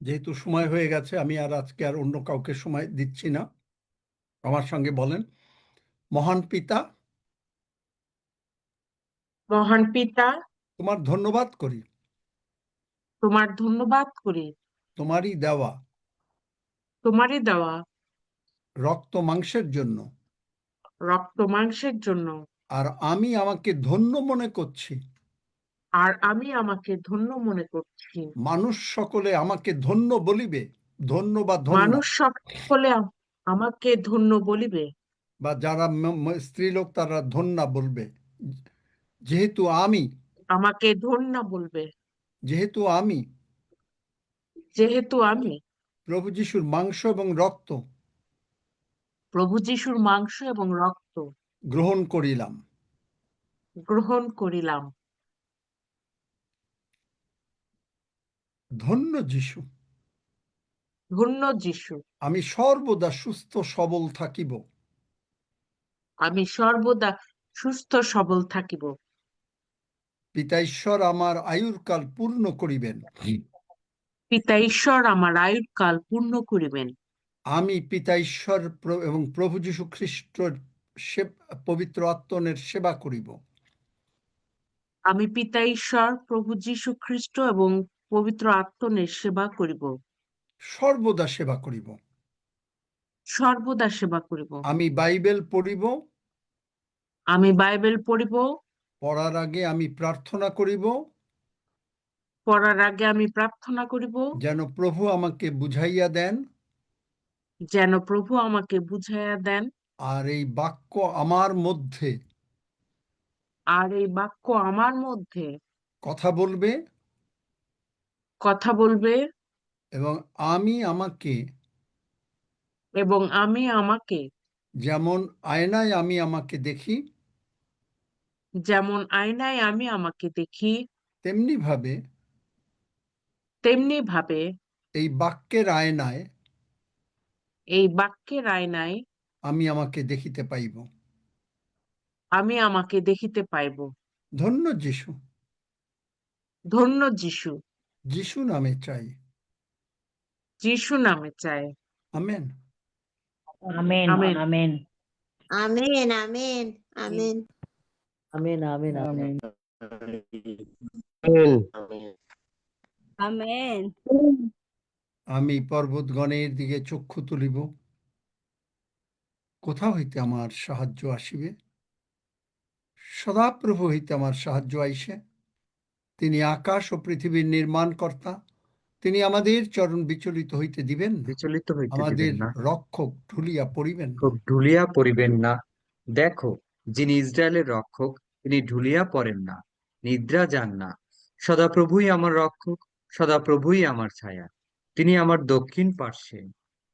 যেহেতু সময় হয়ে গেছে, আমি আজকে আর অন্য কাউকে সময় দিচ্ছি না। আমার সঙ্গে বলেন, মহান পিতা, মহান পিতা, তোমার ধন্যবাদ করি, তোমার ধন্যবাদ করি, তোমারই দেওয়া তোমারই দেওয়া রক্ত মাংসের জন্য, রক্ত মাংসের জন্য। আর আমি আমাকে ধন্য মনে করছি। আর আমি আমাকে ধন্য মনে করছি। মানুষ সকলে আমাকে ধন্য বলিবে, ধন্য বা ধন্য, মানুষ সকলে আমাকে ধন্য বলিবে, বা যারা স্ত্রীলোক তারা ধন্যা বলবে, যেহেতু আমি আমাকে ধন্য বলবে, যেহেতু আমি যেহেতু আমি প্রভু যিশুর মাংস এবং রক্ত প্রভু যিশুর মাংস এবং রক্ত গ্রহণ করিলাম। গ্রহণ করিলাম। ধন্য যিশু, ধন্য যিশু, আমি সর্বদা সুস্থ সবল থাকিব। আমি সর্বদা সুস্থ সবল থাকিব। পিতা ঈশ্বর আমার আয়ুর কাল পূর্ণ করিবেন। পিতা ঈশ্বর আমার আয়ুর কাল পূর্ণ করিবেন। আমি পিতা ঈশ্বর এবং প্রভু যীশু খ্রিস্টের পবিত্র আত্মনের সেবা করিব। আমি পিতা ঈশ্বর, প্রভু যীশু খ্রিস্ট এবং পবিত্র আত্মনের সেবা করিব। সর্বদা সেবা করিব। সর্বদা সেবা করিব। আমি বাইবেল পড়িব, আমি বাইবেল পড়িব, পড়ার আগে আমি প্রার্থনা করিব, পড়ার আগে আমি প্রার্থনা করিব, যেন প্রভু আমাকে বুঝাইয়া দেন, যেন প্রভু আমাকে বুঝাইয়া দেন, আর এই বাক্য আমার মধ্যে আর এই বাক্য আমার মধ্যে কথা বলবে, কথা বলবে, এবং আমি আমাকে এবং আমি আমাকে যেমন আয়নায় আমি আমাকে দেখি, যেমন আয়নায় আমি আমাকে দেখি, তেমনি ভাবে তেমনি ভাবে এই বাক্যের আয়নায় এই বাক্যের আয়নায় আমি আমাকে দেখিতে পাইব। আমি আমাকে দেখিতে পাইব। ধন্য যিশু, ধন্য যিশু, যিশু নামে চাই। যিশু নামে চাই। Amen. Amen amen. Amen amen amen amen amen amen amen. Amen. আমি পর্বতগণের দিকে চক্ষু তুলিব, কোথা হইতে আমার সাহায্য আসিবে? সদাপ্রভু হইতে আমার সাহায্য আইসে। তিনি আকাশ ও পৃথিবীর নির্মাণকর্তা। তিনি আমাদের চরণ বিচলিত হইতে দিবেন না, বিচলিত হইতে আমাদের দিবেন না, রক্ষক ঢুলিয়া পড়িবেন না। খুব ঢুলিয়া পড়িবেন না। দেখো, যিনি ইসরায়েলের রক্ষক, তিনি ঢুলিয়া পড়েন না, নিদ্রা যান না। সদাপ্রভুই আমার রক্ষক, সদাপ্রভুই আমার ছায়া। তিনি আমার দক্ষিণ পার্শ্বে।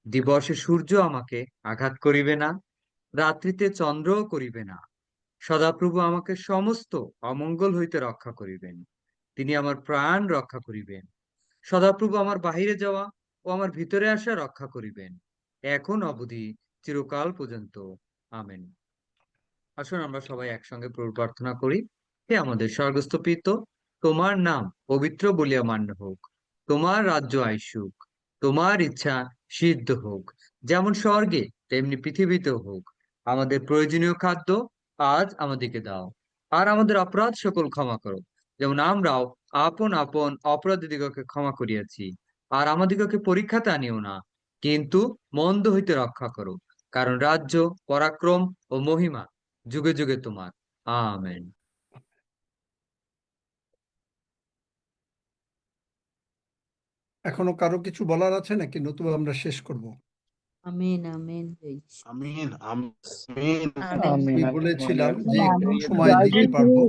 দিবসে সূর্য আমাকে আঘাত করিবে না, রাত্রিতে চন্দ্রও করিবে না। সদাপ্রভু আমাকে সমস্ত অমঙ্গল হইতে রক্ষা করিবেন। তিনি আমার প্রাণ রক্ষা করিবেন। সদাপ্রভু আমার বাহিরে যাওয়া ও আমার ভিতরে আসা রক্ষা করিবেন, এখন অবধি চিরকাল পর্যন্ত। আমেন। আসুন আমরা সবাই একসঙ্গে প্রভু প্রার্থনা করি। হে আমাদের স্বর্গস্থ পিতা, তোমার নাম পবিত্র বলিয়া মান্য হোক, তোমার রাজ্য আইসুক, তোমার ইচ্ছা সিদ্ধ হোক, যেমন স্বর্গে তেমনি পৃথিবীতেও হোক। আমাদের প্রয়োজনীয় খাদ্য আজ আমাদেরকে দাও, আর আমাদের অপরাধ সকল ক্ষমা করো, যেমন আমরাও আপন আপন অপরাধীদিগকে ক্ষমা করিয়াছি। আর আমাদিগকে পরীক্ষাতে আনিও না, কিন্তু মন্দ হইতে রক্ষা করো, কারণ রাজ্য, পরাক্রম ও মহিমা যুগে যুগে তোমার। আমেন। এখনো কারো কিছু বলার আছে নাকি, নতুবা আমরা শেষ করব? আমেন আমেন। আমিন আমিন। আমি বলেছিলাম যে একটু আমেন। সময় দিতে পারবো।